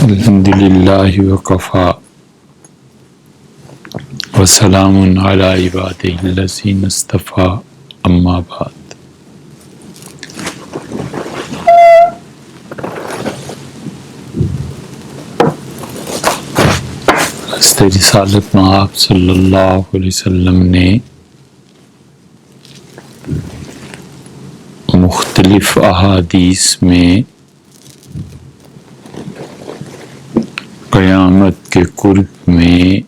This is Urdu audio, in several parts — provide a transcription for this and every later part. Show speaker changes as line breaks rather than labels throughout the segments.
الحمدللہ وکفا وسلام علی عبادہ الذین اصطفی اما بعد۔ حضرت رسالت مآب صلی اللہ علیہ وسلم نے مختلف احادیث میں قیامت کے قرب میں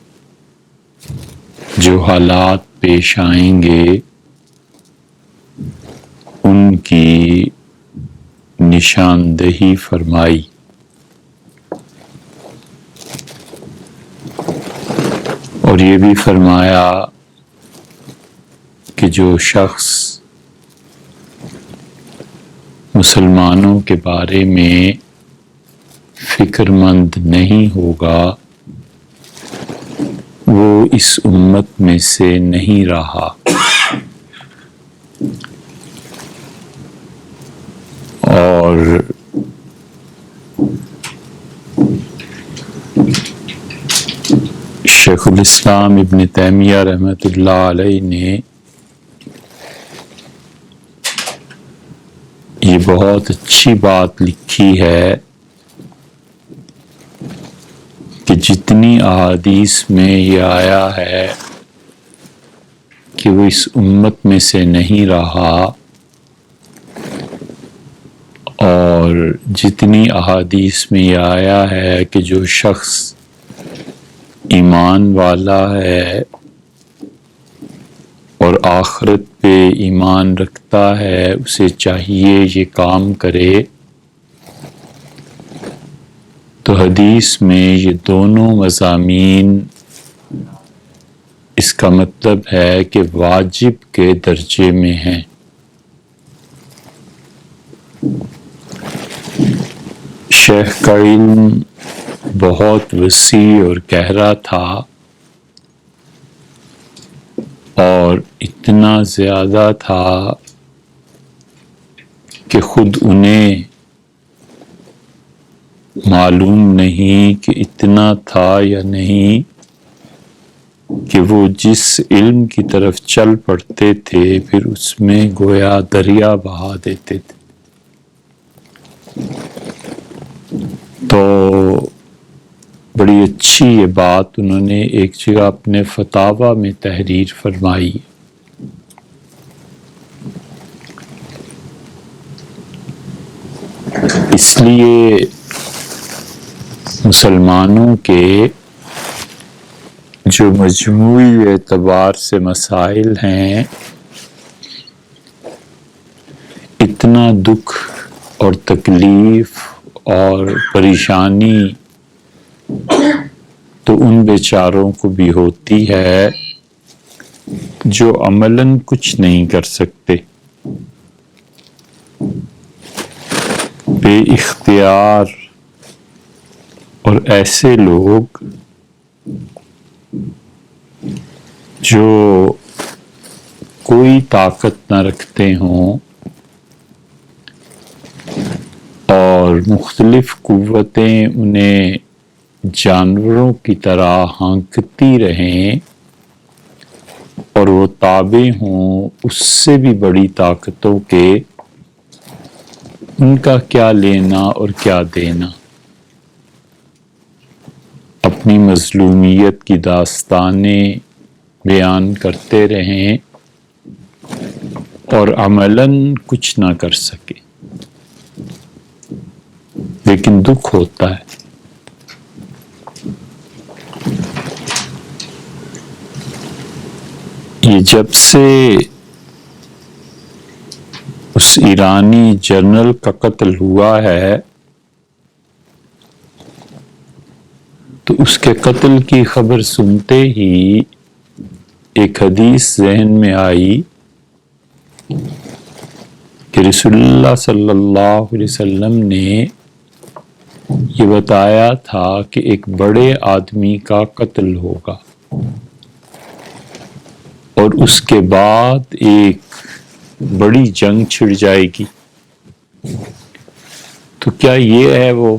جو حالات پیش آئیں گے ان کی نشاندہی فرمائی، اور یہ بھی فرمایا کہ جو شخص مسلمانوں کے بارے میں فکر مند نہیں ہوگا وہ اس امت میں سے نہیں رہا، اور شیخ الاسلام ابن تیمیہ رحمۃ اللہ علیہ نے یہ بہت اچھی بات لکھی ہے کہ جتنی احادیث میں یہ آیا ہے کہ وہ اس امت میں سے نہیں رہا، اور جتنی احادیث میں یہ آیا ہے کہ جو شخص ایمان والا ہے اور آخرت پہ ایمان رکھتا ہے اسے چاہیے یہ کام کرے، تو حدیث میں یہ دونوں مضامین اس کا مطلب ہے کہ واجب کے درجے میں ہیں۔ شیخ کا علم بہت وسیع اور گہرا تھا، اور اتنا زیادہ تھا کہ خود انہیں معلوم نہیں کہ اتنا تھا یا نہیں، کہ وہ جس علم کی طرف چل پڑتے تھے پھر اس میں گویا دریا بہا دیتے تھے۔ تو بڑی اچھی یہ بات انہوں نے ایک جگہ اپنے فتاوی میں تحریر فرمائی، اس لیے مسلمانوں کے جو مجموعی اعتبار سے مسائل ہیں، اتنا دکھ اور تکلیف اور پریشانی تو ان بیچاروں کو بھی ہوتی ہے جو عملاً کچھ نہیں کر سکتے، بے اختیار، اور ایسے لوگ جو کوئی طاقت نہ رکھتے ہوں اور مختلف قوتیں انہیں جانوروں کی طرح ہانکتی رہیں اور وہ تابع ہوں اس سے بھی بڑی طاقتوں کے، ان کا کیا لینا اور کیا دینا، اپنی مظلومیت کی داستانیں بیان کرتے رہیں اور عملاً کچھ نہ کر سکے، لیکن دکھ ہوتا ہے۔ یہ جب سے اس ایرانی جنرل کا قتل ہوا ہے تو اس کے قتل کی خبر سنتے ہی ایک حدیث ذہن میں آئی کہ رسول اللہ صلی اللہ علیہ وسلم نے یہ بتایا تھا کہ ایک بڑے آدمی کا قتل ہوگا اور اس کے بعد ایک بڑی جنگ چھڑ جائے گی، تو کیا یہ ہے وہ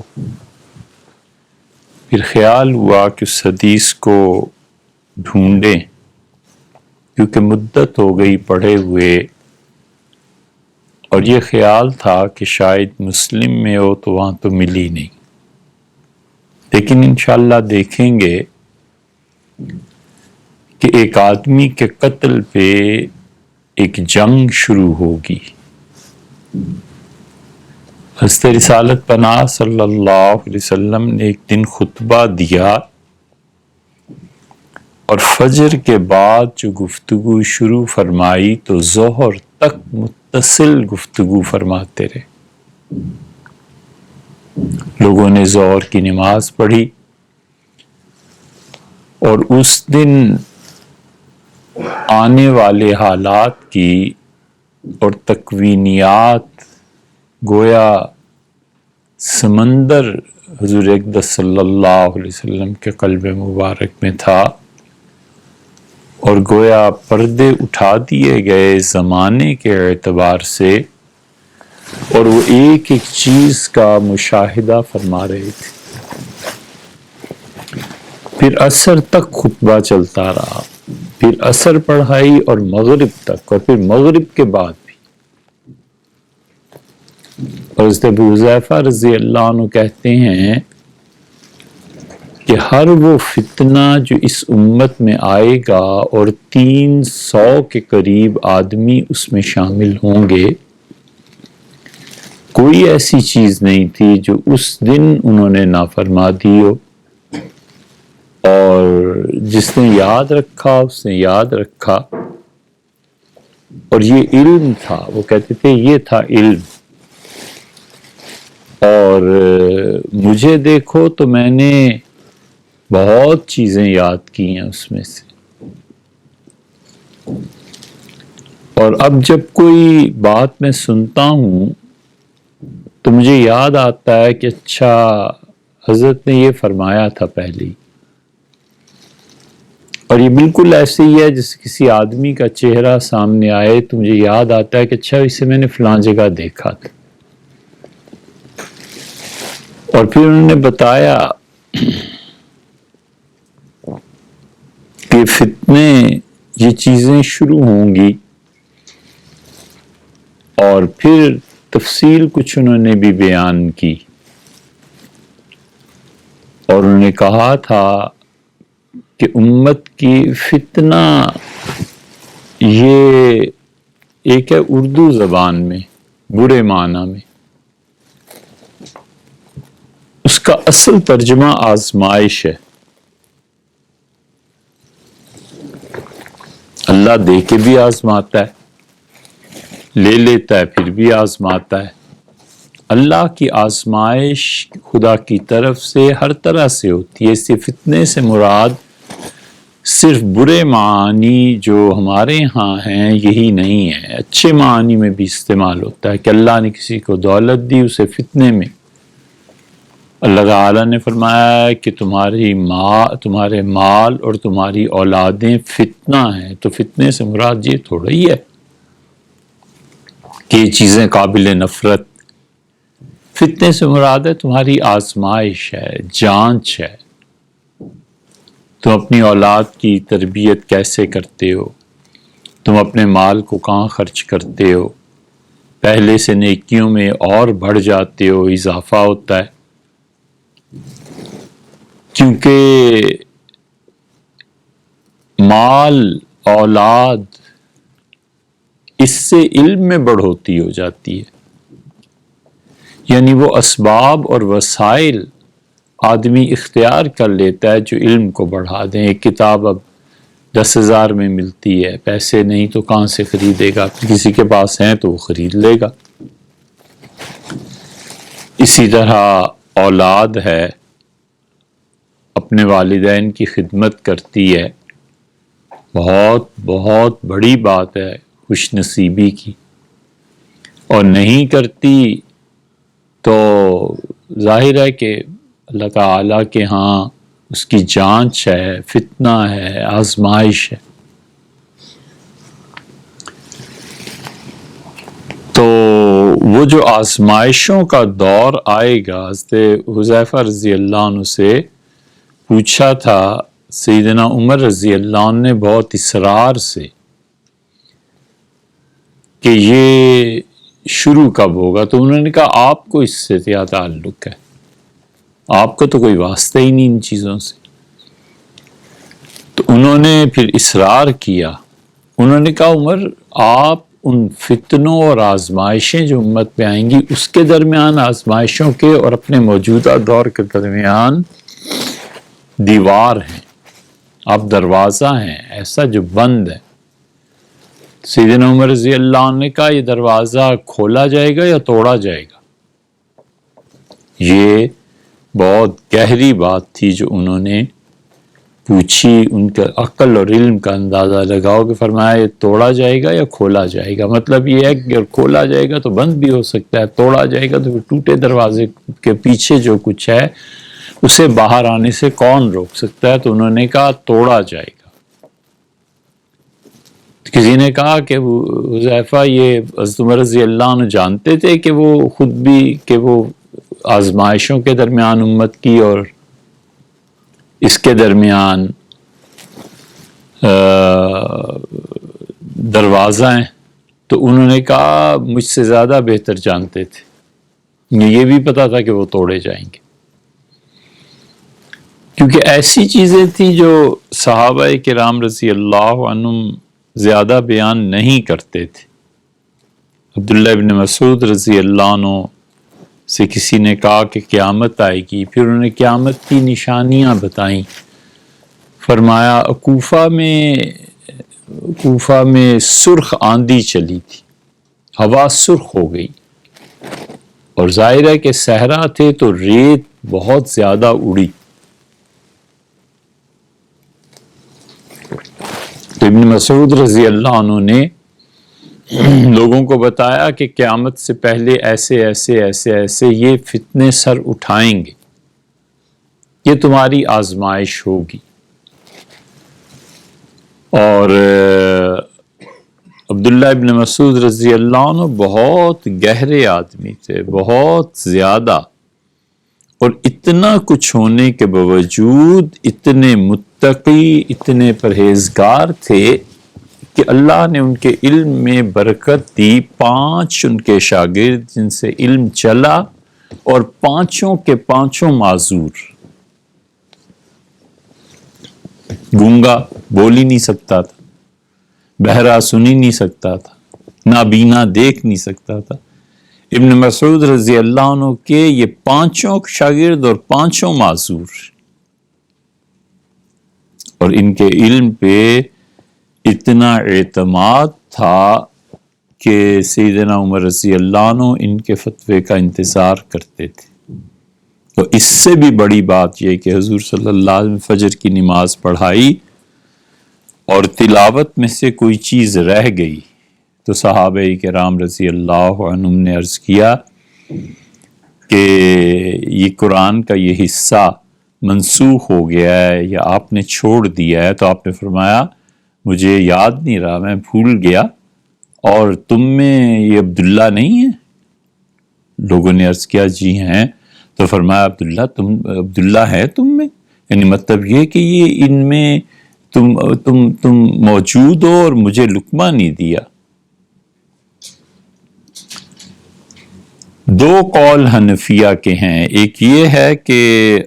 پھر خیال ہوا کہ اس حدیث کو ڈھونڈیں، کیونکہ مدت ہو گئی پڑھے ہوئے، اور یہ خیال تھا کہ شاید مسلم میں ہو تو وہاں تو ملی نہیں، لیکن انشاءاللہ دیکھیں گے کہ ایک آدمی کے قتل پہ ایک جنگ شروع ہوگی۔ حضرت رسالت پناہ صلی اللہ علیہ وسلم نے ایک دن خطبہ دیا اور فجر کے بعد جو گفتگو شروع فرمائی تو ظہر تک متصل گفتگو فرماتے رہے۔ لوگوں نے ظہر کی نماز پڑھی اور اس دن آنے والے حالات کی اور تکوینیات گویا سمندر حضور اقدس صلی اللہ علیہ وسلم کے قلب مبارک میں تھا، اور گویا پردے اٹھا دیے گئے زمانے کے اعتبار سے، اور وہ ایک ایک چیز کا مشاہدہ فرما رہے تھے۔ پھر عصر تک خطبہ چلتا رہا، پھر عصر پڑھائی اور مغرب تک، اور پھر مغرب کے بعد بھی۔ اور حضرت ابو حذیفہ رضی اللہ عنہ کہتے ہیں کہ ہر وہ فتنہ جو اس امت میں آئے گا اور 300 کے قریب آدمی اس میں شامل ہوں گے، کوئی ایسی چیز نہیں تھی جو اس دن انہوں نے نافرما دی ہو، اور جس نے یاد رکھا اس نے یاد رکھا۔ اور یہ علم تھا، وہ کہتے تھے یہ تھا علم، اور مجھے دیکھو تو میں نے بہت چیزیں یاد کی ہیں اس میں سے۔ اور اب جب کوئی بات میں سنتا ہوں تو مجھے یاد آتا ہے کہ اچھا حضرت نے یہ فرمایا تھا پہلے، اور یہ بالکل ایسے ہی ہے جیسے کسی آدمی کا چہرہ سامنے آئے تو مجھے یاد آتا ہے کہ اچھا اسے میں نے فلاں جگہ دیکھا تھا۔ اور پھر انہوں نے بتایا کہ فتنے، یہ چیزیں شروع ہوں گی، اور پھر تفصیل کچھ انہوں نے بھی بیان کی، اور انہوں نے کہا تھا کہ امت کی فتنہ یہ ایک ہے اردو زبان میں برے معنی میں، اس کا اصل ترجمہ آزمائش ہے۔ اللہ دے کے بھی آزماتا ہے، لے لیتا ہے پھر بھی آزماتا ہے۔ اللہ کی آزمائش خدا کی طرف سے ہر طرح سے ہوتی ہے۔ اس سے فتنے سے مراد صرف برے معانی جو ہمارے ہاں ہیں یہی نہیں ہے، اچھے معانی میں بھی استعمال ہوتا ہے کہ اللہ نے کسی کو دولت دی، اسے فتنے میں۔ اللہ تعالیٰ نے فرمایا کہ تمہارے مال اور تمہاری اولادیں فتنہ ہیں، تو فتنے سے مراد یہ تھوڑا ہی ہے کہ یہ چیزیں قابل نفرت۔ فتنے سے مراد ہے تمہاری آزمائش ہے، جانچ ہے، تم اپنی اولاد کی تربیت کیسے کرتے ہو، تم اپنے مال کو کہاں خرچ کرتے ہو، پہلے سے نیکیوں میں اور بڑھ جاتے ہو، اضافہ ہوتا ہے، کیونکہ مال، اولاد، اس سے علم میں بڑھوتی ہو جاتی ہے۔ یعنی وہ اسباب اور وسائل آدمی اختیار کر لیتا ہے جو علم کو بڑھا دیں۔ ایک کتاب اب 10,000 میں ملتی ہے، پیسے نہیں تو کہاں سے خریدے گا، کسی کے پاس ہیں تو وہ خرید لے گا۔ اسی طرح اولاد ہے، اپنے والدین کی خدمت کرتی ہے، بہت بہت بڑی بات ہے خوش نصیبی کی، اور نہیں کرتی تو ظاہر ہے کہ اللہ تعالیٰ کے ہاں اس کی جانچ ہے، فتنہ ہے، آزمائش ہے۔ تو وہ جو آزمائشوں کا دور آئے گا، حضرت حذیفہ رضی اللہ عنہ سے پوچھا تھا سیدنا عمر رضی اللہ عنہ نے بہت اصرار سے کہ یہ شروع کب ہوگا، تو انہوں نے کہا آپ کو اس سے کیا تعلق ہے، آپ کو تو کوئی واسطہ ہی نہیں ان چیزوں سے۔ تو انہوں نے پھر اصرار کیا، انہوں نے کہا عمر آپ ان فتنوں اور آزمائشیں جو امت پہ آئیں گی اس کے درمیان، آزمائشوں کے اور اپنے موجودہ دور کے درمیان دیوار ہیں، آپ دروازہ ہیں ایسا جو بند ہے۔ سیدنا عمر رضی اللہ عنہ نے کہا یہ دروازہ کھولا جائے گا یا توڑا جائے گا؟ یہ بہت گہری بات تھی جو انہوں نے پوچھی، ان کے عقل اور علم کا اندازہ لگاؤ کہ فرمایا یہ توڑا جائے گا یا کھولا جائے گا۔ مطلب یہ ہے کہ اگر کھولا جائے گا تو بند بھی ہو سکتا ہے، توڑا جائے گا تو پھر ٹوٹے دروازے کے پیچھے جو کچھ ہے اسے باہر آنے سے کون روک سکتا ہے؟ تو انہوں نے کہا توڑا جائے گا۔ کسی نے کہا کہ حذیفہ یہ حضرت عمر رضی اللہ عنہ جانتے تھے کہ وہ خود بھی کہ وہ آزمائشوں کے درمیان امت کی اور اس کے درمیان دروازہ ہیں؟ تو انہوں نے کہا مجھ سے زیادہ بہتر جانتے تھے، یہ بھی پتا تھا کہ وہ توڑے جائیں گے، کیونکہ ایسی چیزیں تھیں جو صحابہ کرام رضی اللہ عنہم زیادہ بیان نہیں کرتے تھے۔ عبداللہ ابن مسعود رضی اللہ عنہ سے کسی نے کہا کہ قیامت آئے گی، پھر انہوں نے قیامت کی نشانیاں بتائیں، فرمایا کوفہ میں سرخ آندھی چلی تھی، ہوا سرخ ہو گئی، اور ظاہر ہے کہ صحرا تھے تو ریت بہت زیادہ اڑی۔ تو ابن مسعود رضی اللہ عنہ نے لوگوں کو بتایا کہ قیامت سے پہلے ایسے ایسے ایسے ایسے یہ فتنے سر اٹھائیں گے، یہ تمہاری آزمائش ہوگی۔ اور عبداللہ ابن مسعود رضی اللہ عنہ بہت گہرے آدمی تھے، بہت زیادہ، اور اتنا کچھ ہونے کے باوجود اتنے متقی، اتنے پرہیزگار تھے کہ اللہ نے ان کے علم میں برکت دی۔ 5 ان کے شاگرد جن سے علم چلا، اور 5 کے 5 معذور۔ گونگا بول ہی نہیں سکتا تھا، بہرا سن ہی نہیں سکتا تھا، نابینا دیکھ نہیں سکتا تھا۔ ابن مسعود رضی اللہ عنہ کے یہ 5 شاگرد اور 5 معذور، اور ان کے علم پہ اتنا اعتماد تھا کہ سیدنا عمر رضی اللہ عنہ ان کے فتوے کا انتظار کرتے تھے۔ تو اس سے بھی بڑی بات یہ کہ حضور صلی اللہ علیہ وسلم فجر کی نماز پڑھائی اور تلاوت میں سے کوئی چیز رہ گئی تو صحابہ کرام رضی اللہ عنہم نے عرض کیا کہ یہ قرآن کا یہ حصہ منسوخ ہو گیا ہے یا آپ نے چھوڑ دیا ہے، تو آپ نے فرمایا مجھے یاد نہیں رہا، میں بھول گیا، اور تم میں یہ عبداللہ نہیں ہے؟ لوگوں نے عرض کیا جی ہیں، تو فرمایا عبداللہ ہے تم میں؟ یعنی مطلب یہ کہ یہ ان میں تم موجود ہو اور مجھے لقمہ نہیں دیا۔ 2 قول حنفیہ کے ہیں، ایک یہ ہے کہ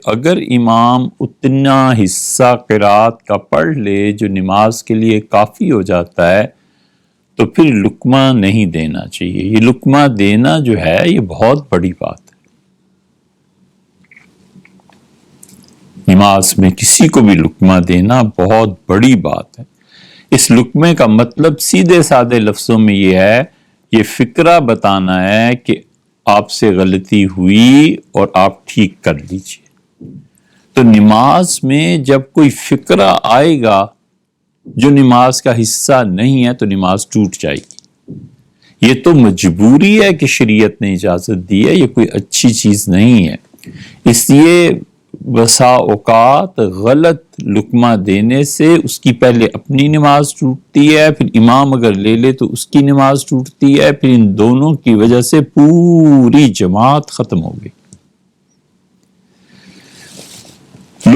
اگر امام اتنا حصہ قرات کا پڑھ لے جو نماز کے لیے کافی ہو جاتا ہے تو پھر لقمہ نہیں دینا چاہیے۔ یہ لقمہ دینا جو ہے یہ بہت بڑی بات ہے، نماز میں کسی کو بھی لقمہ دینا بہت بڑی بات ہے۔ اس لقمے کا مطلب سیدھے سادے لفظوں میں یہ ہے، یہ فکرہ بتانا ہے کہ آپ سے غلطی ہوئی اور آپ ٹھیک کر لیجئے۔ تو نماز میں جب کوئی فکرہ آئے گا جو نماز کا حصہ نہیں ہے تو نماز ٹوٹ جائے گی۔ یہ تو مجبوری ہے کہ شریعت نے اجازت دی ہے، یہ کوئی اچھی چیز نہیں ہے۔ اس لیے بسا اوقات غلط لقمہ دینے سے اس کی پہلے اپنی نماز ٹوٹتی ہے، پھر امام اگر لے لے تو اس کی نماز ٹوٹتی ہے، پھر ان دونوں کی وجہ سے پوری جماعت ختم ہو گئی۔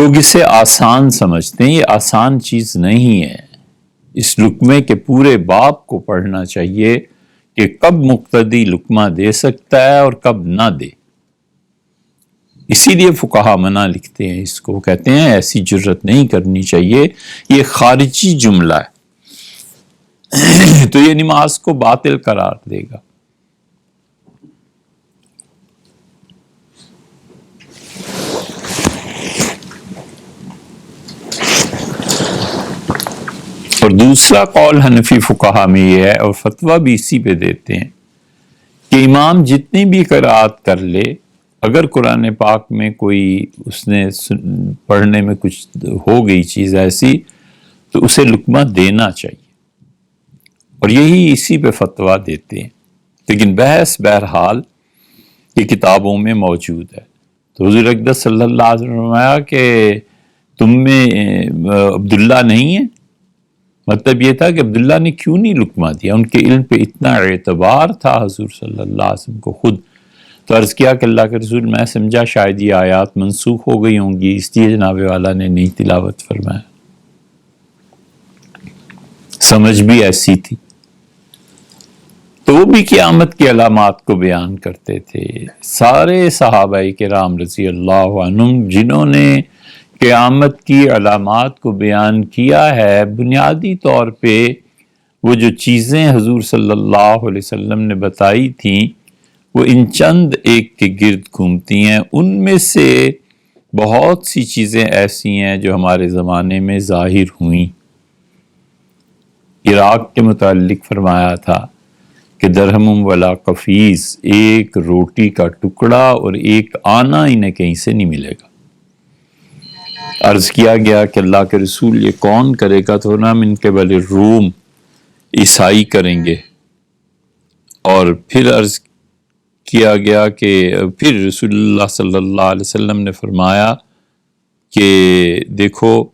لوگ اسے آسان سمجھتے ہیں، یہ آسان چیز نہیں ہے۔ اس لقمے کے پورے باب کو پڑھنا چاہیے کہ کب مقتدی لقمہ دے سکتا ہے اور کب نہ دے۔ اسی لیے فقہا منع لکھتے ہیں اس کو، کہتے ہیں ایسی جرت نہیں کرنی چاہیے، یہ خارجی جملہ ہے تو یہ نماز کو باطل قرار دے گا۔ اور دوسرا قول حنفی فقہا میں یہ ہے، اور فتویٰ بھی اسی پہ دیتے ہیں، کہ امام جتنی بھی قرات کر لے، اگر قرآن پاک میں کوئی اس نے پڑھنے میں کچھ ہو گئی چیز ایسی تو اسے لقمہ دینا چاہیے، اور یہی اسی پہ فتویٰ دیتے ہیں۔ لیکن بحث بہرحال یہ کتابوں میں موجود ہے۔ تو حضور اقدس صلی اللہ علیہ وسلم نے فرمایا کہ تم میں عبداللہ نہیں ہے؟ مطلب یہ تھا کہ عبداللہ نے کیوں نہیں لقمہ دیا، ان کے علم پہ اتنا اعتبار تھا حضور صلی اللہ علیہ وسلم کو خود۔ تو عرض کیا کہ اللہ کے رسول، میں سمجھا شاید یہ آیات منسوخ ہو گئی ہوں گی، اس لیے جناب والا نے نہیں تلاوت فرمایا۔ سمجھ بھی ایسی تھی۔ تو وہ بھی قیامت کی علامات کو بیان کرتے تھے۔ سارے صحابہ کرام رضی اللہ عنہم جنہوں نے قیامت کی علامات کو بیان کیا ہے، بنیادی طور پہ وہ جو چیزیں حضور صلی اللہ علیہ وسلم نے بتائی تھیں وہ ان چند ایک کے گرد گھومتی ہیں۔ ان میں سے بہت سی چیزیں ایسی ہیں جو ہمارے زمانے میں ظاہر ہوئیں۔ عراق کے متعلق فرمایا تھا کہ درہم ولا قفیز، ایک روٹی کا ٹکڑا اور ایک آنا انہیں کہیں سے نہیں ملے گا۔ عرض کیا گیا کہ اللہ کے رسول یہ کون کرے گا؟ تو نا من قبل روم، عیسائی کریں گے۔ اور پھر عرض کیا گیا کہ پھر رسول اللہ صلی اللہ علیہ وسلم نے فرمایا کہ دیکھو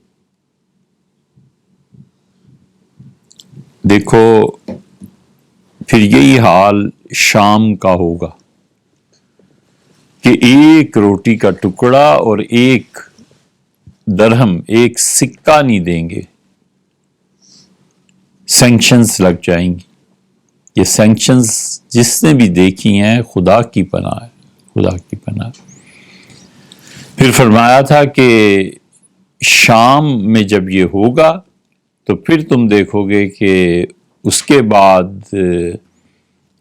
پھر یہی حال شام کا ہوگا کہ ایک روٹی کا ٹکڑا اور ایک درہم، ایک سکہ نہیں دیں گے، سینکشنز لگ جائیں گی۔ یہ سینکشنز جس نے بھی دیکھی ہیں خدا کی پناہ ہے، خدا کی پناہ۔ پھر فرمایا تھا کہ شام میں جب یہ ہوگا تو پھر تم دیکھو گے کہ اس کے بعد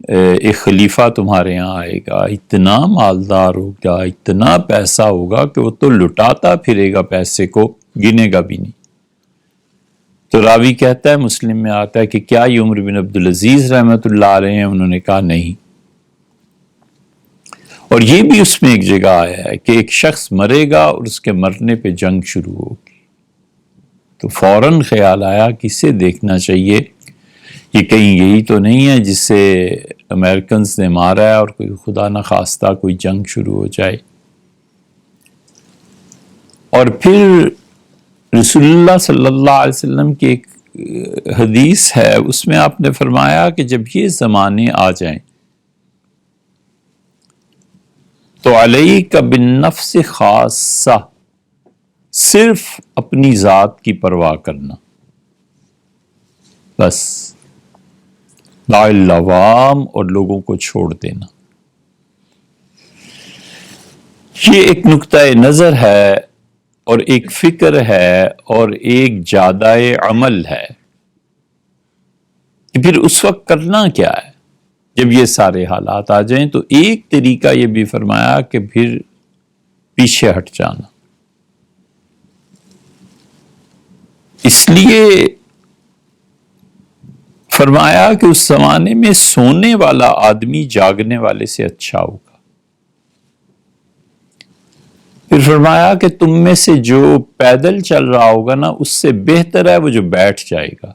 ایک خلیفہ تمہارے یہاں آئے گا، اتنا مالدار ہوگا، اتنا پیسہ ہوگا کہ وہ تو لٹاتا پھرے گا، پیسے کو گنے گا بھی نہیں۔ تو راوی کہتا ہے، مسلم میں آتا ہے کہ کیا یہ عمر بن عبدالعزیز رحمۃ اللہ علیہ ہیں؟ انہوں نے کہا نہیں۔ اور یہ بھی اس میں ایک جگہ آیا ہے کہ ایک شخص مرے گا اور اس کے مرنے پہ جنگ شروع ہوگی۔ تو فوراً خیال آیا کہ اسے دیکھنا چاہیے، یہ کہیں یہی تو نہیں ہے جس سے امریکنز نے مارا ہے اور کوئی خدا نخواستہ کوئی جنگ شروع ہو جائے۔ اور پھر رسول اللہ صلی اللہ علیہ وسلم کی ایک حدیث ہے، اس میں آپ نے فرمایا کہ جب یہ زمانے آ جائیں تو علیک بالنفس خاصہ، صرف اپنی ذات کی پرواہ کرنا، بس لا العوام، اور لوگوں کو چھوڑ دینا۔ یہ ایک نقطہ نظر ہے اور ایک فکر ہے اور ایک جادہ عمل ہے کہ پھر اس وقت کرنا کیا ہے جب یہ سارے حالات آ جائیں۔ تو ایک طریقہ یہ بھی فرمایا کہ پھر پیچھے ہٹ جانا۔ اس لیے فرمایا کہ اس زمانے میں سونے والا آدمی جاگنے والے سے اچھا ہوگا۔ پھر فرمایا کہ تم میں سے جو پیدل چل رہا ہوگا نا، اس سے بہتر ہے وہ جو بیٹھ جائے گا۔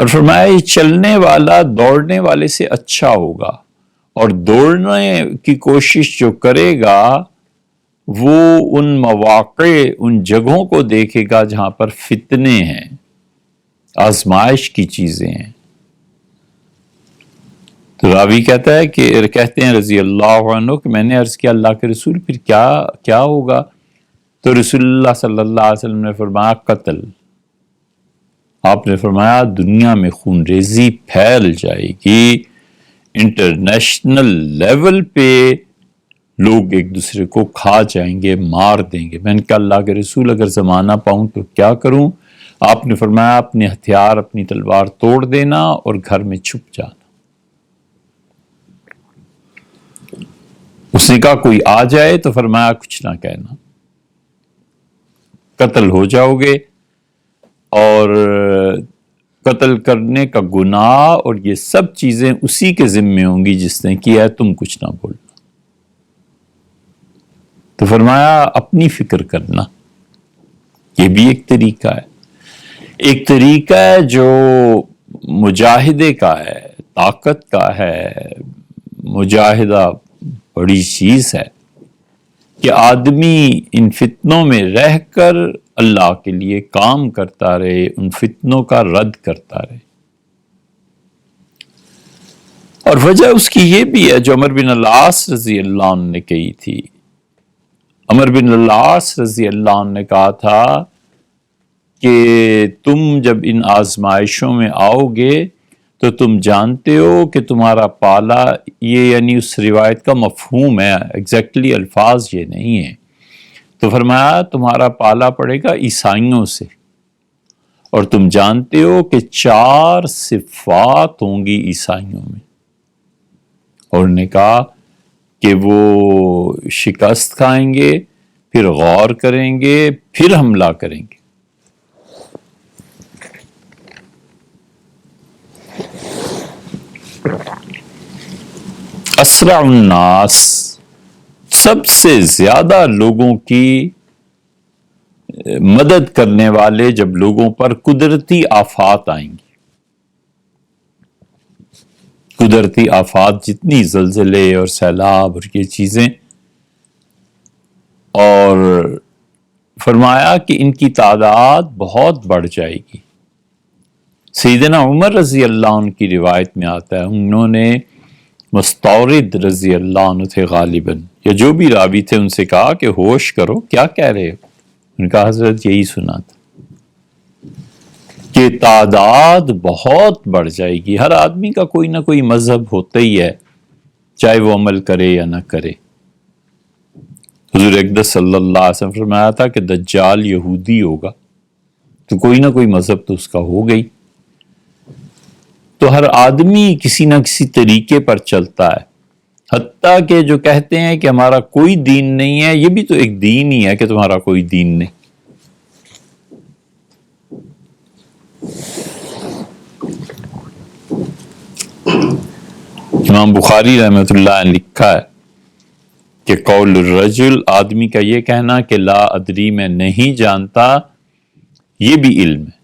اور فرمایا یہ چلنے والا دوڑنے والے سے اچھا ہوگا، اور دوڑنے کی کوشش جو کرے گا وہ ان مواقع، ان جگہوں کو دیکھے گا جہاں پر فتنے ہیں، آزمائش کی چیزیں ہیں۔ تو راوی کہتا ہے کہ کہتے ہیں رضی اللہ عنہ کہ میں نے عرض کیا اللہ کے رسول پھر کیا ہوگا؟ تو رسول اللہ صلی اللہ علیہ وسلم نے فرمایا قتل. آپ نے فرمایا دنیا میں خون ریزی پھیل جائے گی، انٹرنیشنل لیول پہ لوگ ایک دوسرے کو کھا جائیں گے، مار دیں گے. میں نے کہا اللہ کے رسول اگر زمانہ پاؤں تو کیا کروں؟ آپ نے فرمایا اپنے ہتھیار اپنی تلوار توڑ دینا اور گھر میں چھپ جانا. اس نے کہا کوئی آ جائے تو فرمایا کچھ نہ کہنا، قتل ہو جاؤ گے اور قتل کرنے کا گناہ اور یہ سب چیزیں اسی کے ذمے ہوں گی جس نے کیا ہے، تم کچھ نہ بولنا. تو فرمایا اپنی فکر کرنا. یہ بھی ایک طریقہ ہے، ایک طریقہ ہے جو مجاہدے کا ہے، طاقت کا ہے. مجاہدہ بڑی چیز ہے کہ آدمی ان فتنوں میں رہ کر اللہ کے لیے کام کرتا رہے، ان فتنوں کا رد کرتا رہے. اور وجہ اس کی یہ بھی ہے جو عمر بن العاص رضی اللہ عنہ نے کہی تھی. عمر بن العاص رضی اللہ عنہ نے کہا تھا کہ تم جب ان آزمائشوں میں آؤ گے تو تم جانتے ہو کہ تمہارا پالا، یہ یعنی اس روایت کا مفہوم ہے، ایگزیکٹلی الفاظ یہ نہیں ہے. تو فرمایا تمہارا پالا پڑے گا عیسائیوں سے، اور تم جانتے ہو کہ 4 صفات ہوں گی عیسائیوں میں. اور نے کہا کہ وہ شکست کھائیں گے، پھر غور کریں گے، پھر حملہ کریں گے. اسرع الناس، سب سے زیادہ لوگوں کی مدد کرنے والے جب لوگوں پر قدرتی آفات آئیں گی، قدرتی آفات جتنی زلزلے اور سیلاب اور یہ چیزیں، اور فرمایا کہ ان کی تعداد بہت بڑھ جائے گی. سیدنا عمر رضی اللہ عنہ کی روایت میں آتا ہے، انہوں نے مستورد رضی اللہ عنہ تھے غالباً، یا جو بھی راوی تھے، ان سے کہا کہ ہوش کرو، کیا کہہ رہے ہو؟ ان کا حضرت یہی سنا تھا کہ تعداد بہت بڑھ جائے گی. ہر آدمی کا کوئی نہ کوئی مذہب ہوتا ہی ہے، چاہے وہ عمل کرے یا نہ کرے. حضور اقدس صلی اللہ علیہ وسلم فرمایا تھا کہ دجال یہودی ہوگا، تو کوئی نہ کوئی مذہب تو اس کا ہو گئی. تو ہر آدمی کسی نہ کسی طریقے پر چلتا ہے، حتیٰ کہ جو کہتے ہیں کہ ہمارا کوئی دین نہیں ہے، یہ بھی تو ایک دین ہی ہے کہ تمہارا کوئی دین نہیں. امام بخاری رحمۃ اللہ نے لکھا ہے کہ قول الرجل، آدمی کا یہ کہنا کہ لا ادری میں نہیں جانتا، یہ بھی علم ہے.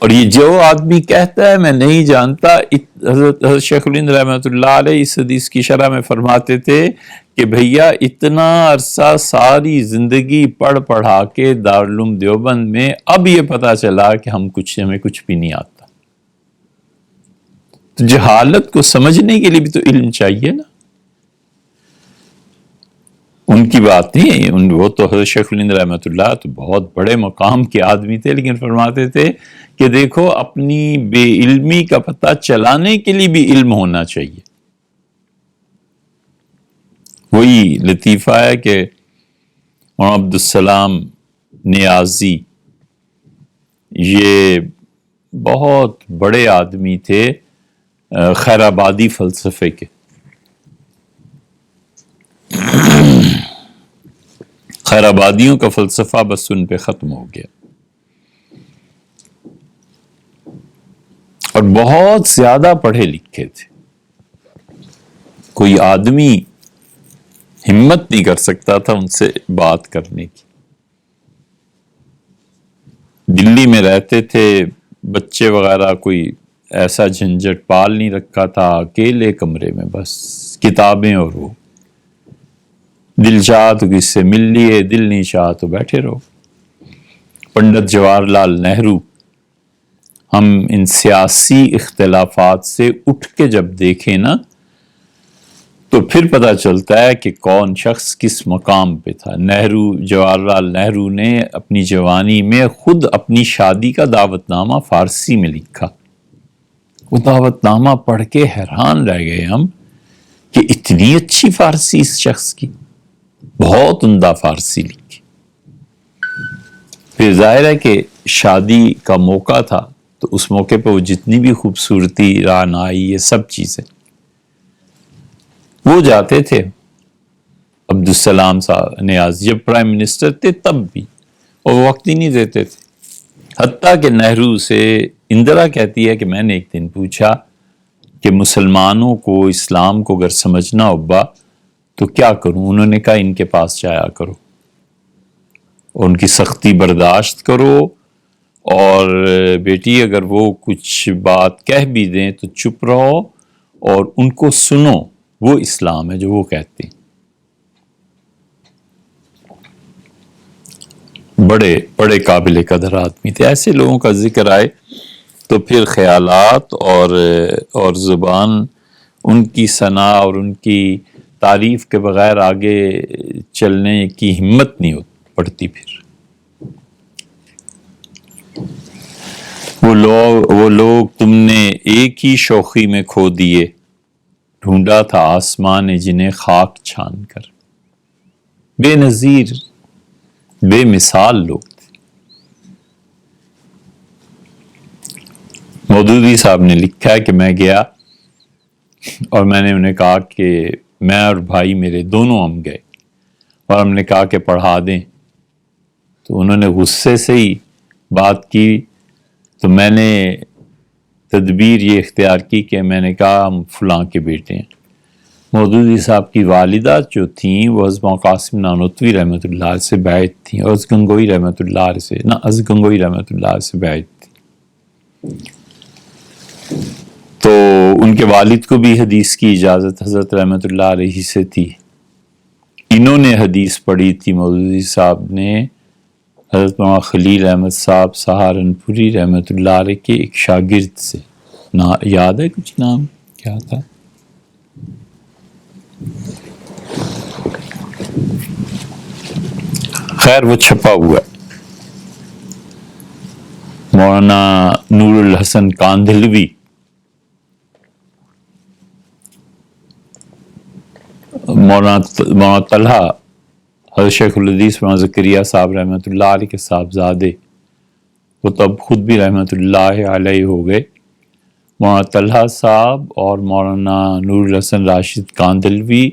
اور یہ جو آدمی کہتا ہے میں نہیں جانتا، حضرت شیخ الہند رحمۃ اللہ علیہ اس حدیث کی شرح میں فرماتے تھے کہ بھیا اتنا عرصہ ساری زندگی پڑھا کے دارالعلوم دیوبند میں، اب یہ پتا چلا کہ ہمیں کچھ بھی نہیں آتا. تو جہالت کو سمجھنے کے لیے بھی تو علم چاہیے نا. ان کی بات نہیں ہے، وہ تو حضرت شیخ الہند رحمۃ اللہ تو بہت بڑے مقام کے آدمی تھے، لیکن فرماتے تھے کہ دیکھو اپنی بے علمی کا پتہ چلانے کے لیے بھی علم ہونا چاہیے. وہی لطیفہ ہے کہ عبد السلام نیازی، یہ بہت بڑے آدمی تھے خیر آبادی فلسفے کے. خیر آبادیوں کا فلسفہ بس ان پہ ختم ہو گیا، اور بہت زیادہ پڑھے لکھے تھے. کوئی آدمی ہمت نہیں کر سکتا تھا ان سے بات کرنے کی. دلی میں رہتے تھے، بچے وغیرہ کوئی ایسا جھنجٹ پال نہیں رکھا تھا، اکیلے کمرے میں بس کتابیں، اور وہ دل چاہ تو کس سے مل لیے، دل نہیں چاہ تو بیٹھے رہو. پنڈت جواہر لال نہرو، ہم ان سیاسی اختلافات سے اٹھ کے جب دیکھیں نا تو پھر پتہ چلتا ہے کہ کون شخص کس مقام پہ تھا۔ جواہر لال نہرو نے اپنی جوانی میں خود اپنی شادی کا دعوت نامہ فارسی میں لکھا۔ وہ دعوت نامہ پڑھ کے حیران رہ گئے ہم کہ اتنی اچھی فارسی اس شخص کی، بہت عمدہ فارسی لکھی۔ پھر ظاہر ہے کہ شادی کا موقع تھا تو اس موقع پہ وہ جتنی بھی خوبصورتی رعنائی یہ سب چیزیں وہ جاتے تھے۔ عبدالسلام صاحب نیاز جب پرائم منسٹر تھے تب بھی، اور وہ وقت ہی نہیں دیتے تھے، حتیٰ کہ نہرو سے اندرا کہتی ہے کہ میں نے ایک دن پوچھا کہ مسلمانوں کو اسلام کو اگر سمجھنا ابا تو کیا کروں؟ انہوں نے کہا ان کے پاس جایا کرو، ان کی سختی برداشت کرو، اور بیٹی اگر وہ کچھ بات کہہ بھی دیں تو چپ رہو اور ان کو سنو، وہ اسلام ہے جو وہ کہتے ہیں۔ بڑے بڑے قابل قدر آدمی تھے۔ ایسے لوگوں کا ذکر آئے تو پھر خیالات اور زبان ان کی ثنا اور ان کی تعریف کے بغیر آگے چلنے کی ہمت نہیں پڑتی۔ پھر وہ لوگ تم نے ایک ہی شوخی میں کھو دیے، ڈھونڈا تھا آسمان نے جنہیں خاک چھان کر۔ بے نظیر بے مثال لوگ تھے۔ مودودی صاحب نے لکھا ہے کہ میں گیا اور میں نے انہیں کہا کہ میں اور بھائی میرے دونوں ہم گئے اور ہم نے کہا کہ پڑھا دیں، تو انہوں نے غصے سے ہی بات کی، تو میں نے تدبیر یہ اختیار کی کہ میں نے کہا ہم فلاں کے بیٹے ہیں۔ مودودی صاحب کی والدہ جو تھیں وہ حضرت قاسم نانوتوی رحمۃ اللہ سے بیعت تھیں، اور از گنگوئی رحمۃ اللہ سے بیعت تھی۔ تو ان کے والد کو بھی حدیث کی اجازت حضرت رحمۃ اللہ علیہ سے تھی۔ انہوں نے حدیث پڑھی تھی مودودی صاحب نے حضرت مولانا خلیل احمد صاحب سہارنپوری رحمۃ اللہ علیہ کے ایک شاگرد سے۔ یاد ہے کچھ نام کیا تھا؟ خیر وہ چھپا ہوا ہے۔ مولانا نور الحسن کاندھلوی، مولانا طلحہ، حضرت شیخ الحدیث مولانا زکریا صاحب رحمۃ اللہ علیہ کے صاحبزادے، وہ تب خود بھی رحمۃ اللہ علیہ ہو گئے۔ مولانا طلحہ صاحب اور مولانا نور الحسن راشد کاندھلوی،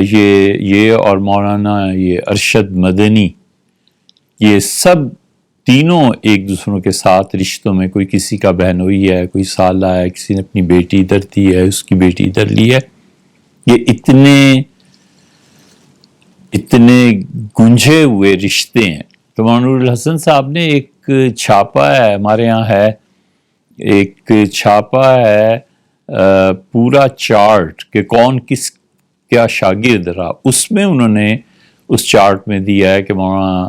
یہ اور مولانا یہ ارشد مدنی، یہ سب تینوں ایک دوسروں کے ساتھ رشتوں میں، کوئی کسی کا بہنوئی ہے، کوئی سالہ ہے، کسی نے اپنی بیٹی ادھر دی ہے، اس کی بیٹی ادھر لی ہے۔ یہ اتنے گنجے ہوئے رشتے ہیں۔ تو مولانا نور الحسن صاحب نے ایک چھاپا ہے، ہمارے ہاں ہے ایک چھاپا ہے پورا چارٹ کہ کون کس کیا شاگرد رہا، اس میں انہوں نے اس چارٹ میں دیا ہے کہ مولانا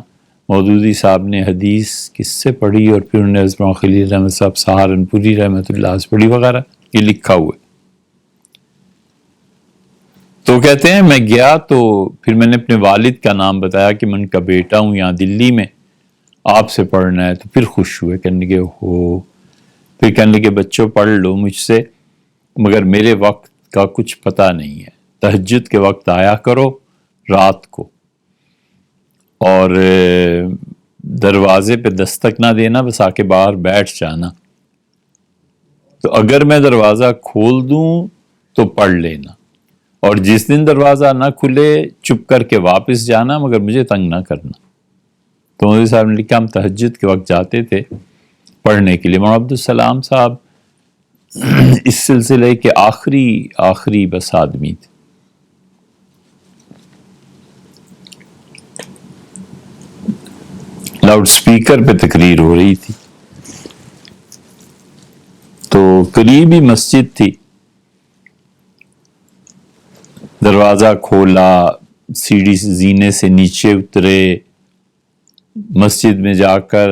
مودودی صاحب نے حدیث کس سے پڑھی، اور پھر انہوں نے حضرت مولانا خلیل احمد صاحب سہارنپوری رحمۃ اللہ سے پڑھی وغیرہ، یہ لکھا ہوا ہے۔ تو کہتے ہیں میں گیا تو پھر میں نے اپنے والد کا نام بتایا کہ میں ان کا بیٹا ہوں یہاں دلی میں، آپ سے پڑھنا ہے، تو پھر خوش ہوئے، کہنے لگے پھر کہنے لگے بچوں پڑھ لو مجھ سے، مگر میرے وقت کا کچھ پتہ نہیں ہے، تہجد کے وقت آیا کرو رات کو، اور دروازے پہ دستک نہ دینا، بس آ کے باہر بیٹھ جانا، تو اگر میں دروازہ کھول دوں تو پڑھ لینا، اور جس دن دروازہ نہ کھلے چپ کر کے واپس جانا، مگر مجھے تنگ نہ کرنا۔ تو مودودی صاحب نے لکھا ہم تہجد کے وقت جاتے تھے پڑھنے کے لیے۔ مولانا عبدالسلام صاحب اس سلسلے کے آخری بس آدمی تھے۔ لاؤڈ سپیکر پہ تقریر ہو رہی تھی، تو قریب ہی مسجد تھی، دروازہ کھولا، سیڑھی زینے سے نیچے اترے، مسجد میں جا کر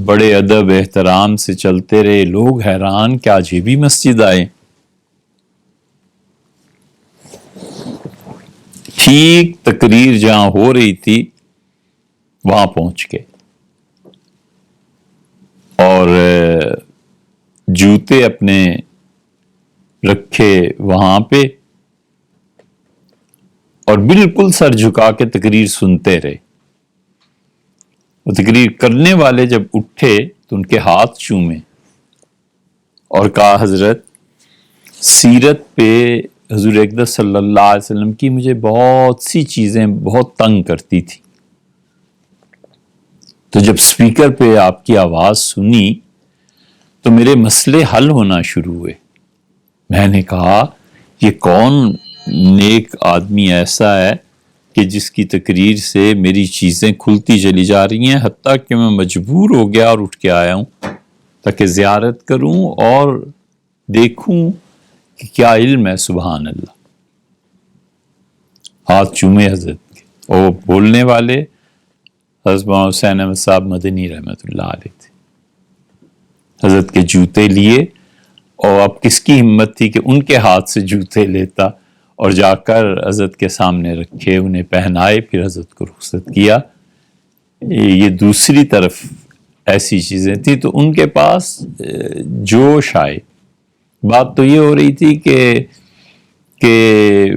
بڑے ادب احترام سے چلتے رہے. لوگ حیران کہ آج یہ بھی مسجد آئے. ٹھیک تقریر جہاں ہو رہی تھی وہاں پہنچ گئے اور جوتے اپنے رکھے وہاں پہ اور بالکل سر جھکا کے تقریر سنتے رہے. وہ تقریر کرنے والے جب اٹھے تو ان کے ہاتھ چومے اور کہا حضرت سیرت پہ حضور اقدس صلی اللہ علیہ وسلم کی مجھے بہت سی چیزیں بہت تنگ کرتی تھی، تو جب سپیکر پہ آپ کی آواز سنی تو میرے مسئلے حل ہونا شروع ہوئے. میں نے کہا یہ کون نیک آدمی ایسا ہے کہ جس کی تقریر سے میری چیزیں کھلتی چلی جا رہی ہیں، حتیٰ کہ میں مجبور ہو گیا اور اٹھ کے آیا ہوں تاکہ زیارت کروں اور دیکھوں کہ کیا علم ہے. سبحان اللہ. ہاتھ چومے حضرت کے. اور بولنے والے حضرت مولانا حسین احمد صاحب مدنی رحمۃ اللہ علیہ تھے. حضرت کے جوتے لیے اور اب کس کی ہمت تھی کہ ان کے ہاتھ سے جوتے لیتا اور جا کر حضرت کے سامنے رکھے، انہیں پہنائے، پھر حضرت کو رخصت کیا. یہ دوسری طرف ایسی چیزیں تھیں تو ان کے پاس جوش آئے. بات تو یہ ہو رہی تھی کہ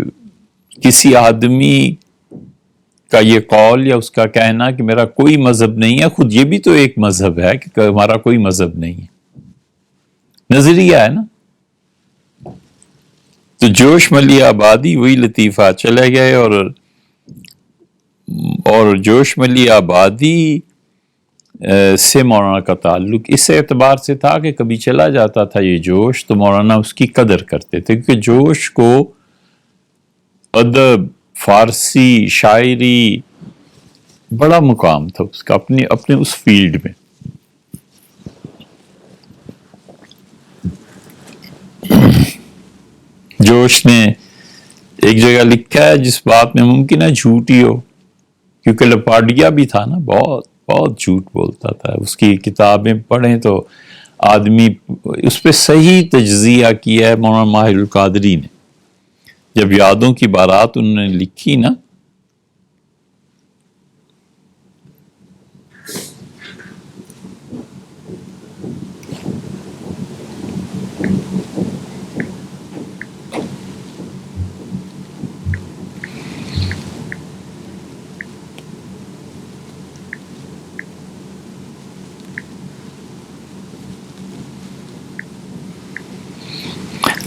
کسی آدمی کا یہ قول یا اس کا کہنا کہ میرا کوئی مذہب نہیں ہے، خود یہ بھی تو ایک مذہب ہے کہ ہمارا کوئی مذہب نہیں ہے، نظریہ ہے نا. تو جوش ملی آبادی وہی لطیفہ چلے گئے اور جوش ملی آبادی سے مولانا کا تعلق اس اعتبار سے تھا کہ کبھی چلا جاتا تھا یہ جوش تو مولانا اس کی قدر کرتے تھے، کیونکہ جوش کو ادب، فارسی شاعری بڑا مقام تھا اس کا اپنے اس فیلڈ میں. جوش نے ایک جگہ لکھا ہے جس بات میں ممکن ہے جھوٹ ہی ہو، کیونکہ لپاڈیا بھی تھا نا، بہت جھوٹ بولتا تھا. اس کی کتابیں پڑھیں تو آدمی اس پہ صحیح تجزیہ کیا ہے مولانا ماہر القادری نے. جب یادوں کی بارات انہوں نے لکھی نا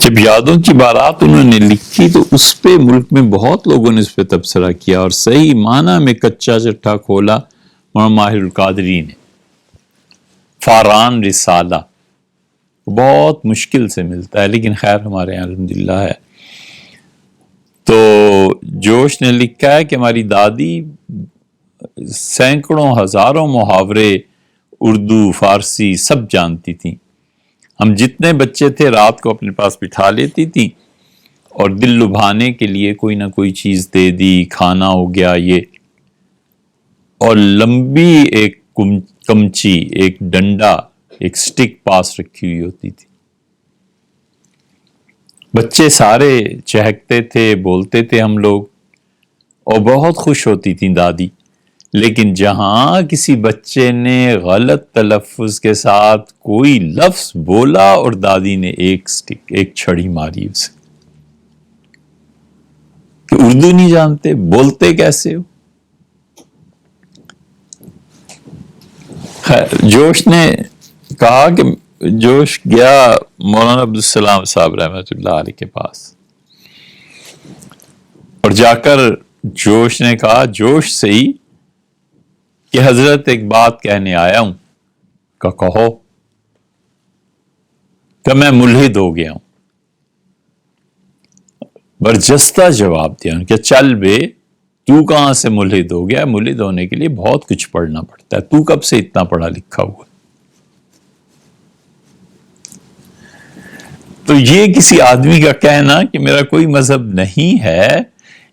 جب یادوں کی بارات انہوں نے لکھی تو اس پہ ملک میں بہت لوگوں نے اس پہ تبصرہ کیا اور صحیح معنی میں کچا چٹھا کھولا مولانا ماہر القادری نے. فاران رسالہ بہت مشکل سے ملتا ہے لیکن خیر ہمارے یہاں الحمدللہ ہے. تو جوش نے لکھا ہے کہ ہماری دادی سینکڑوں ہزاروں محاورے اردو فارسی سب جانتی تھیں. ہم جتنے بچے تھے رات کو اپنے پاس بٹھا لیتی تھی اور دل لبھانے کے لیے کوئی نہ کوئی چیز دے دی، کھانا ہو گیا یہ، اور لمبی ایک کمچی، ایک ڈنڈا، ایک سٹک پاس رکھی ہوئی ہوتی تھی. بچے سارے چہکتے تھے، بولتے تھے ہم لوگ اور بہت خوش ہوتی تھیں دادی. لیکن جہاں کسی بچے نے غلط تلفظ کے ساتھ کوئی لفظ بولا اور دادی نے ایک چھڑی ماری اسے کہ اردو نہیں جانتے، بولتے کیسے ہو. جوش نے کہا کہ جوش گیا مولانا عبدالسلام صاحب رحمۃ اللہ علیہ کے پاس اور جا کر جوش نے کہا جوش سے ہی کہ حضرت ایک بات کہنے آیا ہوں. کہ کہو. کہ میں ملحد ہو گیا ہوں. برجستہ جواب دیا کہ چل بے، تو کہاں سے ملحد ہو گیا؟ ملحد ہونے کے لیے بہت کچھ پڑھنا پڑتا ہے، تو کب سے اتنا پڑھا لکھا ہوا؟ تو یہ کسی آدمی کا کہنا کہ میرا کوئی مذہب نہیں ہے،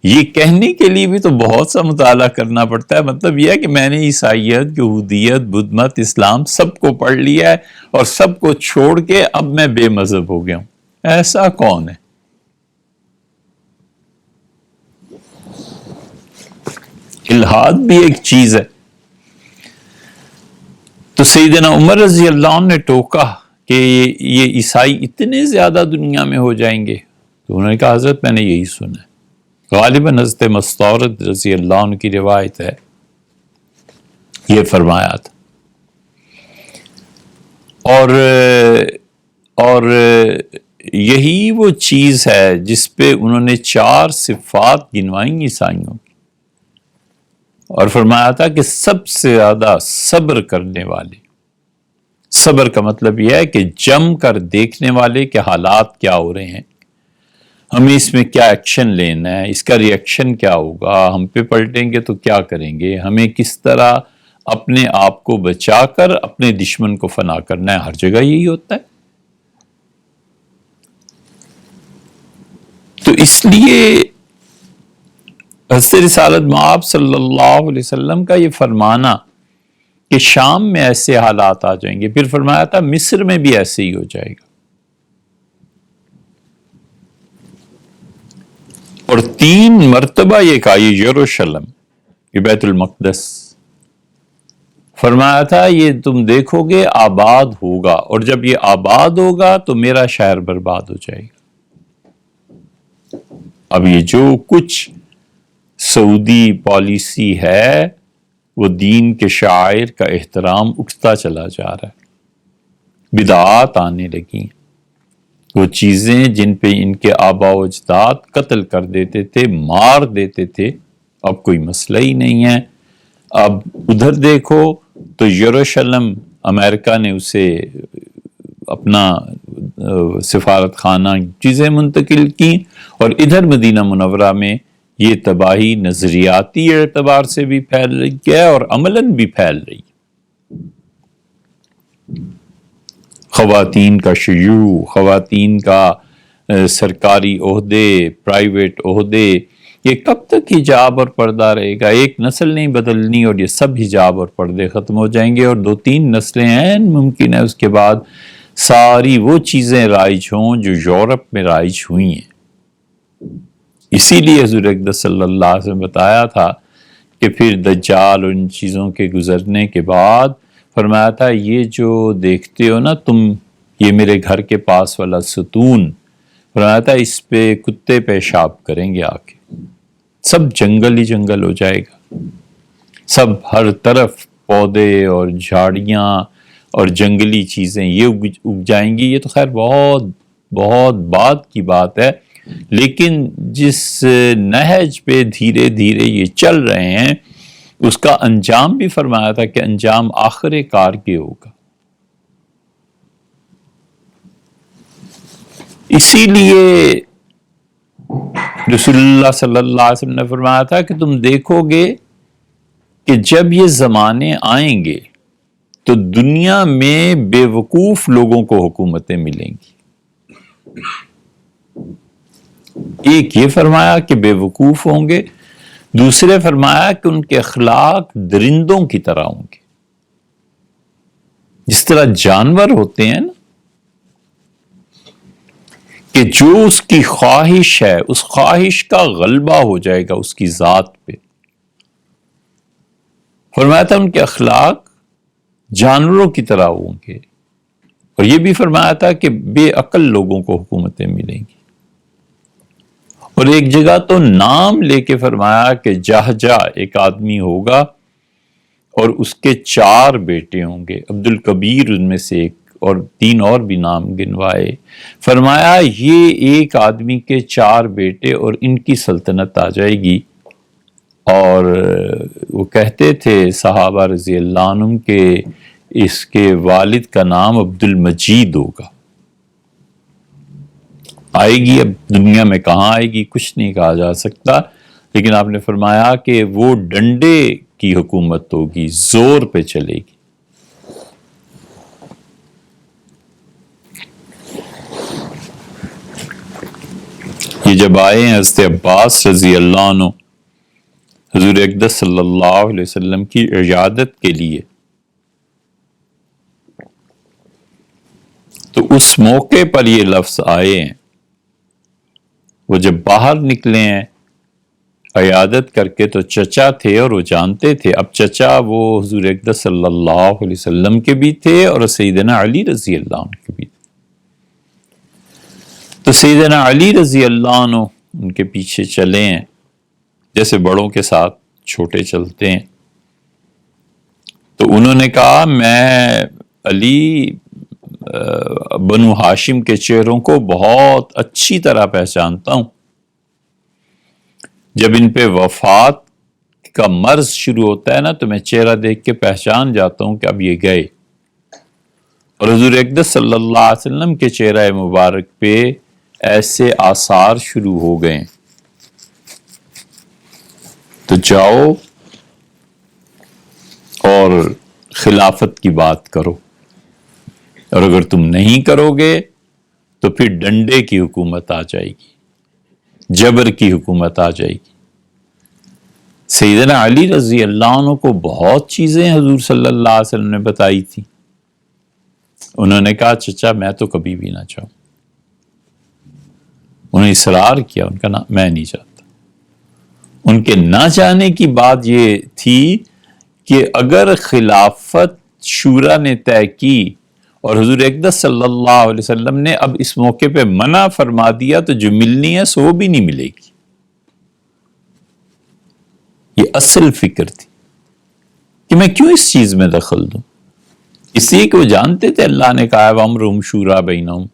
یہ کہنے کے لیے بھی تو بہت سا مطالعہ کرنا پڑتا ہے. مطلب یہ ہے کہ میں نے عیسائیت، یہودیت، بدھ مت، اسلام سب کو پڑھ لیا ہے اور سب کو چھوڑ کے اب میں بے مذہب ہو گیا ہوں. ایسا کون ہے؟ الحاد بھی ایک چیز ہے. تو سیدنا عمر رضی اللہ عنہ نے ٹوکا کہ یہ عیسائی اتنے زیادہ دنیا میں ہو جائیں گے. تو انہوں نے کہا حضرت میں نے یہی سنا ہے. غالباً حضرت مستورد رضی اللہ عنہ کی روایت ہے، یہ فرمایا تھا. اور یہی وہ چیز ہے جس پہ انہوں نے 4 صفات گنوائیں عیسائیوں کی، اور فرمایا تھا کہ سب سے زیادہ صبر کرنے والے. صبر کا مطلب یہ ہے کہ جم کر دیکھنے والے کہ حالات کیا ہو رہے ہیں، ہمیں اس میں کیا ایکشن لینا ہے، اس کا ری ایکشن کیا ہوگا، ہم پہ پلٹیں گے تو کیا کریں گے، ہمیں کس طرح اپنے آپ کو بچا کر اپنے دشمن کو فنا کرنا ہے. ہر جگہ یہی ہوتا ہے. تو اس لیے حضرت رسالت مآب صلی اللہ علیہ وسلم کا یہ فرمانا کہ شام میں ایسے حالات آ جائیں گے، پھر فرمایا تھا مصر میں بھی ایسے ہی ہو جائے گا. اور 3 مرتبہ یہ کہا، یہ یروشلم، یہ بیت المقدس، فرمایا تھا یہ تم دیکھو گے آباد ہوگا، اور جب یہ آباد ہوگا تو میرا شہر برباد ہو جائے گا. اب یہ جو کچھ سعودی پالیسی ہے وہ دین کے شاعر کا احترام اٹھتا چلا جا رہا ہے. بدعات آنے لگی، وہ چیزیں جن پہ ان کے آبا و اجداد قتل کر دیتے تھے، مار دیتے تھے، اب کوئی مسئلہ ہی نہیں ہے. اب ادھر دیکھو تو یروشلم امریکہ نے اسے اپنا سفارت خانہ چیزیں منتقل کی، اور ادھر مدینہ منورہ میں یہ تباہی نظریاتی اعتبار سے بھی پھیل رہی ہے اور عملاً بھی پھیل رہی ہے. خواتین کا شیوع، خواتین کا سرکاری عہدے، پرائیویٹ عہدے، یہ کب تک حجاب اور پردہ رہے گا؟ ایک نسل نہیں بدلنی اور یہ سب حجاب اور پردے ختم ہو جائیں گے، اور 2-3 نسلیں ہیں ممکن ہے اس کے بعد ساری وہ چیزیں رائج ہوں جو یورپ میں رائج ہوئی ہیں. اسی لیے حضور اقدس صلی اللہ علیہ وسلم بتایا تھا کہ پھر دجال اور ان چیزوں کے گزرنے کے بعد فرمایا تھا یہ جو دیکھتے ہو نا تم، یہ میرے گھر کے پاس والا ستون، فرمایا تھا اس پہ کتے پیشاب کریں گے آ کے، سب جنگل ہی جنگل ہو جائے گا، سب ہر طرف پودے اور جھاڑیاں اور جنگلی چیزیں یہ اگ جائیں گی. یہ تو خیر بہت بہت بعد کی بات ہے، لیکن جس نہج پہ دھیرے دھیرے یہ چل رہے ہیں اس کا انجام بھی فرمایا تھا کہ انجام آخر کار کے ہوگا. اسی لیے رسول اللہ صلی اللہ علیہ وسلم نے فرمایا تھا کہ تم دیکھو گے کہ جب یہ زمانے آئیں گے تو دنیا میں بے وقوف لوگوں کو حکومتیں ملیں گی. ایک یہ فرمایا کہ بے وقوف ہوں گے، دوسرے فرمایا کہ ان کے اخلاق درندوں کی طرح ہوں گے. جس طرح جانور ہوتے ہیں نا کہ جو اس کی خواہش ہے اس خواہش کا غلبہ ہو جائے گا اس کی ذات پہ. فرمایا تھا ان کے اخلاق جانوروں کی طرح ہوں گے، اور یہ بھی فرمایا تھا کہ بے عقل لوگوں کو حکومتیں ملیں گی. اور ایک جگہ تو نام لے کے فرمایا کہ جہجہ ایک آدمی ہوگا اور اس کے 4 بیٹے ہوں گے، عبد الکبیر ان میں سے ایک، اور 3 اور بھی نام گنوائے. فرمایا یہ ایک آدمی کے 4 بیٹے اور ان کی سلطنت آ جائے گی. اور وہ کہتے تھے صحابہ رضی اللہ عنہم کہ اس کے والد کا نام عبد المجید ہوگا. آئے گی، اب دنیا میں کہاں آئے گی کچھ نہیں کہا جا سکتا، لیکن آپ نے فرمایا کہ وہ ڈنڈے کی حکومت ہوگی، زور پہ چلے گی. یہ جب آئے ہیں حضرت عباس رضی اللہ عنہ حضور اقدس صلی اللہ علیہ وسلم کی عیادت کے لیے، تو اس موقع پر یہ لفظ آئے ہیں۔ وہ جب باہر نکلے ہیں عیادت کر کے تو چچا تھے اور وہ جانتے تھے، اب چچا وہ حضور اقدس صلی اللہ علیہ وسلم کے بھی تھے اور سیدنا علی رضی اللہ عنہ کے بھی تھے۔ تو سیدنا علی رضی اللہ عنہ ان کے پیچھے چلے ہیں، جیسے بڑوں کے ساتھ چھوٹے چلتے ہیں۔ تو انہوں نے کہا میں علی بنو ہاشم کے چہروں کو بہت اچھی طرح پہچانتا ہوں، جب ان پہ وفات کا مرض شروع ہوتا ہے نا تو میں چہرہ دیکھ کے پہچان جاتا ہوں کہ اب یہ گئے۔ اور حضور اقدس صلی اللہ علیہ وسلم کے چہرہ مبارک پہ ایسے آثار شروع ہو گئے، تو جاؤ اور خلافت کی بات کرو، اور اگر تم نہیں کرو گے تو پھر ڈنڈے کی حکومت آ جائے گی، جبر کی حکومت آ جائے گی۔ سیدنا علی رضی اللہ عنہ کو بہت چیزیں حضور صلی اللہ علیہ وسلم نے بتائی تھی، انہوں نے کہا چچا میں تو کبھی بھی نہ چاہوں۔ انہوں نے اصرار کیا، ان کا میں نہیں چاہتا۔ ان کے نہ چاہنے کی بات یہ تھی کہ اگر خلافت شورا نے طے کی اور حضور اقدس صلی اللہ علیہ وسلم نے اب اس موقع پہ منع فرما دیا تو جو ملنی ہے سو بھی نہیں ملے گی۔ یہ اصل فکر تھی کہ میں کیوں اس چیز میں دخل دوں، اس لیے کہ وہ جانتے تھے اللہ نے کہا وَأَمْرُهُمْ شُورَىٰ بَيْنَهُمْ،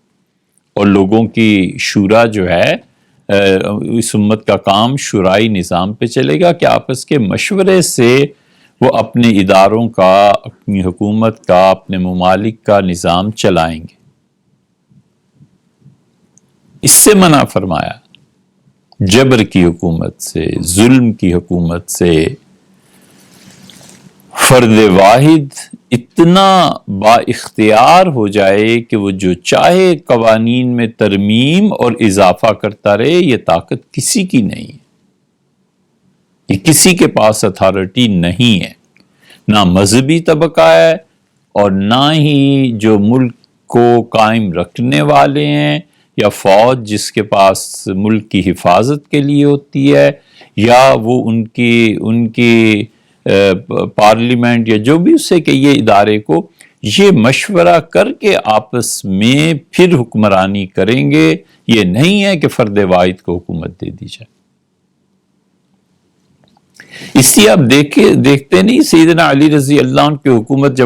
اور لوگوں کی شورا جو ہے اس امت کا کام شورائی نظام پہ چلے گا کہ آپس کے مشورے سے وہ اپنے اداروں کا، اپنی حکومت کا، اپنے ممالک کا نظام چلائیں گے۔ اس سے منع فرمایا، جبر کی حکومت سے، ظلم کی حکومت سے۔ فرد واحد اتنا با اختیار ہو جائے کہ وہ جو چاہے قوانین میں ترمیم اور اضافہ کرتا رہے، یہ طاقت کسی کی نہیں ہے، یہ کسی کے پاس اتھارٹی نہیں ہے، نہ مذہبی طبقہ ہے اور نہ ہی جو ملک کو قائم رکھنے والے ہیں، یا فوج جس کے پاس ملک کی حفاظت کے لیے ہوتی ہے، یا وہ ان کی پارلیمنٹ یا جو بھی اس سے کہ یہ ادارے کو یہ مشورہ کر کے آپس میں پھر حکمرانی کریں گے۔ یہ نہیں ہے کہ فرد واحد کو حکومت دے دی جائے۔ اس لیے آپ دیکھتے نہیں، سیدنا علی رضی اللہ عنہ کی حکومت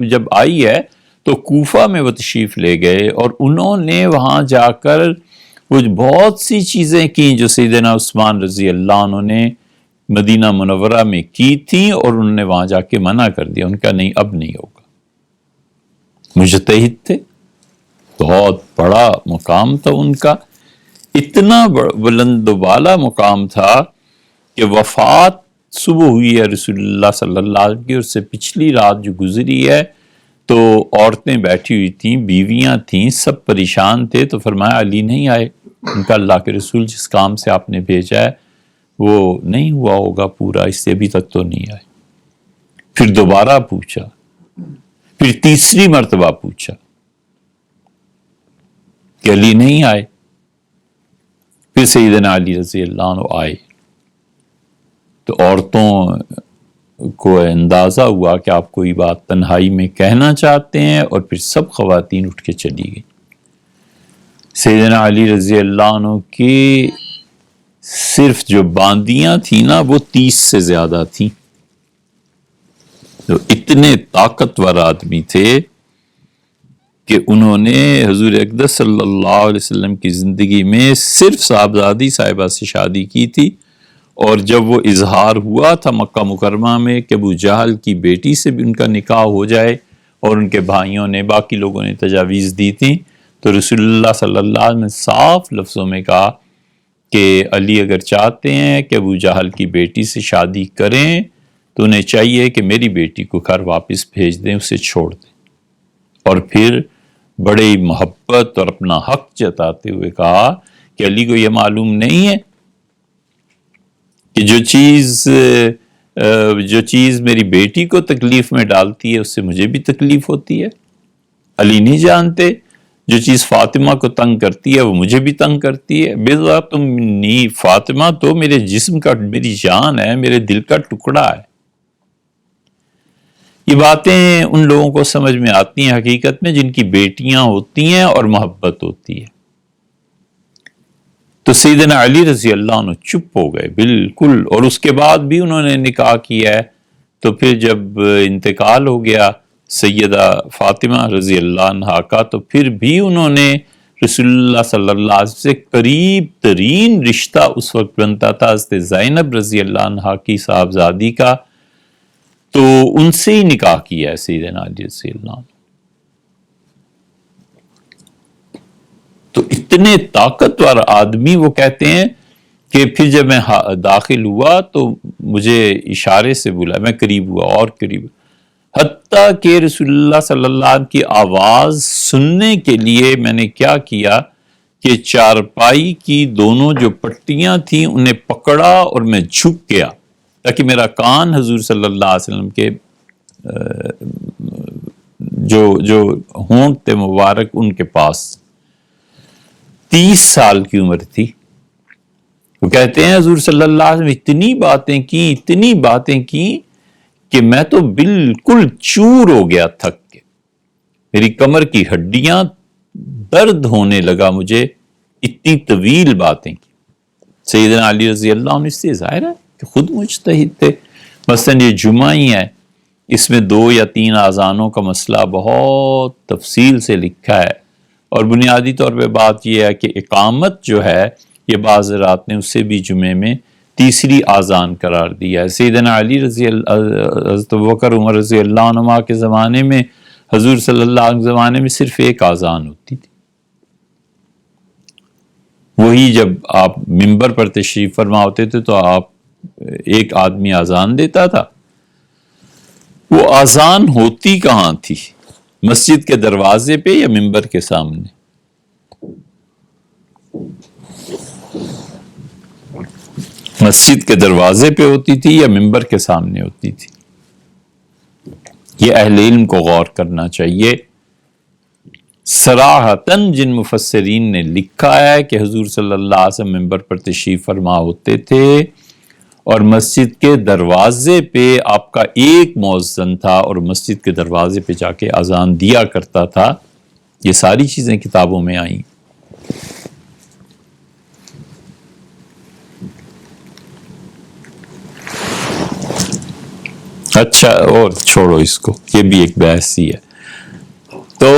جب آئی ہے تو کوفہ میں وہ تشریف لے گئے اور انہوں نے وہاں جا کر وہ بہت سی چیزیں کی جو سیدنا عثمان رضی اللہ عنہ نے مدینہ منورہ میں کی تھیں، اور انہوں نے وہاں جا کے منع کر دیا، ان کا نہیں، اب نہیں ہوگا۔ مجتہد تھے، بہت بڑا مقام تھا ان کا، اتنا بلند و بالا مقام تھا کہ وفات صبح ہوئی ہے رسول اللہ صلی اللہ علیہ وسلم کی، اور اس سے پچھلی رات جو گزری ہے تو عورتیں بیٹھی ہوئی تھیں، بیویاں تھیں، سب پریشان تھے، تو فرمایا علی نہیں آئے۔ ان کا اللہ کے رسول جس کام سے آپ نے بھیجا ہے وہ نہیں ہوا ہوگا پورا، اس سے ابھی تک تو نہیں آئے۔ پھر دوبارہ پوچھا، پھر تیسری مرتبہ پوچھا کہ علی نہیں آئے۔ پھر سیدنا علی رضی اللہ عنہ آئے تو عورتوں کو اندازہ ہوا کہ آپ کوئی بات تنہائی میں کہنا چاہتے ہیں، اور پھر سب خواتین اٹھ کے چلی گئی۔ سیدنا علی رضی اللہ عنہ کی صرف جو باندیاں تھیں نا وہ 30 سے زیادہ تھیں، تو اتنے طاقتور آدمی تھے کہ انہوں نے حضور اقدس صلی اللہ علیہ وسلم کی زندگی میں صرف صاحبزادی صاحبہ سے شادی کی تھی، اور جب وہ اظہار ہوا تھا مکہ مکرمہ میں کہ ابو جہل کی بیٹی سے بھی ان کا نکاح ہو جائے، اور ان کے بھائیوں نے، باقی لوگوں نے تجاویز دی تھی، تو رسول اللہ صلی اللہ علیہ وسلم نے صاف لفظوں میں کہا کہ علی اگر چاہتے ہیں کہ ابو جہل کی بیٹی سے شادی کریں تو انہیں چاہیے کہ میری بیٹی کو گھر واپس بھیج دیں، اسے چھوڑ دیں۔ اور پھر بڑے محبت اور اپنا حق جتاتے ہوئے کہا کہ علی کو یہ معلوم نہیں ہے کہ جو چیز میری بیٹی کو تکلیف میں ڈالتی ہے اس سے مجھے بھی تکلیف ہوتی ہے؟ علی نہیں جانتے جو چیز فاطمہ کو تنگ کرتی ہے وہ مجھے بھی تنگ کرتی ہے؟ بیضا تم نی، فاطمہ تو میرے جسم کا، میری جان ہے، میرے دل کا ٹکڑا ہے۔ یہ باتیں ان لوگوں کو سمجھ میں آتی ہیں حقیقت میں جن کی بیٹیاں ہوتی ہیں اور محبت ہوتی ہے۔ تو سیدنا علی رضی اللہ عنہ چپ ہو گئے بالکل، اور اس کے بعد بھی انہوں نے نکاح کیا ہے۔ تو پھر جب انتقال ہو گیا سیدہ فاطمہ رضی اللہ عنہا کا، تو پھر بھی انہوں نے رسول اللہ صلی اللہ علیہ وسلم سے قریب ترین رشتہ اس وقت بنتا تھا حضرت زینب رضی اللہ عنہا کی صاحبزادی کا، تو ان سے ہی نکاح کیا ہے سیدنا علی رضی اللہ عنہ۔ تو اتنے طاقتور آدمی، وہ کہتے ہیں کہ پھر جب میں داخل ہوا تو مجھے اشارے سے بولا، میں قریب ہوا اور قریب، حتیٰ کہ رسول اللہ صلی اللہ علیہ وسلم کی آواز سننے کے لیے میں نے کیا کیا کہ چارپائی کی دونوں جو پٹیاں تھیں انہیں پکڑا اور میں جھک گیا تاکہ میرا کان حضور صلی اللہ علیہ وسلم کے جو ہونٹ تھے مبارک ان کے پاس۔ 30 سال کی عمر تھی۔ وہ کہتے ہیں حضور صلی اللہ علیہ وسلم اتنی باتیں کی کہ میں تو بالکل چور ہو گیا تھک کے، میری کمر کی ہڈیاں درد ہونے لگا مجھے، اتنی طویل باتیں کی۔ سیدنا علی رضی اللہ عنہ اس سے ظاہر ہے کہ خود مجتہد تھے۔ مثلا یہ جمعہ ہی ہے، اس میں 2 یا 3 اذانوں کا مسئلہ بہت تفصیل سے لکھا ہے، اور بنیادی طور پہ بات یہ ہے کہ اقامت جو ہے یہ بعض رات نے اسے بھی جمعے میں تیسری اذان قرار دیا ہے۔ سیدنا علی رضی اللہ، حضرت ابوبکر عمر رضی اللہ عنہ کے زمانے میں، حضور صلی اللہ علیہ وسلم زمانے میں صرف 1 اذان ہوتی تھی، وہی جب آپ منبر پر تشریف فرما ہوتے تھے تو آپ ایک آدمی اذان دیتا تھا۔ وہ اذان ہوتی کہاں تھی؟ مسجد کے دروازے پہ یا منبر کے سامنے؟ مسجد کے دروازے پہ ہوتی تھی یا منبر کے سامنے ہوتی تھی؟ یہ اہل علم کو غور کرنا چاہیے۔ صراحتاً جن مفسرین نے لکھا ہے کہ حضور صلی اللہ علیہ وسلم منبر پر تشریف فرما ہوتے تھے اور مسجد کے دروازے پہ آپ کا ایک مؤذن تھا اور مسجد کے دروازے پہ جا کے اذان دیا کرتا تھا، یہ ساری چیزیں کتابوں میں آئیں۔ اچھا، اور چھوڑو اس کو، یہ بھی ایک بحث ہی ہے۔ تو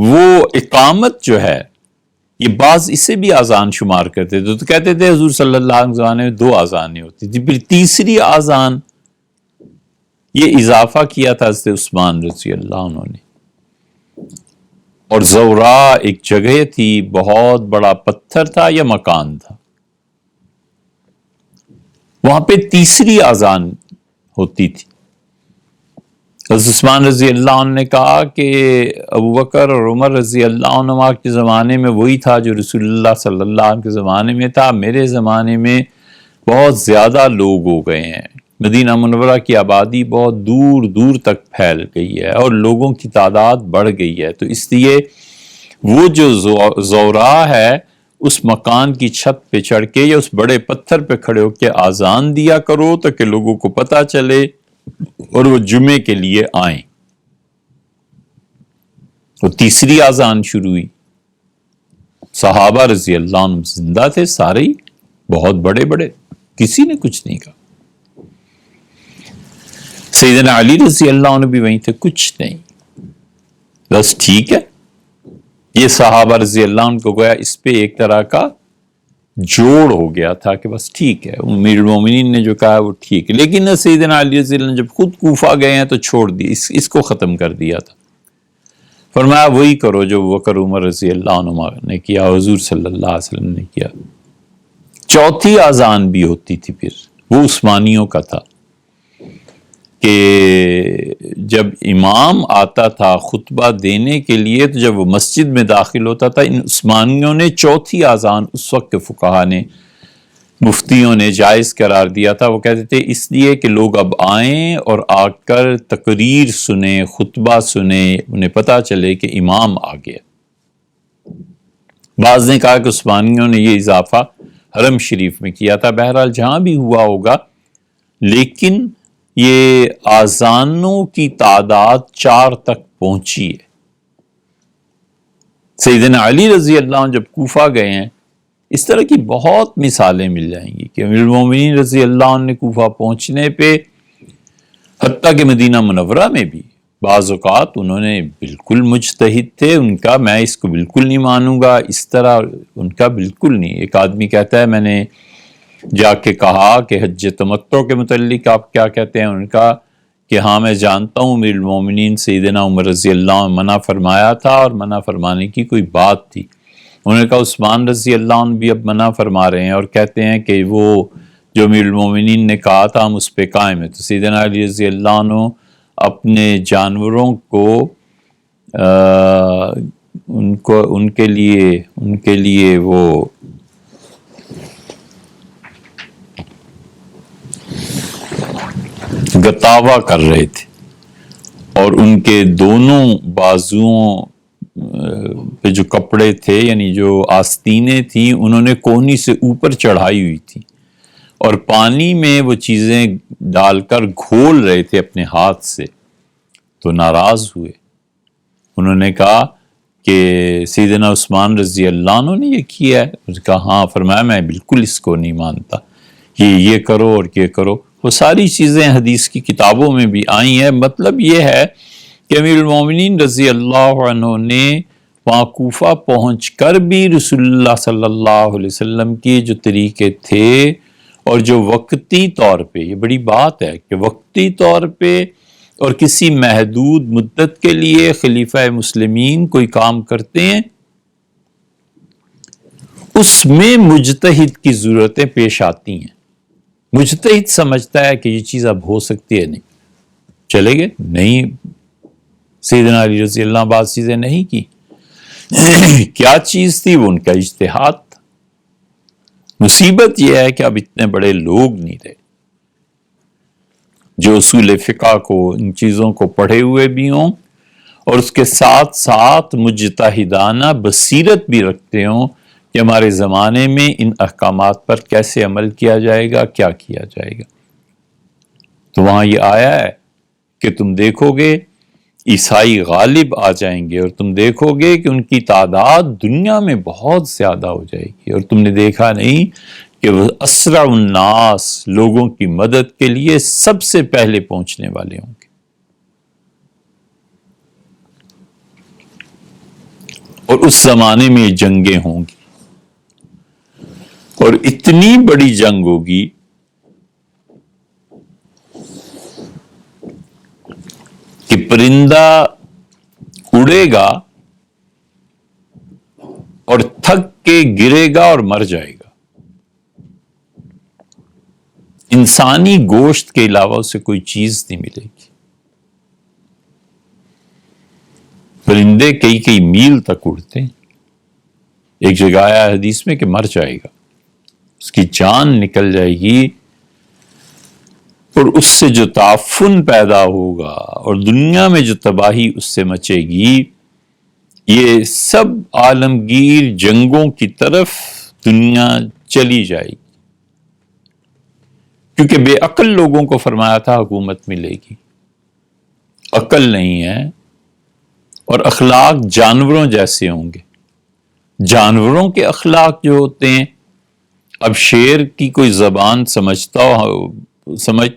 وہ اقامت جو ہے یہ بعض اسے بھی اذان شمار کرتے تھے، تو کہتے تھے حضور صلی اللہ علیہ وسلم میں 2 اذانیں ہوتی تھی، پھر تیسری اذان یہ اضافہ کیا تھا حضرت عثمان رضی اللہ عنہ نے۔ اور زورا ایک جگہ تھی، بہت بڑا پتھر تھا یا مکان تھا، وہاں پہ تیسری اذان ہوتی تھی۔ حضرت عثمان رضی اللہ عنہ نے کہا کہ ابوبکر اور عمر رضی اللہ عنہ کے زمانے میں وہی تھا جو رسول اللہ صلی اللہ علیہ وسلم کے زمانے میں تھا، میرے زمانے میں بہت زیادہ لوگ ہو گئے ہیں، مدینہ منورہ کی آبادی بہت دور دور تک پھیل گئی ہے اور لوگوں کی تعداد بڑھ گئی ہے، تو اس لیے وہ جو زورا ہے اس مکان کی چھت پہ چڑھ کے یا اس بڑے پتھر پہ کھڑے ہو کے اذان دیا کرو تاکہ لوگوں کو پتہ چلے اور وہ جمعے کے لیے آئیں۔ وہ تیسری اذان شروع ہوئی، صحابہ رضی اللہ عنہ زندہ تھے سارے ہی، بہت بڑے بڑے، کسی نے کچھ نہیں کہا۔ سیدنا علی رضی اللہ عنہ بھی وہیں تھے، کچھ نہیں، بس ٹھیک ہے۔ یہ صحابہ رضی اللہ عنہ کو گویا اس پہ ایک طرح کا جوڑ ہو گیا تھا کہ بس ٹھیک ہے، امیر المومنین نے جو کہا وہ ٹھیک ہے، لیکن سیدنا علی رضی اللہ عنہ جب خود کوفہ گئے ہیں تو چھوڑ دی، اس کو ختم کر دیا تھا۔ فرمایا وہی کرو جو بکر عمر رضی اللہ عنہ نے کیا، حضور صلی اللہ علیہ وسلم نے کیا۔ چوتھی اذان بھی ہوتی تھی پھر، وہ عثمانیوں کا تھا کہ جب امام آتا تھا خطبہ دینے کے لیے تو جب وہ مسجد میں داخل ہوتا تھا، ان عثمانیوں نے چوتھی اذان اس وقت کے فقہا نے، مفتیوں نے جائز قرار دیا تھا. وہ کہتے تھے اس لیے کہ لوگ اب آئیں اور آ کر تقریر سنیں، خطبہ سنیں، انہیں پتہ چلے کہ امام آ گیا. بعض نے کہا کہ عثمانیوں نے یہ اضافہ حرم شریف میں کیا تھا. بہرحال جہاں بھی ہوا ہوگا، لیکن یہ آذانوں کی تعداد 4 تک پہنچی ہے. سیدنا علی رضی اللہ عنہ جب کوفہ گئے ہیں، اس طرح کی بہت مثالیں مل جائیں گی کہ امیر المومنین رضی اللہ عنہ نے کوفہ پہنچنے پہ، حتیٰ کہ مدینہ منورہ میں بھی بعض اوقات انہوں نے بالکل مجتہد تھے، ان کا میں اس کو بالکل نہیں مانوں گا، اس طرح ان کا بالکل نہیں. ایک آدمی کہتا ہے میں نے جا کے کہا کہ حج تمتع کے متعلق آپ کیا کہتے ہیں؟ ان کا کہ ہاں میں جانتا ہوں امیر المومنین سیدنا عمر رضی اللہ عنہ منع فرمایا تھا، اور منع فرمانے کی کوئی بات تھی. انہوں نے کہا عثمان رضی اللہ عنہ بھی اب منع فرما رہے ہیں اور کہتے ہیں کہ وہ جو امیر المومنین نے کہا تھا ہم اس پہ قائم ہیں. تو سیدنا علی رضی اللہ عنہ اپنے جانوروں کو ان کے لیے وہ گتاوا کر رہے تھے، اور ان کے دونوں بازوؤں پہ جو کپڑے تھے، یعنی جو آستینیں تھیں، انہوں نے کونی سے اوپر چڑھائی ہوئی تھی اور پانی میں وہ چیزیں ڈال کر گھول رہے تھے اپنے ہاتھ سے. تو ناراض ہوئے. انہوں نے کہا کہ سیدنا عثمان رضی اللہ عنہ نے یہ کیا ہے؟ اس نے کہا ہاں. فرمایا میں بالکل اس کو نہیں مانتا، یہ کرو اور یہ کرو. وہ ساری چیزیں حدیث کی کتابوں میں بھی آئی ہیں. مطلب یہ ہے کہ امیر المومنین رضی اللہ عنہ نے وہاں کوفہ پہنچ کر بھی رسول اللہ صلی اللہ علیہ وسلم کی جو طریقے تھے، اور جو وقتی طور پہ، یہ بڑی بات ہے کہ وقتی طور پہ اور کسی محدود مدت کے لیے خلیفہ مسلمین کوئی کام کرتے ہیں، اس میں مجتہد کی ضرورتیں پیش آتی ہیں. مجتہد سمجھتا ہے کہ یہ چیز اب ہو سکتی ہے، نہیں چلے گئے نہیں. سیدنا علی رضی اللہ عنہ بعض چیزیں نہیں کی. کیا چیز تھی؟ وہ ان کا اجتہاد تھا. مصیبت یہ ہے کہ اب اتنے بڑے لوگ نہیں رہے جو اصول فقہ کو، ان چیزوں کو پڑھے ہوئے بھی ہوں اور اس کے ساتھ ساتھ مجتہدانہ بصیرت بھی رکھتے ہوں کہ ہمارے زمانے میں ان احکامات پر کیسے عمل کیا جائے گا، کیا کیا جائے گا. تو وہاں یہ آیا ہے کہ تم دیکھو گے عیسائی غالب آ جائیں گے، اور تم دیکھو گے کہ ان کی تعداد دنیا میں بہت زیادہ ہو جائے گی، اور تم نے دیکھا نہیں کہ وہ اسرع الناس، لوگوں کی مدد کے لیے سب سے پہلے پہنچنے والے ہوں گے. اور اس زمانے میں جنگیں ہوں گی، اور اتنی بڑی جنگ ہوگی کہ پرندہ اڑے گا اور تھک کے گرے گا اور مر جائے گا. انسانی گوشت کے علاوہ اسے کوئی چیز نہیں ملے گی. پرندے کئی میل تک اڑتے ہیں. ایک جگہ آیا حدیث میں کہ مر جائے گا، اس کی جان نکل جائے گی، اور اس سے جو تعفن پیدا ہوگا اور دنیا میں جو تباہی اس سے مچے گی، یہ سب عالمگیر جنگوں کی طرف دنیا چلی جائے گی. کیونکہ بے عقل لوگوں کو فرمایا تھا حکومت ملے گی، عقل نہیں ہے، اور اخلاق جانوروں جیسے ہوں گے. جانوروں کے اخلاق جو ہوتے ہیں، اب شیر کی کوئی زبان سمجھتا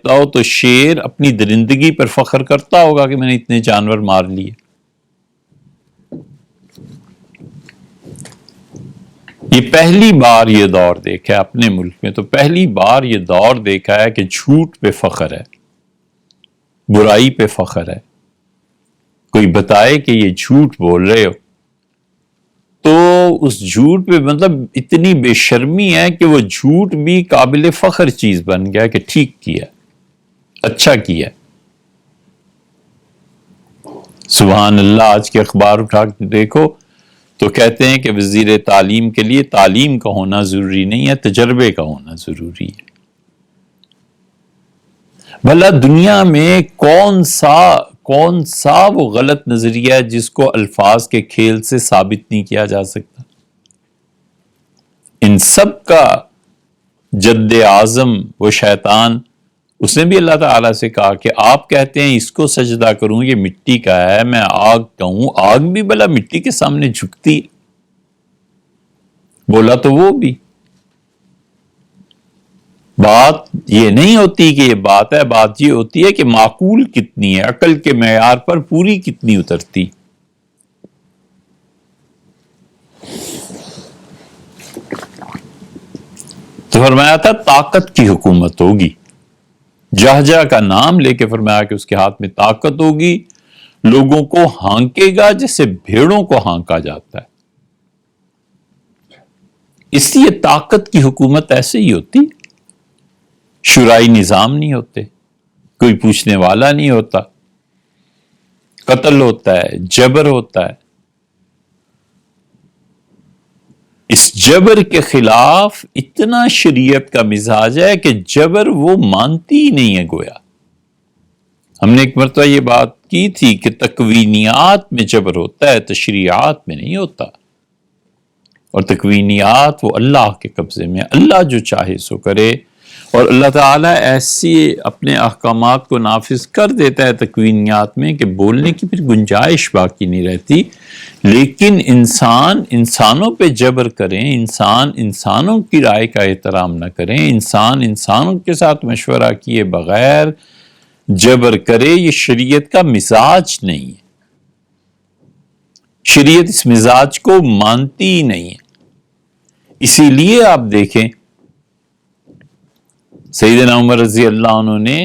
ہو تو شیر اپنی درندگی پر فخر کرتا ہوگا کہ میں نے اتنے جانور مار لیے. یہ پہلی بار یہ دور دیکھا ہے اپنے ملک میں، تو پہلی بار یہ دور دیکھا ہے کہ جھوٹ پہ فخر ہے، برائی پہ فخر ہے. کوئی بتائے کہ یہ جھوٹ بول رہے ہو، تو اس جھوٹ پہ مطلب اتنی بے شرمی ہے کہ وہ جھوٹ بھی قابل فخر چیز بن گیا کہ ٹھیک کیا، اچھا کیا. سبحان اللہ، آج کے اخبار اٹھا کے دیکھو تو کہتے ہیں کہ وزیر تعلیم کے لیے تعلیم کا ہونا ضروری نہیں ہے، تجربے کا ہونا ضروری ہے۔ بھلا دنیا میں کون سا وہ غلط نظریہ ہے جس کو الفاظ کے کھیل سے ثابت نہیں کیا جا سکتا؟ ان سب کا جد اعظم وہ شیطان، اس نے بھی اللہ تعالیٰ سے کہا کہ آپ کہتے ہیں اس کو سجدہ کروں، یہ مٹی کا ہے، میں آگ کا ہوں، آگ بھی بھلا مٹی کے سامنے جھکتی ہے؟ بولا تو وہ بھی بات یہ نہیں ہوتی کہ یہ بات ہے، بات یہ ہوتی ہے کہ معقول کتنی ہے، عقل کے معیار پر پوری کتنی اترتی۔ تو فرمایا تھا طاقت کی حکومت ہوگی، جہجہ کا نام لے کے فرمایا کہ اس کے ہاتھ میں طاقت ہوگی، لوگوں کو ہانکے گا جیسے بھیڑوں کو ہانکا جاتا ہے۔ اس لیے طاقت کی حکومت ایسے ہی ہوتی، شورائی نظام نہیں ہوتے، کوئی پوچھنے والا نہیں ہوتا، قتل ہوتا ہے، جبر ہوتا ہے۔ اس جبر کے خلاف اتنا شریعت کا مزاج ہے کہ جبر وہ مانتی ہی نہیں ہے گویا۔ ہم نے ایک مرتبہ یہ بات کی تھی کہ تکوینیات میں جبر ہوتا ہے، تشریعات میں نہیں ہوتا، اور تکوینیات وہ اللہ کے قبضے میں، اللہ جو چاہے سو کرے، اور اللہ تعالیٰ ایسی اپنے احکامات کو نافذ کر دیتا ہے تکوینیات میں کہ بولنے کی پھر گنجائش باقی نہیں رہتی۔ لیکن انسانوں پہ جبر کریں، انسانوں کی رائے کا احترام نہ کریں، انسانوں کے ساتھ مشورہ کیے بغیر جبر کرے، یہ شریعت کا مزاج نہیں ہے۔ شریعت اس مزاج کو مانتی ہی نہیں ہے۔ اسی لیے آپ دیکھیں سیدنا عمر رضی اللہ عنہ نے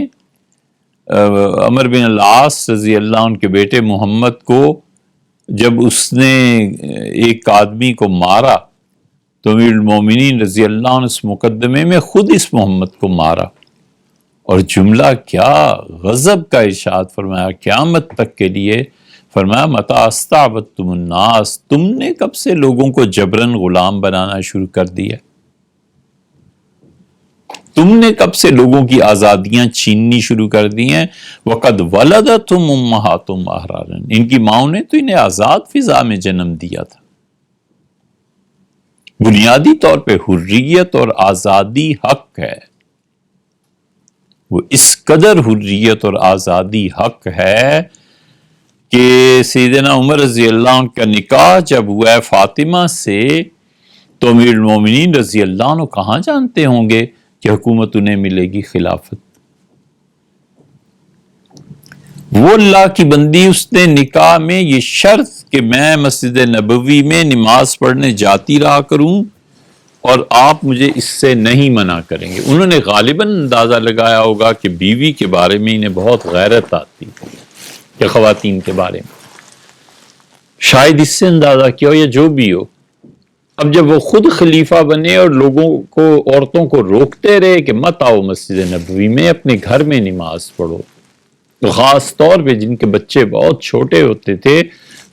عمر بن العاص رضی اللہ عنہ کے بیٹے محمد کو جب اس نے ایک آدمی کو مارا تو امیر المومنین رضی اللہ عنہ اس مقدمے میں خود اس محمد کو مارا، اور جملہ کیا غضب کا ارشاد فرمایا قیامت تک کے لیے، فرمایا متی استعبدتم الناس، تم نے کب سے لوگوں کو جبرن غلام بنانا شروع کر دیا؟ تم نے کب سے لوگوں کی آزادیاں چھیننی شروع کر دی ہیں؟ وَقَدْ وَلَدَتْهُمْ أُمَّهَاتُهُمْ أَحْرَارًا، ان کی ماؤں نے تو انہیں آزاد فضا میں جنم دیا تھا۔ بنیادی طور پہ حریت اور آزادی حق ہے، وہ اس قدر حریت اور آزادی حق ہے کہ سیدنا عمر رضی اللہ عنہ کا نکاح جب ہوا ہے فاطمہ سے تو امیر المومنین رضی اللہ عنہ کہاں جانتے ہوں گے کہ حکومت انہیں ملے گی، خلافت؟ وہ اللہ کی بندی، اس نے نکاح میں یہ شرط کہ میں مسجد نبوی میں نماز پڑھنے جاتی رہا کروں اور آپ مجھے اس سے نہیں منع کریں گے۔ انہوں نے غالباً اندازہ لگایا ہوگا کہ بیوی کے بارے میں انہیں بہت غیرت آتی کہ خواتین کے بارے میں، شاید اس سے اندازہ کیا ہو یا جو بھی ہو۔ اب جب وہ خود خلیفہ بنے اور لوگوں کو، عورتوں کو روکتے رہے کہ مت آؤ مسجد نبوی میں، اپنے گھر میں نماز پڑھو، تو خاص طور پہ جن کے بچے بہت چھوٹے ہوتے تھے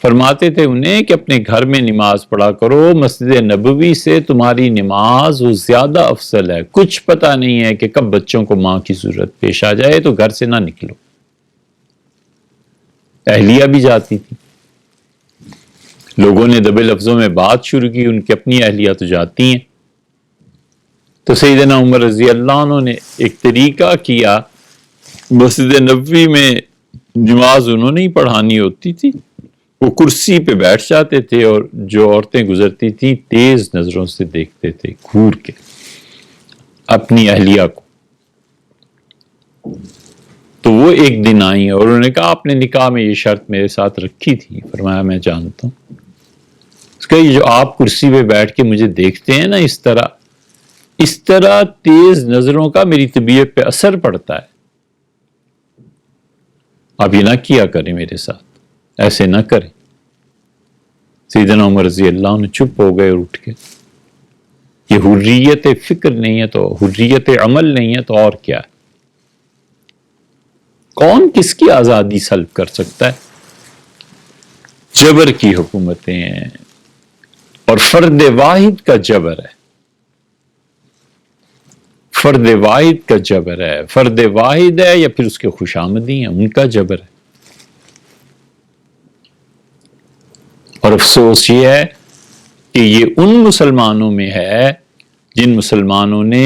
فرماتے تھے انہیں کہ اپنے گھر میں نماز پڑھا کرو، مسجد نبوی سے تمہاری نماز وہ زیادہ افضل ہے، کچھ پتہ نہیں ہے کہ کب بچوں کو ماں کی ضرورت پیش آ جائے، تو گھر سے نہ نکلو۔ اہلیہ بھی جاتی تھی، لوگوں نے دبے لفظوں میں بات شروع کی، ان کی اپنی اہلیہ تو جاتی ہیں، تو سیدنا عمر رضی اللہ عنہ نے ایک طریقہ کیا، مسجد نبوی میں نماز انہوں نے ہی پڑھانی ہوتی تھی، وہ کرسی پہ بیٹھ جاتے تھے اور جو عورتیں گزرتی تھیں تیز نظروں سے دیکھتے تھے گھور کے اپنی اہلیہ کو۔ تو وہ ایک دن آئی اور انہوں نے کہا آپ نے نکاح میں یہ شرط میرے ساتھ رکھی تھی، فرمایا میں جانتا ہوں۔ اس کا یہ جو آپ کرسی پہ بیٹھ کے مجھے دیکھتے ہیں نا اس طرح تیز نظروں کا میری طبیعت پہ اثر پڑتا ہے، آپ یہ نہ کیا کریں میرے ساتھ، ایسے نہ کریں۔ سیدنا عمر رضی اللہ عنہ چپ ہو گئے اور اٹھ کے، یہ حریت فکر نہیں ہے تو حریت عمل نہیں ہے تو اور کیا ہے؟ کون کس کی آزادی سلب کر سکتا ہے؟ جبر کی حکومتیں ہیں اور فرد واحد کا جبر ہے، فرد واحد کا جبر ہے، فرد واحد ہے یا پھر اس کے خوشامدی ہیں ان کا جبر ہے۔ اور افسوس یہ ہے کہ یہ ان مسلمانوں میں ہے جن مسلمانوں نے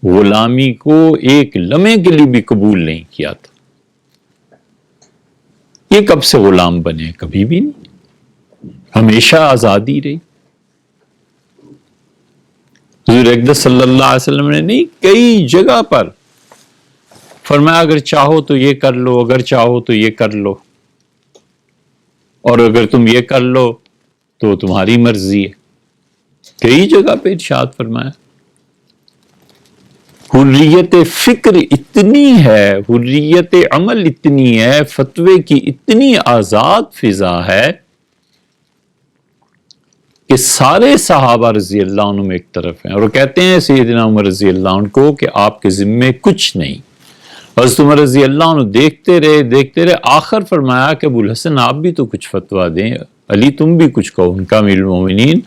غلامی کو ایک لمحے کے لیے بھی قبول نہیں کیا تھا۔ یہ کب سے غلام بنے؟ کبھی بھی نہیں، ہمیشہ آزادی رہی۔ حضور اقدس صلی اللہ علیہ وسلم نے نہیں کئی جگہ پر فرمایا اگر چاہو تو یہ کر لو، اگر چاہو تو یہ کر لو، اور اگر تم یہ کر لو تو تمہاری مرضی ہے۔ کئی جگہ پہ ارشاد فرمایا۔ حریت فکر اتنی ہے، حریت عمل اتنی ہے، فتوے کی اتنی آزاد فضا ہے کہ سارے صحابہ رضی اللہ عنہ ایک طرف ہیں، اور وہ کہتے ہیں سیدنا عمر رضی اللہ عنہ کو کہ آپ کے ذمے کچھ نہیں۔ حضرت عمر رضی اللہ عنہ دیکھتے رہے، آخر فرمایا کہ ابو الحسن آپ بھی تو کچھ فتویٰ دیں، علی تم بھی کچھ کہو۔ ان کا امیر المومنین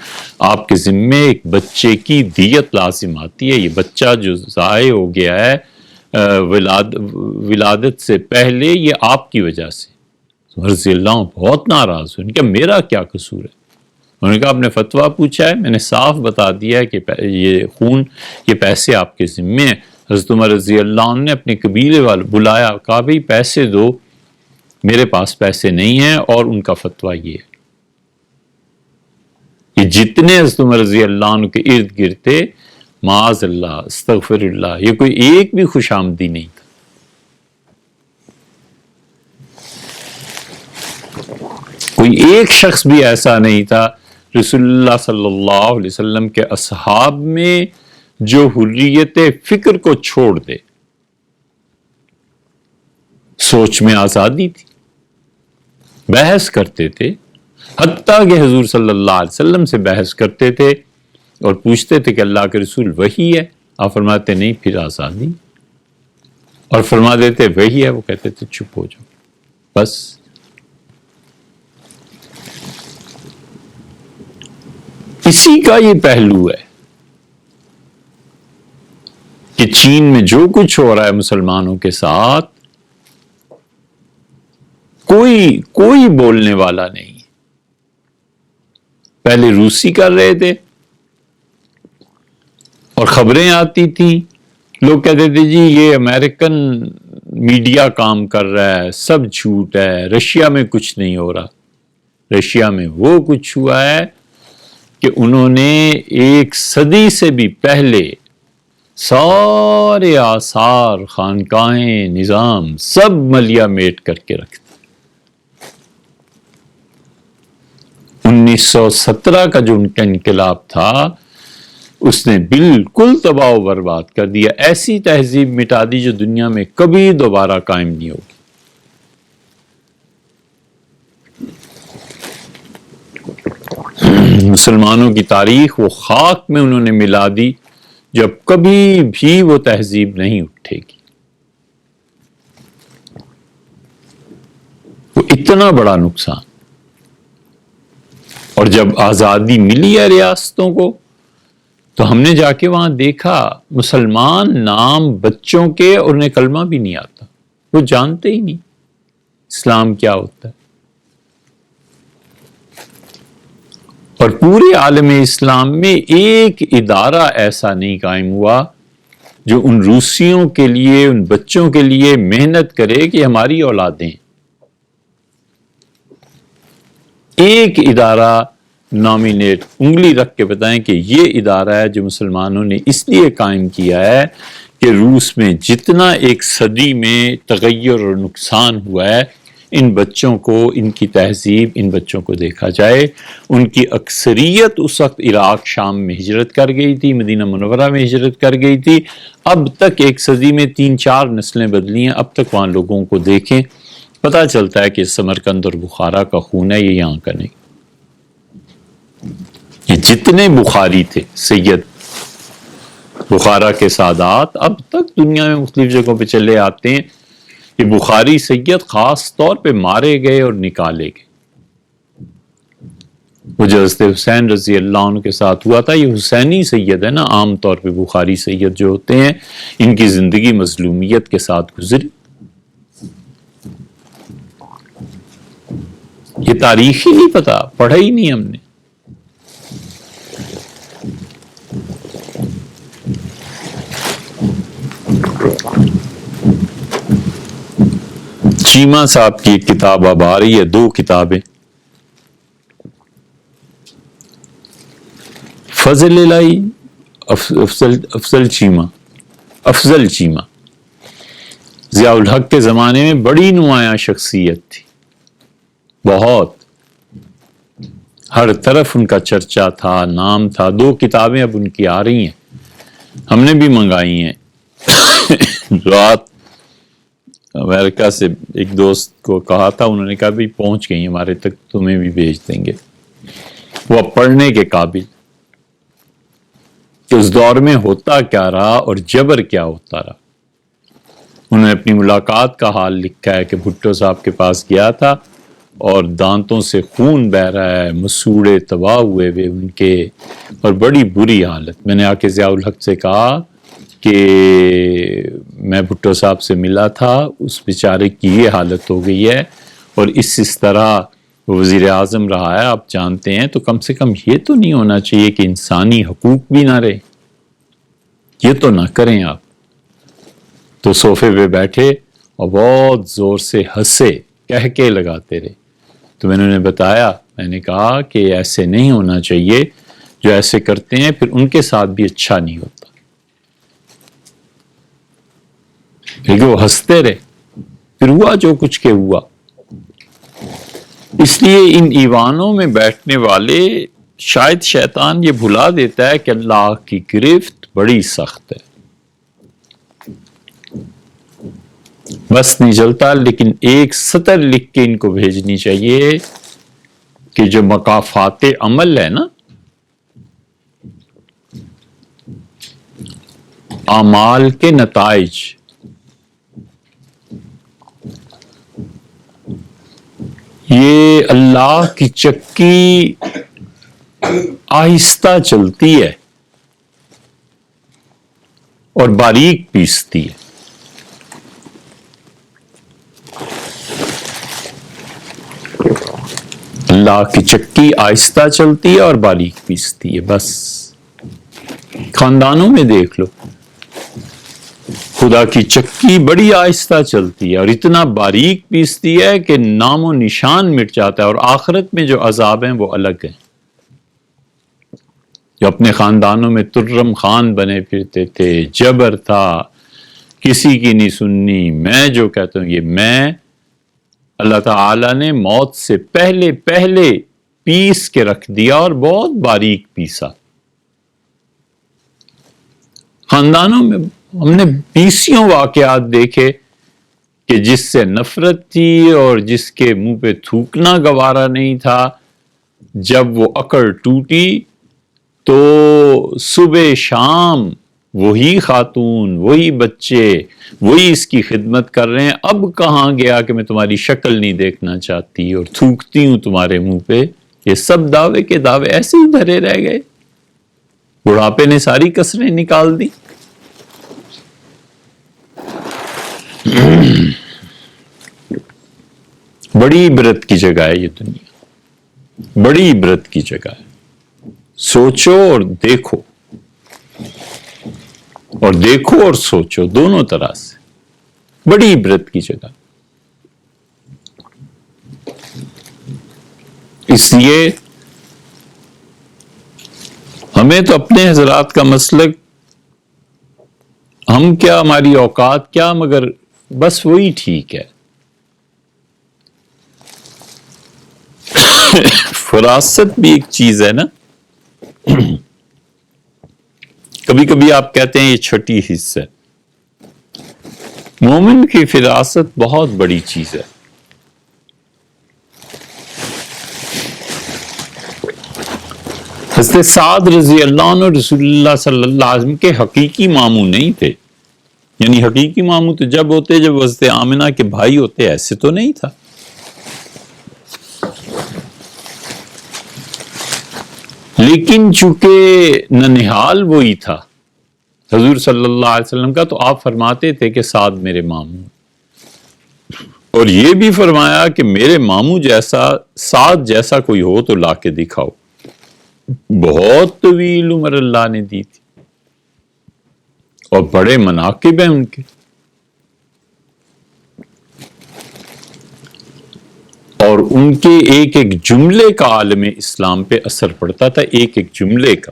آپ کے ذمے ایک بچے کی دیت لازم آتی ہے، یہ بچہ جو ضائع ہو گیا ہے ولادت سے پہلے، یہ آپ کی وجہ سے۔ عمر رضی اللہ عنہ بہت ناراض ہوئے، ان کا میرا کیا قصور ہے؟ انہوں نے کہا آپ نے فتویٰ پوچھا ہے، میں نے صاف بتا دیا ہے کہ یہ خون، یہ پیسے آپ کے ذمے ہیں۔ حضرت عمر رضی اللہ عنہ نے اپنے قبیلے والے بلایا، کہا بھئی پیسے دو، میرے پاس پیسے نہیں ہیں، اور ان کا فتویٰ یہ ہے۔ یہ جتنے حضرت عمر رضی اللہ عنہ کے ارد گرد تھے، معاذ اللہ، استغفر اللہ، یہ کوئی ایک بھی خوش آمدی نہیں تھا۔ کوئی ایک شخص بھی ایسا نہیں تھا رسول اللہ صلی اللہ علیہ وسلم کے اصحاب میں جو حریت فکر کو چھوڑ دے۔ سوچ میں آزادی تھی، بحث کرتے تھے، حتیٰ کہ حضور صلی اللہ علیہ وسلم سے بحث کرتے تھے اور پوچھتے تھے کہ اللہ کے رسول وحی ہے؟ آپ فرماتے نہیں، پھر آزادی، اور فرما دیتے وحی ہے، وہ کہتے تھے چپ ہو جاؤ بس۔ اسی کا یہ پہلو ہے کہ چین میں جو کچھ ہو رہا ہے مسلمانوں کے ساتھ، کوئی بولنے والا نہیں۔ پہلے روسی کر رہے تھے اور خبریں آتی تھیں، لوگ کہتے تھے جی یہ امریکن میڈیا کام کر رہا ہے، سب جھوٹ ہے، رشیا میں کچھ نہیں ہو رہا۔ رشیا میں وہ کچھ ہوا ہے کہ انہوں نے 1 صدی سے بھی پہلے سارے آثار، خانقاہیں، نظام سب ملیا میٹ کر کے رکھتے۔ 1917 کا جو ان کا انقلاب تھا، اس نے بالکل تباہ و برباد کر دیا، ایسی تہذیب مٹا دی جو دنیا میں کبھی دوبارہ قائم نہیں ہوگی۔ مسلمانوں کی تاریخ وہ خاک میں انہوں نے ملا دی، جب کبھی بھی وہ تہذیب نہیں اٹھے گی۔ وہ اتنا بڑا نقصان۔ اور جب آزادی ملی ہے ریاستوں کو، تو ہم نے جا کے وہاں دیکھا مسلمان نام بچوں کے، اور انہیں کلمہ بھی نہیں آتا، وہ جانتے ہی نہیں اسلام کیا ہوتا ہے۔ اور پورے عالم اسلام میں ایک ادارہ ایسا نہیں قائم ہوا جو ان روسیوں کے لیے، ان بچوں کے لیے محنت کرے کہ ہماری اولادیں۔ ایک ادارہ نامینیٹ انگلی رکھ کے بتائیں کہ یہ ادارہ ہے جو مسلمانوں نے اس لیے قائم کیا ہے کہ روس میں جتنا 1 صدی میں تغیر اور نقصان ہوا ہے، ان بچوں کو، ان کی تہذیب، ان بچوں کو دیکھا جائے۔ ان کی اکثریت اس وقت عراق، شام میں ہجرت کر گئی تھی، مدینہ منورہ میں ہجرت کر گئی تھی۔ اب تک 1 صدی میں 3-4 نسلیں بدلی ہیں، اب تک وہاں لوگوں کو دیکھیں، پتہ چلتا ہے کہ سمرقند اور بخارا کا خون ہے، یہ یہاں کا نہیں۔ یہ جتنے بخاری تھے، سید بخارا کے سادات، اب تک دنیا میں مختلف جگہوں پہ چلے آتے ہیں کہ بخاری سید خاص طور پہ مارے گئے اور نکالے گئے۔ وہ جو حضرت حسین رضی اللہ عنہ کے ساتھ ہوا تھا، یہ حسینی سید ہے نا، عام طور پہ بخاری سید جو ہوتے ہیں ان کی زندگی مظلومیت کے ساتھ گزری. یہ تاریخ ہی نہیں پتا، پڑھا ہی نہیں ہم نے. چیمہ صاحب کی ایک کتاب اب آ رہی ہے، 2 کتابیں، فضل الہی، افضل چیمہ. ضیاء الحق کے زمانے میں بڑی نمایاں شخصیت تھی، بہت، ہر طرف ان کا چرچا تھا، نام تھا. 2 کتابیں اب ان کی آ رہی ہیں، ہم نے بھی منگائی ہیں. رات امریکہ سے ایک دوست کو کہا تھا، انہوں نے کہا بھی پہنچ گئی ہمارے تک، تمہیں بھی بھیج دیں گے. وہ پڑھنے کے قابل کہ اس دور میں ہوتا کیا رہا اور جبر کیا ہوتا رہا. انہوں نے اپنی ملاقات کا حال لکھا ہے کہ بھٹو صاحب کے پاس گیا تھا اور دانتوں سے خون بہ رہا ہے، مسوڑے تباہ ہوئے ہوئے ان کے، اور بڑی بری حالت. میں نے آ کے ضیاء الحق سے کہا کہ میں بھٹو صاحب سے ملا تھا، اس بیچارے کی یہ حالت ہو گئی ہے، اور اس طرح وزیر اعظم رہا ہے آپ جانتے ہیں، تو کم سے کم یہ تو نہیں ہونا چاہیے کہ انسانی حقوق بھی نہ رہے، یہ تو نہ کریں آپ. تو صوفے پہ بیٹھے اور بہت زور سے ہنسے، کہہ کے لگاتے رہے. تو میں نے بتایا، میں نے کہا کہ ایسے نہیں ہونا چاہیے، جو ایسے کرتے ہیں پھر ان کے ساتھ بھی اچھا نہیں ہوتا. لیکن وہ ہنستے رہے، پھر ہوا جو کچھ کے ہوا. اس لیے ان ایوانوں میں بیٹھنے والے، شاید شیطان یہ بھلا دیتا ہے کہ اللہ کی گرفت بڑی سخت ہے، بس نہیں چلتا. لیکن ایک سطر لکھ کے ان کو بھیجنی چاہیے کہ جو مقافات عمل ہے نا، اعمال کے نتائج، یہ اللہ کی چکی آہستہ چلتی ہے اور باریک پیستی ہے. اللہ کی چکی آہستہ چلتی ہے اور باریک پیستی ہے. بس خاندانوں میں دیکھ لو، خدا کی چکی بڑی آہستہ چلتی ہے اور اتنا باریک پیستی ہے کہ نام و نشان مٹ جاتا ہے. اور آخرت میں جو عذاب ہیں وہ الگ ہیں. جو اپنے خاندانوں میں ترم خان بنے پھرتے تھے، جبر تھا، کسی کی نہیں سننی، میں جو کہتا ہوں یہ میں، اللہ تعالی نے موت سے پہلے پیس کے رکھ دیا اور بہت باریک پیسا. خاندانوں میں ہم نے 20 واقعات دیکھے کہ جس سے نفرت تھی اور جس کے منہ پہ تھوکنا گوارا نہیں تھا، جب وہ اکڑ ٹوٹی تو صبح شام وہی خاتون، وہی بچے، وہی اس کی خدمت کر رہے ہیں. اب کہاں گیا کہ میں تمہاری شکل نہیں دیکھنا چاہتی اور تھوکتی ہوں تمہارے منہ پہ. یہ سب دعوے کے دعوے ایسے ہی دھرے رہ گئے. بڑھاپے نے ساری کسریں نکال دی. بڑی عبرت کی جگہ ہے یہ دنیا، بڑی عبرت کی جگہ ہے. سوچو اور دیکھو، اور دیکھو اور سوچو، دونوں طرح سے بڑی عبرت کی جگہ. اس لیے ہمیں تو اپنے حضرات کا مسلک، ہم کیا، ہماری اوقات کیا، مگر بس وہی ٹھیک ہے. فراست بھی ایک چیز ہے نا. کبھی کبھی آپ کہتے ہیں یہ چھٹی حصہ ہے. مومن کی فراست بہت بڑی چیز ہے. حضرت سعد رضی اللہ عنہ رسول اللہ صلی اللہ علیہ وسلم کے حقیقی ماموں نہیں تھے. یعنی حقیقی ماموں تو جب ہوتے جب حضرت آمنہ کے بھائی ہوتے، ایسے تو نہیں تھا. لیکن چونکہ ننہال وہی تھا حضور صلی اللہ علیہ وسلم کا، تو آپ فرماتے تھے کہ سعد میرے ماموں، اور یہ بھی فرمایا کہ میرے ماموں جیسا سعد جیسا کوئی ہو تو لا کے دکھاؤ۔ بہت طویل عمر اللہ نے دی تھی اور بڑے مناقب ہیں ان کے، اور ان کے ایک ایک جملے کا عالم اسلام پہ اثر پڑتا تھا، ایک ایک جملے کا۔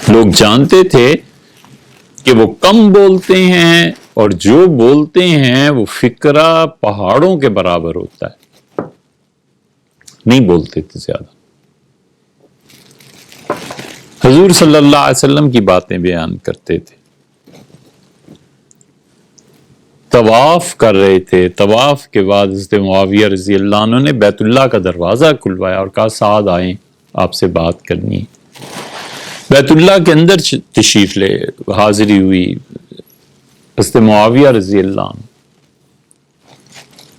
لوگ جانتے تھے کہ وہ کم بولتے ہیں اور جو بولتے ہیں وہ فکرہ پہاڑوں کے برابر ہوتا ہے، نہیں بولتے تھے زیادہ۔ حضور صلی اللہ علیہ وسلم کی باتیں بیان کرتے تھے، طواف کر رہے تھے، طواف کے بعد حضرت معاویہ رضی اللہ عنہ نے بیت اللہ کا دروازہ کھلوایا اور کہا سعد آئیں، آپ سے بات کرنی ہے۔ بیت اللہ کے اندر تشریف لے حاضری ہوئی حضرت معاویہ رضی اللہ عنہ،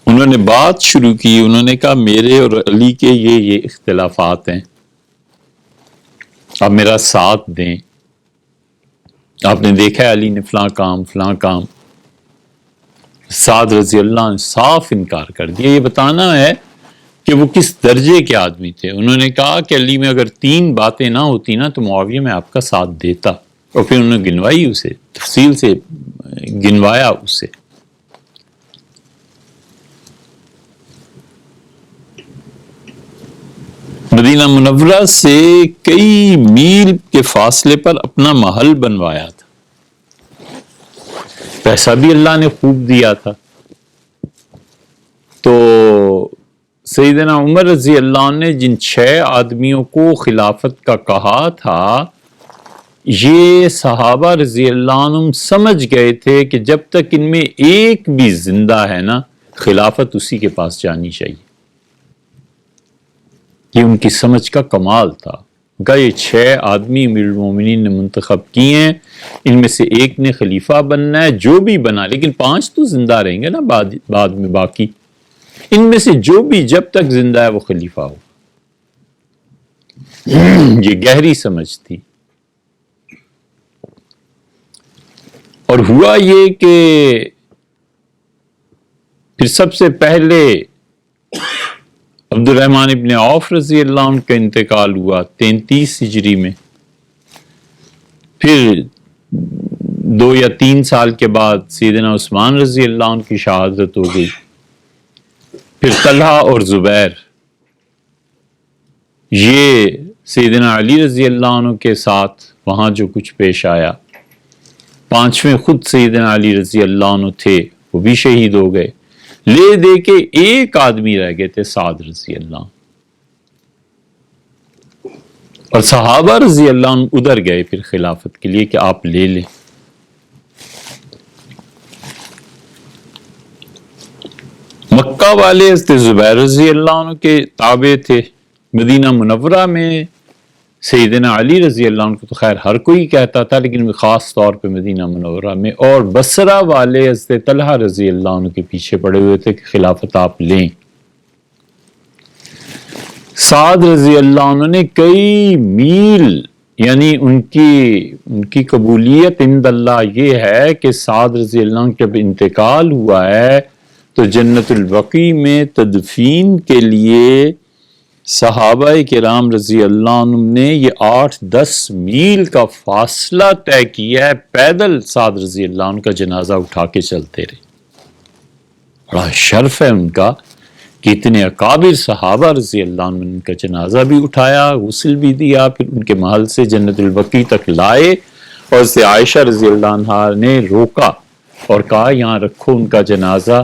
انہوں نے بات شروع کی، انہوں نے کہا میرے اور علی کے یہ اختلافات ہیں، آپ میرا ساتھ دیں۔ آپ نے دیکھا ہے علی نے فلاں کام، سعد رضی اللہ عنہ صاف انکار کر دیا۔ یہ بتانا ہے کہ وہ کس درجے کے آدمی تھے۔ انہوں نے کہا کہ علی میں اگر 3 باتیں نہ ہوتی نا تو معاویہ میں آپ کا ساتھ دیتا، اور پھر انہوں نے گنوائی، اسے تفصیل سے گنوایا اسے۔ مدینہ منورہ سے کئی میل کے فاصلے پر اپنا محل بنوایا تھا، پیسہ بھی اللہ نے خوب دیا تھا۔ تو سیدنا عمر رضی اللہ عنہ نے جن 6 آدمیوں کو خلافت کا کہا تھا، یہ صحابہ رضی اللہ عنہ سمجھ گئے تھے کہ جب تک ان میں ایک بھی زندہ ہے نا، خلافت اسی کے پاس جانی چاہیے۔ یہ ان کی سمجھ کا کمال تھا کہ یہ 6 آدمی امیر المومنین نے منتخب کیے ہیں، ان میں سے ایک نے خلیفہ بننا ہے، جو بھی بنا، لیکن 5 تو زندہ رہیں گے نا بعد میں، باقی ان میں سے جو بھی جب تک زندہ ہے وہ خلیفہ ہو۔ یہ گہری سمجھ تھی۔ اور ہوا یہ کہ پھر سب سے پہلے عبد الرحمن ابن عوف رضی اللہ عنہ کا انتقال ہوا 33 ہجری میں۔ پھر 2 یا 3 سال کے بعد سیدنا عثمان رضی اللہ عنہ کی شہادت ہو گئی۔ پھر طلحہ اور زبیر، یہ سیدنا علی رضی اللہ عنہ کے ساتھ وہاں جو کچھ پیش آیا، 5ویں خود سیدنا علی رضی اللہ عنہ تھے، وہ بھی شہید ہو گئے۔ لے دے کے ایک آدمی رہ گئے تھے، سعد رضی اللہ عنہ، اور صحابہ رضی اللہ عنہ ادھر گئے پھر خلافت کے لیے کہ آپ لے لیں۔ مکہ والے حضرت زبیر رضی اللہ عنہ کے تابع تھے، مدینہ منورہ میں سیدنا علی رضی اللہ عنہ کو تو خیر ہر کوئی کہتا تھا، لیکن خاص طور پہ مدینہ منورہ میں، اور بصرہ والے حضرت طلحہ رضی اللہ عنہ کے پیچھے پڑے ہوئے تھے کہ خلافت آپ لیں۔ سعد رضی اللہ عنہ نے کئی میل، یعنی ان کی قبولیت عند اللہ یہ ہے کہ سعد رضی اللہ عنہ جب انتقال ہوا ہے تو جنت البقیع میں تدفین کے لیے صحابہ کرام رضی اللہ عنہ نے یہ 8-10 میل کا فاصلہ طے کیا ہے، پیدل سعد رضی اللہ عنہ کا جنازہ اٹھا کے چلتے رہے۔ بڑا شرف ہے ان کا کہ اتنے اکابر صحابہ رضی اللہ عنہ نے ان کا جنازہ بھی اٹھایا، غسل بھی دیا، پھر ان کے محل سے جنت البقیع تک لائے، اور سے عائشہ رضی اللہ عنہ نے روکا اور کہا یہاں رکھو ان کا جنازہ،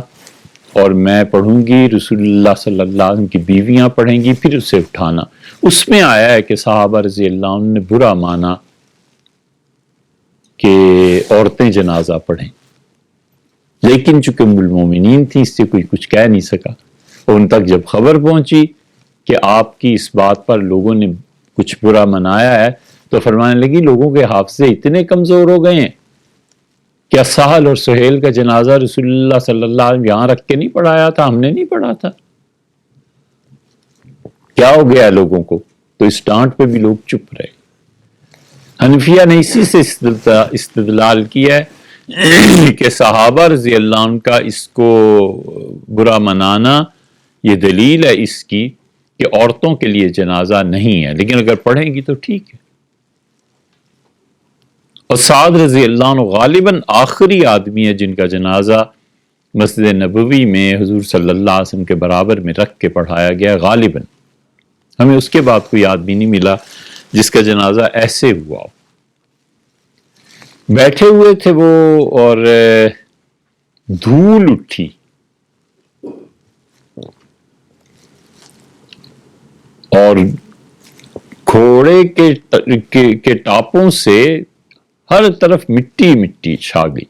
اور میں پڑھوں گی، رسول اللہ صلی اللہ علیہ وسلم کی بیویاں پڑھیں گی، پھر اسے اٹھانا۔ اس میں آیا ہے کہ صحابہ رضی اللہ عنہ نے برا مانا کہ عورتیں جنازہ پڑھیں، لیکن چونکہ ام المومنین تھی اس سے کوئی کچھ کہہ نہیں سکا۔ اور ان تک جب خبر پہنچی کہ آپ کی اس بات پر لوگوں نے کچھ برا منایا ہے تو فرمانے لگی لوگوں کے حافظے اتنے کمزور ہو گئے ہیں کیا سہل اور سہیل کا جنازہ رسول اللہ صلی اللہ علیہ وسلم یہاں رکھ کے نہیں پڑھایا تھا؟ ہم نے نہیں پڑھا تھا؟ کیا ہو گیا لوگوں کو؟ تو اس ڈانٹ پہ بھی لوگ چپ رہے۔ حنفیہ نے اسی سے استدلال کیا ہے کہ صحابہ رضی اللہ عنہ کا اس کو برا منانا یہ دلیل ہے اس کی کہ عورتوں کے لیے جنازہ نہیں ہے، لیکن اگر پڑھیں گی تو ٹھیک ہے۔ اور سعد رضی اللہ عنہ غالباً آخری آدمی ہے جن کا جنازہ مسجد نبوی میں حضور صلی اللہ علیہ وسلم کے برابر میں رکھ کے پڑھایا گیا غالباً۔ ہمیں اس کے بعد کوئی آدمی نہیں ملا جس کا جنازہ ایسے ہوا ہو۔ بیٹھے ہوئے تھے وہ اور دھول اٹھی اور گھوڑے کے ٹاپوں سے ہر طرف مٹی مٹی چھا گئی۔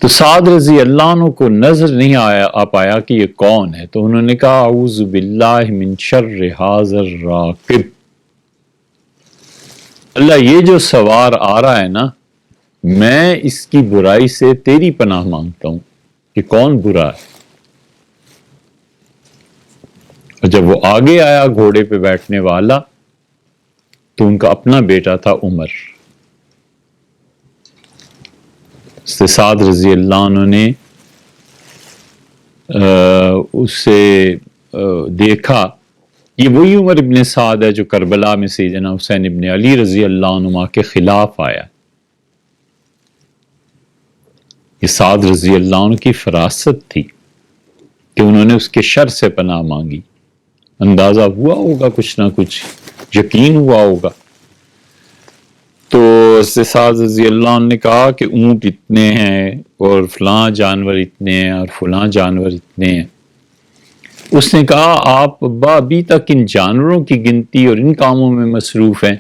تو سعد رضی اللہ عنہ کو نظر نہیں آ پایا کہ یہ کون ہے، تو انہوں نے کہا اعوذ باللہ من شر ھذا الراکب، اللہ یہ جو سوار آ رہا ہے نا، میں اس کی برائی سے تیری پناہ مانگتا ہوں کہ کون برا ہے۔ اور جب وہ آگے آیا گھوڑے پہ بیٹھنے والا تو ان کا اپنا بیٹا تھا عمر۔ سعد رضی اللہ عنہ نے اسے دیکھا، یہ وہی عمر ابن سعد ہے جو کربلا میں سیدنا حسین ابن علی رضی اللہ عنہ کے خلاف آیا۔ یہ سعد رضی اللہ عنہ کی فراست تھی کہ انہوں نے اس کے شر سے پناہ مانگی۔ اندازہ ہوا ہوگا کچھ نہ کچھ، یقین ہوا ہوگا۔ تو سعد رضی اللہ عنہ نے کہا کہ اونٹ اتنے ہیں اور فلاں جانور اتنے ہیں اور فلاں جانور اتنے ہیں۔ اس نے کہا آپ ابا ابھی تک ان جانوروں کی گنتی اور ان کاموں میں مصروف ہیں،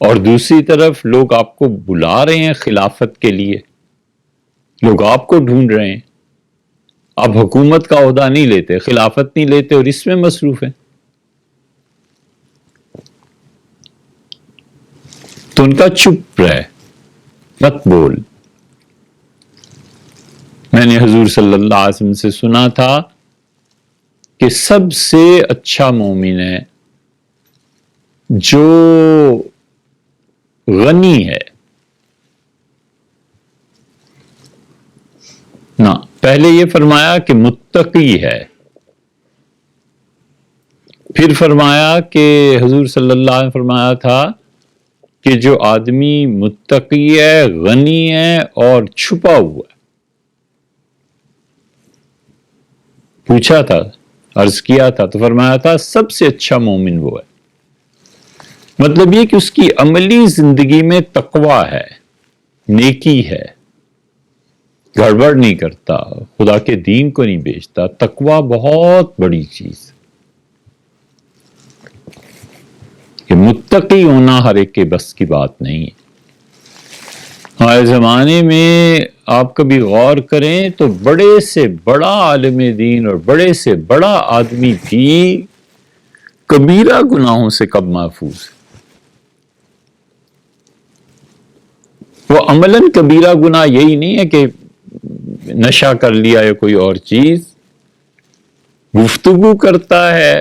اور دوسری طرف لوگ آپ کو بلا رہے ہیں خلافت کے لیے، لوگ آپ کو ڈھونڈ رہے ہیں، آپ حکومت کا عہدہ نہیں لیتے، خلافت نہیں لیتے اور اس میں مصروف ہیں۔ تو ان کا چپ رہے، مت بول۔ میں نے حضور صلی اللہ علیہ وسلم سے سنا تھا کہ سب سے اچھا مومن ہے جو غنی ہے، نہ پہلے یہ فرمایا کہ متقی ہے، پھر فرمایا کہ حضور صلی اللہ علیہ وسلم فرمایا تھا کہ جو آدمی متقی ہے، غنی ہے اور چھپا ہوا ہے۔ پوچھا تھا، عرض کیا تھا تو فرمایا تھا سب سے اچھا مومن وہ ہے۔ مطلب یہ کہ اس کی عملی زندگی میں تقویٰ ہے، نیکی ہے، گڑبڑ نہیں کرتا، خدا کے دین کو نہیں بیچتا۔ تقویٰ بہت بڑی چیز، کہ متقی ہونا ہر ایک کے بس کی بات نہیں ہے۔ ہمارے زمانے میں آپ کبھی غور کریں تو بڑے سے بڑا عالم دین اور بڑے سے بڑا آدمی بھی کبیرہ گناہوں سے کب محفوظ ہے۔ وہ عملاً کبیرہ گناہ یہی نہیں ہے کہ نشہ کر لیا یا کوئی اور چیز، گفتگو کرتا ہے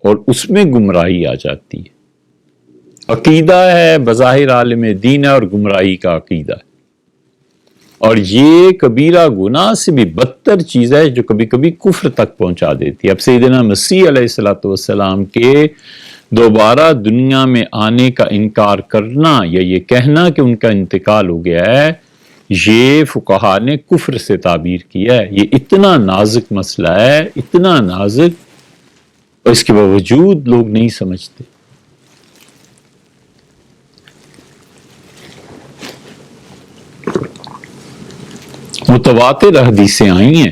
اور اس میں گمراہی آ جاتی ہے۔ عقیدہ ہے، بظاہر عالم دین ہے اور گمراہی کا عقیدہ ہے، اور یہ کبیرہ گناہ سے بھی بدتر چیز ہے جو کبھی کبھی کفر تک پہنچا دیتی ہے۔ اب سیدنا مسیح علیہ السلام کے دوبارہ دنیا میں آنے کا انکار کرنا یا یہ کہنا کہ ان کا انتقال ہو گیا ہے، یہ فقہا نے کفر سے تعبیر کیا ہے۔ یہ اتنا نازک مسئلہ ہے، اتنا نازک، اور اس کے باوجود لوگ نہیں سمجھتے۔ متواتر حدیثیں آئی ہیں۔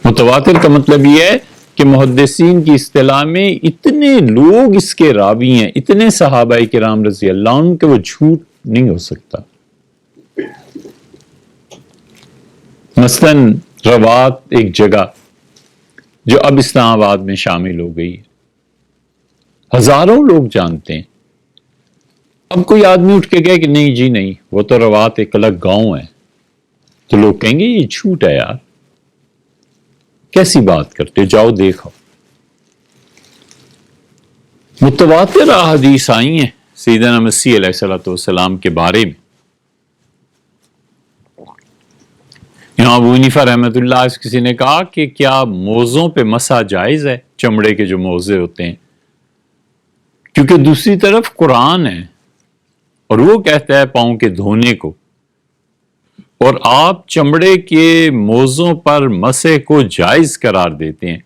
متواتر کا مطلب یہ ہے کہ محدثین کی اصطلاح میں اتنے لوگ اس کے راوی ہیں، اتنے صحابہ کرام رضی اللہ عنہ کہ وہ جھوٹ نہیں ہو سکتا۔ مثلاً روات ایک جگہ جو اب اسلام آباد میں شامل ہو گئی ہے، ہزاروں لوگ جانتے ہیں اب کوئی آدمی اٹھ کے کہے کہ نہیں جی نہیں، وہ تو روات ایک الگ گاؤں ہے، تو لوگ کہیں گے یہ جھوٹ ہے یار، کیسی بات کرتے، جاؤ دیکھو۔ متواتر احادیث آئی ہیں سیدنا مسیح علیہ الصلوۃ والسلام کے بارے میں۔ یہاں ابو حنیفہ رحمۃ اللہ سے کسی نے کہا کہ کیا موزوں پہ مسح جائز ہے، چمڑے کے جو موزے ہوتے ہیں، کیونکہ دوسری طرف قرآن ہے اور وہ کہتا ہے پاؤں کے دھونے کو، اور آپ چمڑے کے موزوں پر مسح کو جائز قرار دیتے ہیں،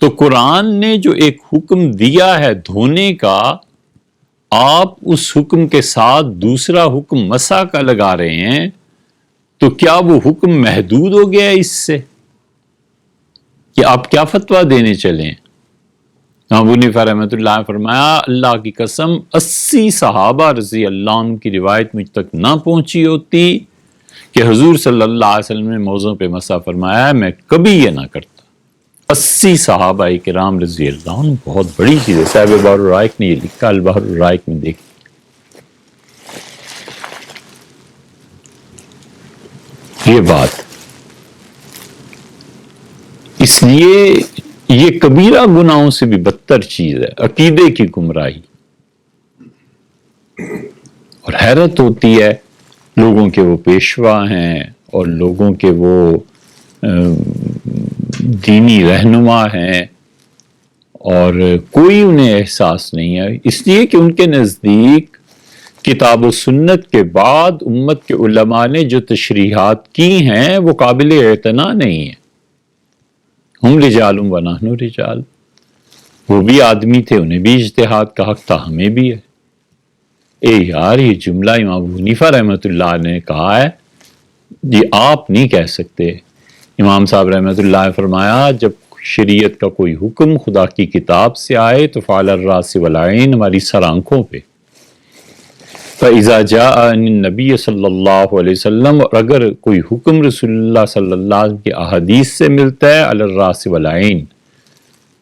تو قرآن نے جو ایک حکم دیا ہے دھونے کا، آپ اس حکم کے ساتھ دوسرا حکم مسح کا لگا رہے ہیں، تو کیا وہ حکم محدود ہو گیا ہے اس سے؟ کہ آپ کیا فتویٰ دینے چلیں؟ ابو حنیفہ رحمۃ اللہ نے فرمایا اللہ کی قسم 80 صحابہ رضی اللہ عنہ کی روایت مجھ تک نہ پہنچی ہوتی کہ حضور صلی اللہ علیہ وسلم نے موضوع پہ مسح فرمایا ہے، میں کبھی یہ نہ کرتا۔ 80 صحابہ کرام رضی اللہ عنہ بہت بڑی چیز ہے، صاحب بحر الرائق نے یہ لکھا، البحر الرائق میں دیکھ۔ یہ بات اس لیے یہ کبیرہ گناہوں سے بھی بدتر چیز ہے، عقیدے کی گمراہی۔ اور حیرت ہوتی ہے لوگوں کے وہ پیشوا ہیں اور لوگوں کے وہ دینی رہنما ہیں اور کوئی انہیں احساس نہیں ہے، اس لیے کہ ان کے نزدیک کتاب و سنت کے بعد امت کے علماء نے جو تشریحات کی ہیں وہ قابل اعتنا نہیں ہیں۔ ہم رجال و نحن رجال، وہ بھی آدمی تھے، انہیں بھی اجتہاد کا حق تھا، ہمیں بھی ہے۔ اے یار یہ جملہ امام ابو حنیفہ رحمۃ اللہ نے کہا ہے، یہ آپ نہیں کہہ سکتے۔ امام صاحب رحمۃ اللہ نے فرمایا جب شریعت کا کوئی حکم خدا کی کتاب سے آئے تو فعلی الراس والعین، ہماری سر آنکھوں پہ۔ فَإِذَا جَاءَ عَنِ النَّبِيِّ صلی اللہ علیہ وسلم، اور اگر کوئی حکم رسول اللہ صلی اللہ علیہ وسلم کی احادیث سے ملتا ہے علی الراس والعین،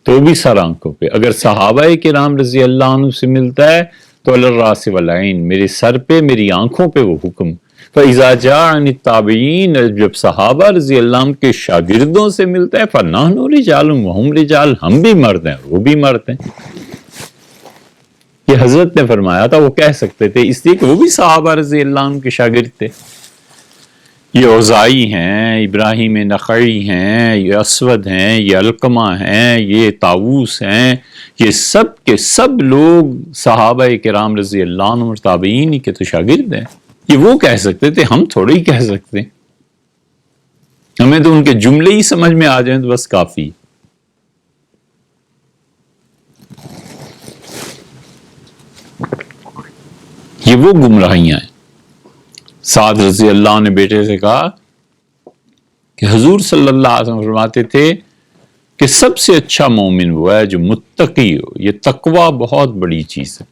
تو بھی سر آنکھوں پہ۔ اگر صحابہ کرام رضی اللہ عنہ سے ملتا ہے تو علی الراس والعین، میرے سر پہ، میری آنکھوں پہ وہ حکم۔ فَإِذَا جَاءَ عَنِ التَّابِعِينَ، جب صحابہ رضی اللہ عنہ کے شاگردوں سے ملتا ہے فَنَحْنُ رِجَالٌ وَهُمْ رِجَالٌ، ہم بھی مرد ہیں وہ بھی مرد ہیں۔ یہ حضرت نے فرمایا تھا، وہ کہہ سکتے تھے اس لیے کہ وہ بھی صحابہ رضی اللہ عنہ کے شاگرد تھے۔ یہ اوزاعی ہیں، ابراہیم نخعی ہیں، یہ اسود ہیں، یہ علقمہ ہیں، یہ طاووس ہیں، یہ سب کے سب لوگ صحابہ کرام رضی اللہ عنہ اور تابعین کے تو شاگرد ہیں۔ یہ وہ کہہ سکتے تھے، ہم تھوڑے ہی کہہ سکتے ہیں۔ ہمیں تو ان کے جملے ہی سمجھ میں آ جائیں تو بس کافی۔ یہ وہ گمراہیاں ہیں۔ سعد رضی اللہ عنہ نے بیٹے سے کہا کہ حضور صلی اللہ علیہ وسلم فرماتے تھے کہ سب سے اچھا مومن وہ ہے جو متقی ہو۔ یہ تقوی بہت بڑی چیز ہے۔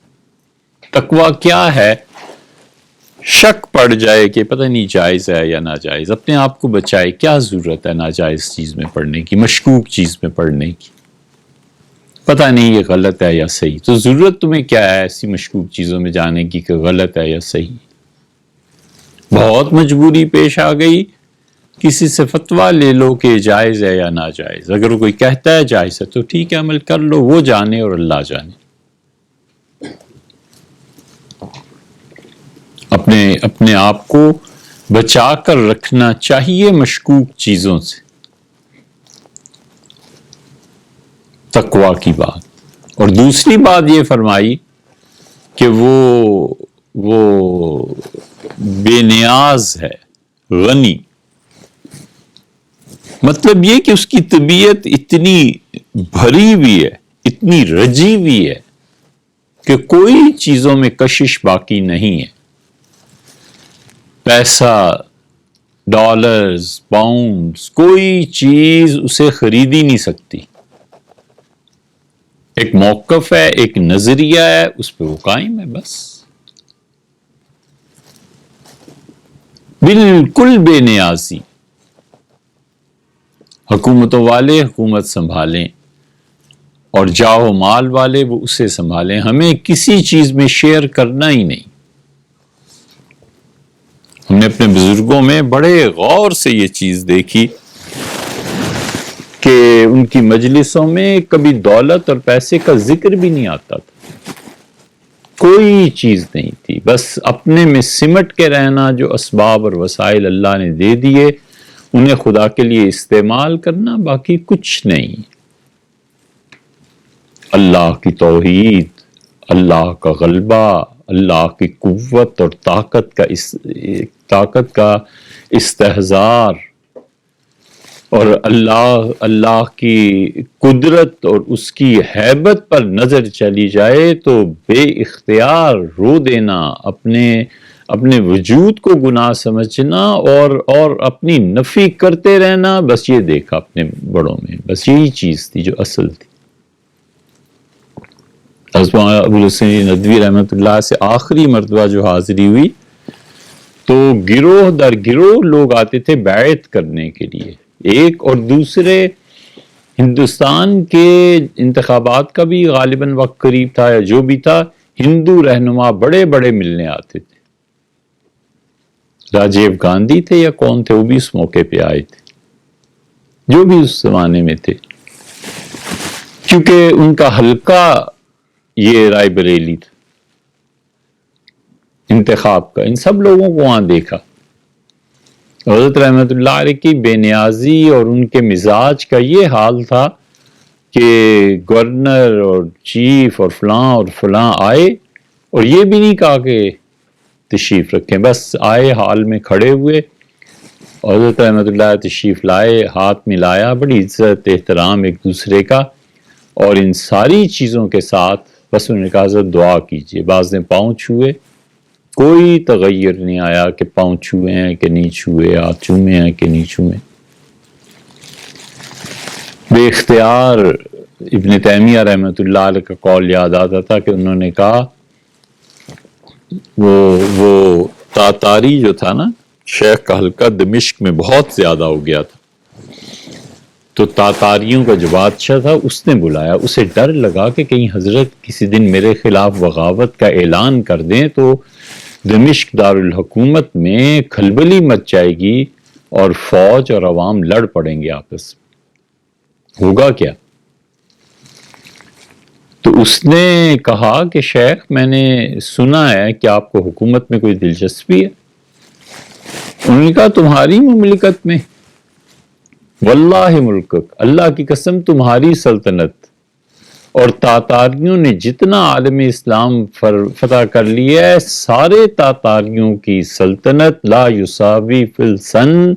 تقوی کیا ہے؟ شک پڑ جائے کہ پتہ نہیں جائز ہے یا ناجائز، اپنے آپ کو بچائے، کیا ضرورت ہے ناجائز چیز میں پڑھنے کی، مشکوک چیز میں پڑھنے کی، پتہ نہیں یہ غلط ہے یا صحیح، تو ضرورت تمہیں کیا ہے ایسی مشکوک چیزوں میں جانے کی کہ غلط ہے یا صحیح؟ بہت مجبوری پیش آ گئی، کسی سے فتویٰ لے لو کہ جائز ہے یا ناجائز، اگر کوئی کہتا ہے جائز ہے تو ٹھیک ہے عمل کر لو، وہ جانے اور اللہ جانے۔ اپنے آپ کو بچا کر رکھنا چاہیے مشکوک چیزوں سے۔ تقوی کی بات۔ اور دوسری بات یہ فرمائی کہ وہ بے نیاز ہے، غنی، مطلب یہ کہ اس کی طبیعت اتنی بھری ہوئی ہے، اتنی رجی ہوئی ہے کہ کوئی چیزوں میں کشش باقی نہیں ہے۔ پیسہ، ڈالرز، پاؤنڈز، کوئی چیز اسے خرید ہی نہیں سکتی۔ ایک موقف ہے، ایک نظریہ ہے، اس پہ وہ قائم ہے، بس بالکل بے نیازی۔ حکومتوں والے حکومت سنبھالیں اور جاہ و مال والے وہ اسے سنبھالیں، ہمیں کسی چیز میں شیئر کرنا ہی نہیں۔ ہم نے اپنے بزرگوں میں بڑے غور سے یہ چیز دیکھی کہ ان کی مجلسوں میں کبھی دولت اور پیسے کا ذکر بھی نہیں آتا تھا، کوئی چیز نہیں تھی، بس اپنے میں سمٹ کے رہنا، جو اسباب اور وسائل اللہ نے دے دیے انہیں خدا کے لیے استعمال کرنا، باقی کچھ نہیں۔ اللہ کی توحید، اللہ کا غلبہ، اللہ کی قوت اور طاقت کا استحضار، اور اللہ کی قدرت اور اس کی ہیبت پر نظر چلی جائے تو بے اختیار رو دینا، اپنے وجود کو گناہ سمجھنا اور اپنی نفی کرتے رہنا، بس یہ دیکھا اپنے بڑوں میں، بس یہی چیز تھی جو اصل تھی۔ حضرت ابو الحسن ندوی رحمۃ اللہ سے آخری مرتبہ جو حاضری ہوئی تو گروہ در گروہ لوگ آتے تھے بیعت کرنے کے لیے، ایک اور دوسرے۔ ہندوستان کے انتخابات کا بھی غالباً وقت قریب تھا یا جو بھی تھا، ہندو رہنما بڑے بڑے ملنے آتے تھے، راجیو گاندھی تھے یا کون تھے، وہ بھی اس موقع پہ آئے تھے، جو بھی اس زمانے میں تھے، کیونکہ ان کا حلقہ یہ رائے بریلی تھا انتخاب کا۔ ان سب لوگوں کو وہاں دیکھا، حضرت رحمت اللہ علیہ کی بے نیازی اور ان کے مزاج کا یہ حال تھا کہ گورنر اور چیف اور فلاں آئے اور یہ بھی نہیں کہا کہ تشریف رکھیں، بس آئے، حال میں کھڑے ہوئے، حضرت رحمت اللہ تشریف لائے، ہاتھ ملایا، بڑی عزت احترام ایک دوسرے کا، اور ان ساری چیزوں کے ساتھ بس انہوں نے کہا حضرت دعا کیجئے۔ بعض نے پاؤں چھوئے، کوئی تغیر نہیں آیا کہ پاؤں چھوئے ہیں کہ نہیں چھوئے، ہاتھ چومے ہیں کہ نہیں چومے۔ بے اختیار ابن تیمیہ رحمۃ اللہ علیہ کا قول یاد آتا تھا کہ انہوں نے کہا وہ تاتاری جو تھا نا، شیخ کا حلقہ دمشق میں بہت زیادہ ہو گیا تھا، تو تاتاریوں کا جو بادشاہ تھا اس نے بلایا، اسے ڈر لگا کہ کہیں حضرت کسی دن میرے خلاف بغاوت کا اعلان کر دیں تو دمشق دارالحکومت میں کھلبلی مچ جائے گی اور فوج اور عوام لڑ پڑیں گے آپس میں، ہوگا کیا؟ تو اس نے کہا کہ شیخ میں نے سنا ہے کہ آپ کو حکومت میں کوئی دلچسپی ہے۔ انہوں نے کہا تمہاری مملکت میں، واللہ ملکک، اللہ کی قسم تمہاری سلطنت، اور تاتاریوں نے جتنا عالم اسلام فتح کر لیا ہے، سارے تاتاریوں کی سلطنت لا یساوی فی السن،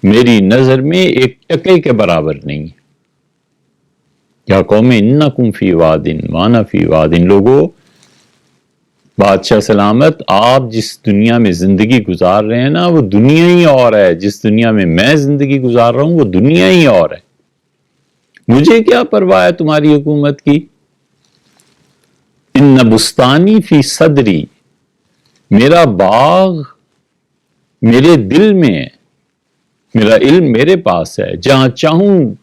میری نظر میں ایک ٹکے کے برابر نہیں ہے۔ یا قوم انکم فی وادن وانا فی وادن، لوگوں بادشاہ سلامت، آپ جس دنیا میں زندگی گزار رہے ہیں نا وہ دنیا ہی اور ہے، جس دنیا میں زندگی گزار رہا ہوں وہ دنیا ہی اور ہے، مجھے کیا پرواہ ہے تمہاری حکومت کی۔ ان بستانی فی صدری، میرا باغ میرے دل میں ہے، میرا علم میرے پاس ہے، جہاں چاہوں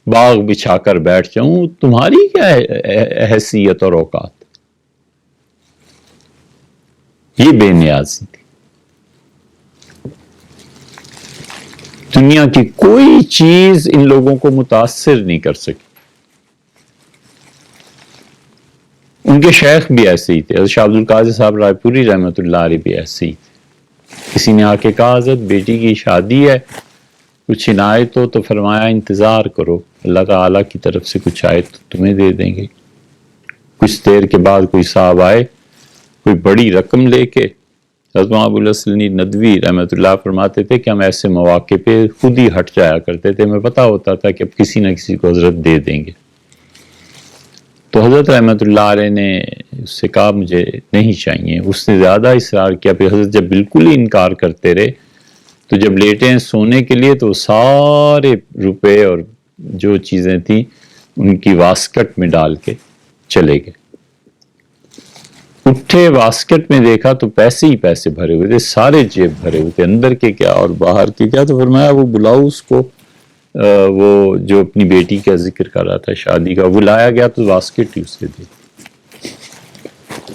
باغ بچھا کر بیٹھ جاؤں، تمہاری کیا حیثیت اور اوقات۔ یہ بے نیازی تھی، دنیا کی کوئی چیز ان لوگوں کو متاثر نہیں کر سکی۔ ان کے شیخ بھی ایسے ہی تھے، حضرت شاہ عبد القادر صاحب رائے پوری رحمۃ اللہ علیہ بھی ایسے ہی تھے۔ کسی نے آ کے کہا حضرت بیٹی کی شادی ہے، کچھ عنایت ہو تو فرمایا انتظار کرو، اللہ تعالیٰ کی طرف سے کچھ آئے تو تمہیں دے دیں گے۔ کچھ دیر کے بعد کوئی صاحب آئے کوئی بڑی رقم لے کے، حضرت ابو الحسن ندوی رحمۃ اللہ فرماتے تھے کہ ہم ایسے مواقع پہ خود ہی ہٹ جایا کرتے تھے، ہمیں پتہ ہوتا تھا کہ اب کسی نہ کسی کو حضرت دے دیں گے۔ تو حضرت رحمۃ اللہ علیہ نے اس سے کہا مجھے نہیں چاہیے، اس نے زیادہ اصرار کیا، پھر حضرت جب بالکل ہی انکار کرتے رہے تو جب لیٹے ہیں سونے کے لیے تو سارے روپے اور جو چیزیں تھیں ان کی واسکٹ میں ڈال کے چلے گئے۔ اٹھے واسکٹ میں دیکھا تو پیسے ہی پیسے بھرے ہوئے تھے، سارے جیب بھرے ہوئے تھے، اندر کے کیا اور باہر کے کیا۔ تو فرمایا وہ بلاؤ اس کو، وہ جو اپنی بیٹی کا ذکر کر رہا تھا شادی کا، وہ لایا گیا تو واسکٹ ہی اسے دی،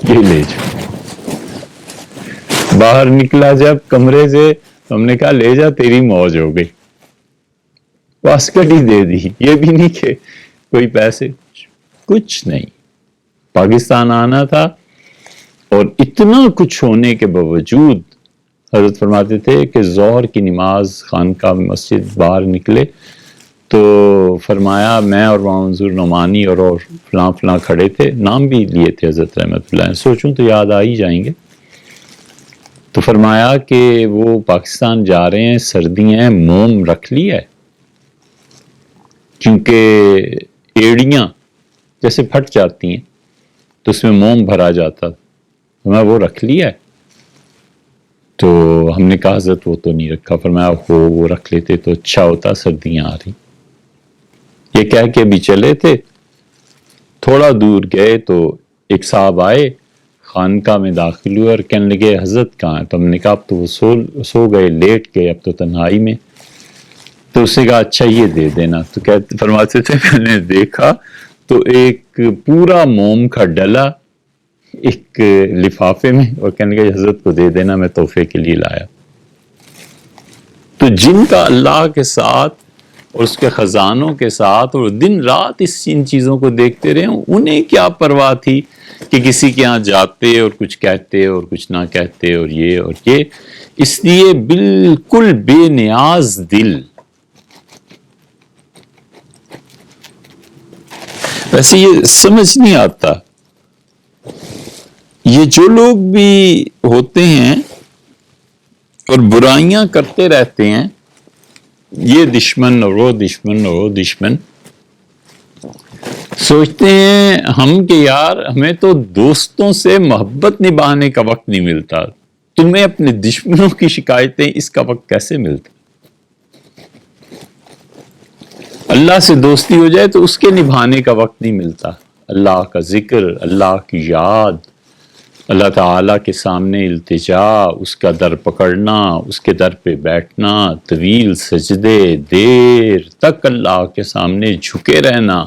یہ لے جاؤ۔ باہر نکلا جب کمرے سے تو ہم نے کہا لے جا تیری موج ہو گئی، واسکٹ ہی دے دی، یہ بھی نہیں کہ کوئی پیسے، کچھ نہیں. پاکستان آنا تھا اور اتنا کچھ ہونے کے باوجود حضرت فرماتے تھے کہ ظہر کی نماز خانقاہ مسجد باہر نکلے تو فرمایا میں اور منظور نعمانی اور فلاں فلاں کھڑے تھے، نام بھی لیے تھے حضرت رحمت اللہ، سوچوں تو یاد آ ہی جائیں گے. تو فرمایا کہ وہ پاکستان جا رہے ہیں، سردیاں ہیں، موم رکھ لیا ہے کیونکہ ایڑیاں جیسے پھٹ جاتی ہیں تو اس میں موم بھرا جاتا، تو میں وہ رکھ لیا ہے. تو ہم نے کہا حضرت وہ تو نہیں رکھا. فرمایا وہ رکھ لیتے تو اچھا ہوتا، سردیاں آ رہی. یہ کہہ کے بھی چلے تھے، تھوڑا دور گئے تو ایک صاحب آئے، خانقاہ میں داخل ہوئے اور کہنے لگے حضرت کہاں ہیں؟ تو ہم نے کہا اب تو وہ سو گئے، لیٹ گئے، اب تو تنہائی میں. تو اس نے کہا اچھا یہ دے دینا. تو کہتے فرماتے تھے میں نے دیکھا تو ایک پورا موم کا ڈلا ایک لفافے میں، اور کہنے لگے حضرت کو دے دینا، میں تحفے کے لیے لایا. تو جن کا اللہ کے ساتھ اور اس کے خزانوں کے ساتھ اور دن رات ان چیزوں کو دیکھتے رہے، انہیں کیا پرواہ تھی کہ کسی کے ہاں جاتے اور کچھ کہتے اور کچھ نہ کہتے اور یہ. اس لیے بالکل بے نیاز دل. ویسے یہ سمجھ نہیں آتا، یہ جو لوگ بھی ہوتے ہیں اور برائیاں کرتے رہتے ہیں، یہ دشمن اور وہ دشمن اور وہ دشمن، سوچتے ہیں ہم کہ یار ہمیں تو دوستوں سے محبت نبھانے کا وقت نہیں ملتا، تمہیں اپنے دشمنوں کی شکایتیں اس کا وقت کیسے ملتا؟ اللہ سے دوستی ہو جائے تو اس کے نبھانے کا وقت نہیں ملتا. اللہ کا ذکر، اللہ کی یاد، اللہ تعالیٰ کے سامنے التجا، اس کا در پکڑنا، اس کے در پہ بیٹھنا، طویل سجدے، دیر تک اللہ کے سامنے جھکے رہنا،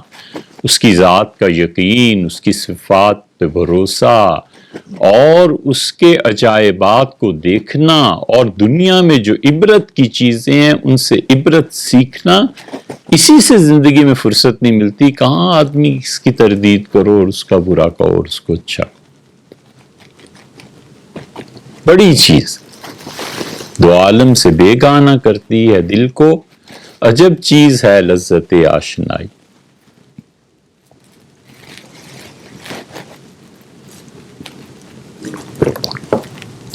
اس کی ذات کا یقین، اس کی صفات پہ بھروسہ اور اس کے عجائبات کو دیکھنا، اور دنیا میں جو عبرت کی چیزیں ہیں ان سے عبرت سیکھنا. اسی سے زندگی میں فرصت نہیں ملتی. کہاں آدمی اس کی تردید کرو اور اس کا برا کہو اور اس کو اچھا. بڑی چیز دو عالم سے بیگانہ کرتی ہے دل کو، عجب چیز ہے لذت آشنائی.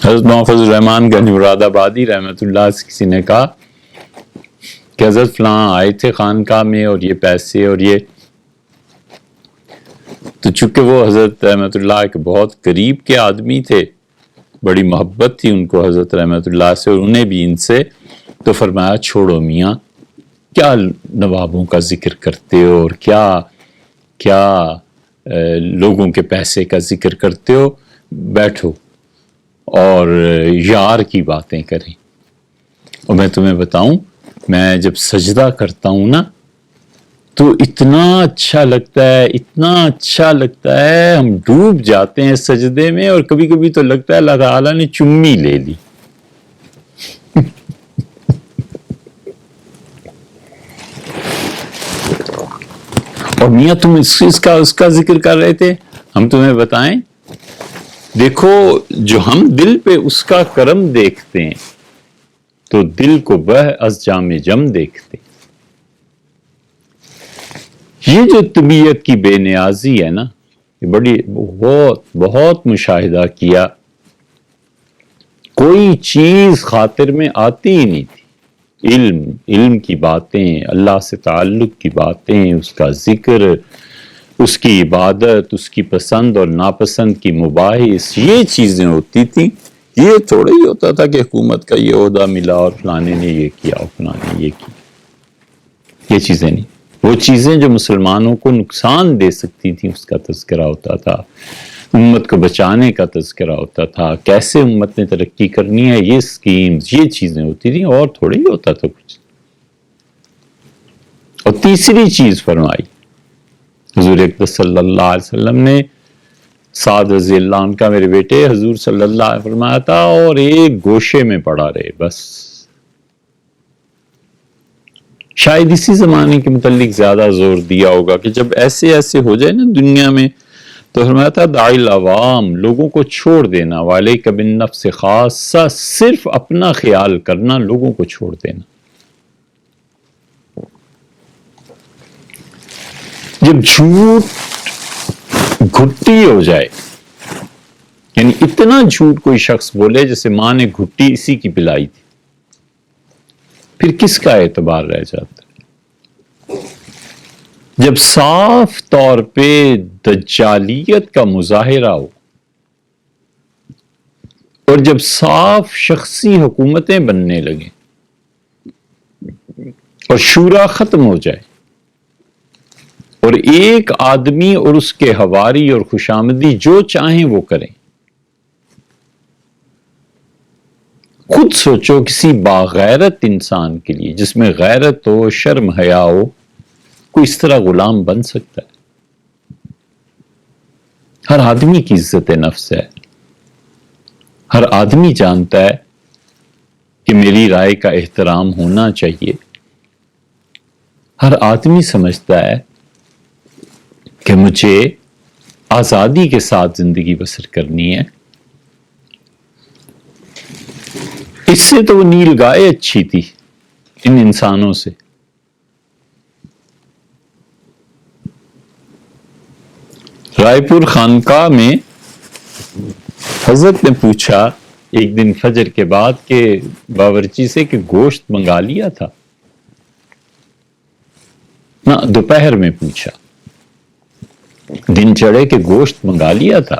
حضرت محفوظ الرحمان گنج مراد آبادی رحمت اللہ سے کسی نے کہا کہ حضرت فلاں آئے تھے خانقاہ میں اور یہ پیسے اور یہ، تو چونکہ وہ حضرت رحمت اللہ کے بہت قریب کے آدمی تھے، بڑی محبت تھی ان کو حضرت رحمت اللہ سے اور انہیں بھی ان سے، تو فرمایا چھوڑو میاں، کیا نوابوں کا ذکر کرتے ہو اور کیا لوگوں کے پیسے کا ذکر کرتے ہو، بیٹھو اور یار کی باتیں کریں. اور میں تمہیں بتاؤں، میں جب سجدہ کرتا ہوں نا تو اتنا اچھا لگتا ہے، اتنا اچھا لگتا ہے، ہم ڈوب جاتے ہیں سجدے میں، اور کبھی کبھی تو لگتا ہے اللہ تعالیٰ نے چمی لے لی. اور میاں تم اس کا ذکر کر رہے تھے، ہم تمہیں بتائیں، دیکھو جو ہم دل پہ اس کا کرم دیکھتے ہیں تو دل کو بہ از جام جم دیکھتے ہیں. یہ جو طبیعت کی بے نیازی ہے نا، یہ بہت مشاہدہ کیا. کوئی چیز خاطر میں آتی ہی نہیں تھی. علم کی باتیں، اللہ سے تعلق کی باتیں، اس کا ذکر، اس کی عبادت، اس کی پسند اور ناپسند کی مباحث، یہ چیزیں ہوتی تھیں. یہ تھوڑا ہی ہوتا تھا کہ حکومت کا یہ عہدہ ملا اور فلانے نے یہ کیا اور فلانے نے یہ کیا. یہ چیزیں نہیں. وہ چیزیں جو مسلمانوں کو نقصان دے سکتی تھیں اس کا تذکرہ ہوتا تھا، امت کو بچانے کا تذکرہ ہوتا تھا، کیسے امت نے ترقی کرنی ہے، یہ سکیمز، یہ چیزیں ہوتی تھیں، اور تھوڑی ہی ہوتا تھا کچھ. اور تیسری چیز فرمائی حضور اقدس صلی اللہ علیہ وسلم نے، سعد رضی اللہ عنہ کا میرے بیٹے حضور صلی اللہ علیہ وسلم فرمایا تھا اور ایک گوشے میں پڑا رہے بس. شاید اسی زمانے کے متعلق زیادہ زور دیا ہوگا کہ جب ایسے ایسے ہو جائے نا دنیا میں تو فرمایا تھا داعی العوام، لوگوں کو چھوڑ دینا، وعلیک بالنفس خاصہ، صرف اپنا خیال کرنا، لوگوں کو چھوڑ دینا. جب جھوٹ گھٹی ہو جائے، یعنی اتنا جھوٹ کوئی شخص بولے جیسے ماں نے گھٹی اسی کی پلائی تھی، پھر کس کا اعتبار رہ جاتا ہے؟ جب صاف طور پہ دجالیت کا مظاہرہ ہو اور جب صاف شخصی حکومتیں بننے لگیں اور شورا ختم ہو جائے اور ایک آدمی اور اس کے حواری اور خوشامدی جو چاہیں وہ کریں، خود سوچو کسی باغیرت انسان کے لیے جس میں غیرت ہو، شرم حیا ہو، کوئی اس طرح غلام بن سکتا ہے؟ ہر آدمی کی عزت نفس ہے، ہر آدمی جانتا ہے کہ میری رائے کا احترام ہونا چاہیے، ہر آدمی سمجھتا ہے کہ مجھے آزادی کے ساتھ زندگی بسر کرنی ہے. اس سے تو وہ نیل گائے اچھی تھی ان انسانوں سے. رائے پور خانقاہ میں حضرت نے پوچھا ایک دن فجر کے بعد کہ باورچی سے کہ گوشت منگا لیا تھا؟ نہ، دوپہر میں پوچھا، دن چڑھے کہ گوشت منگا لیا تھا؟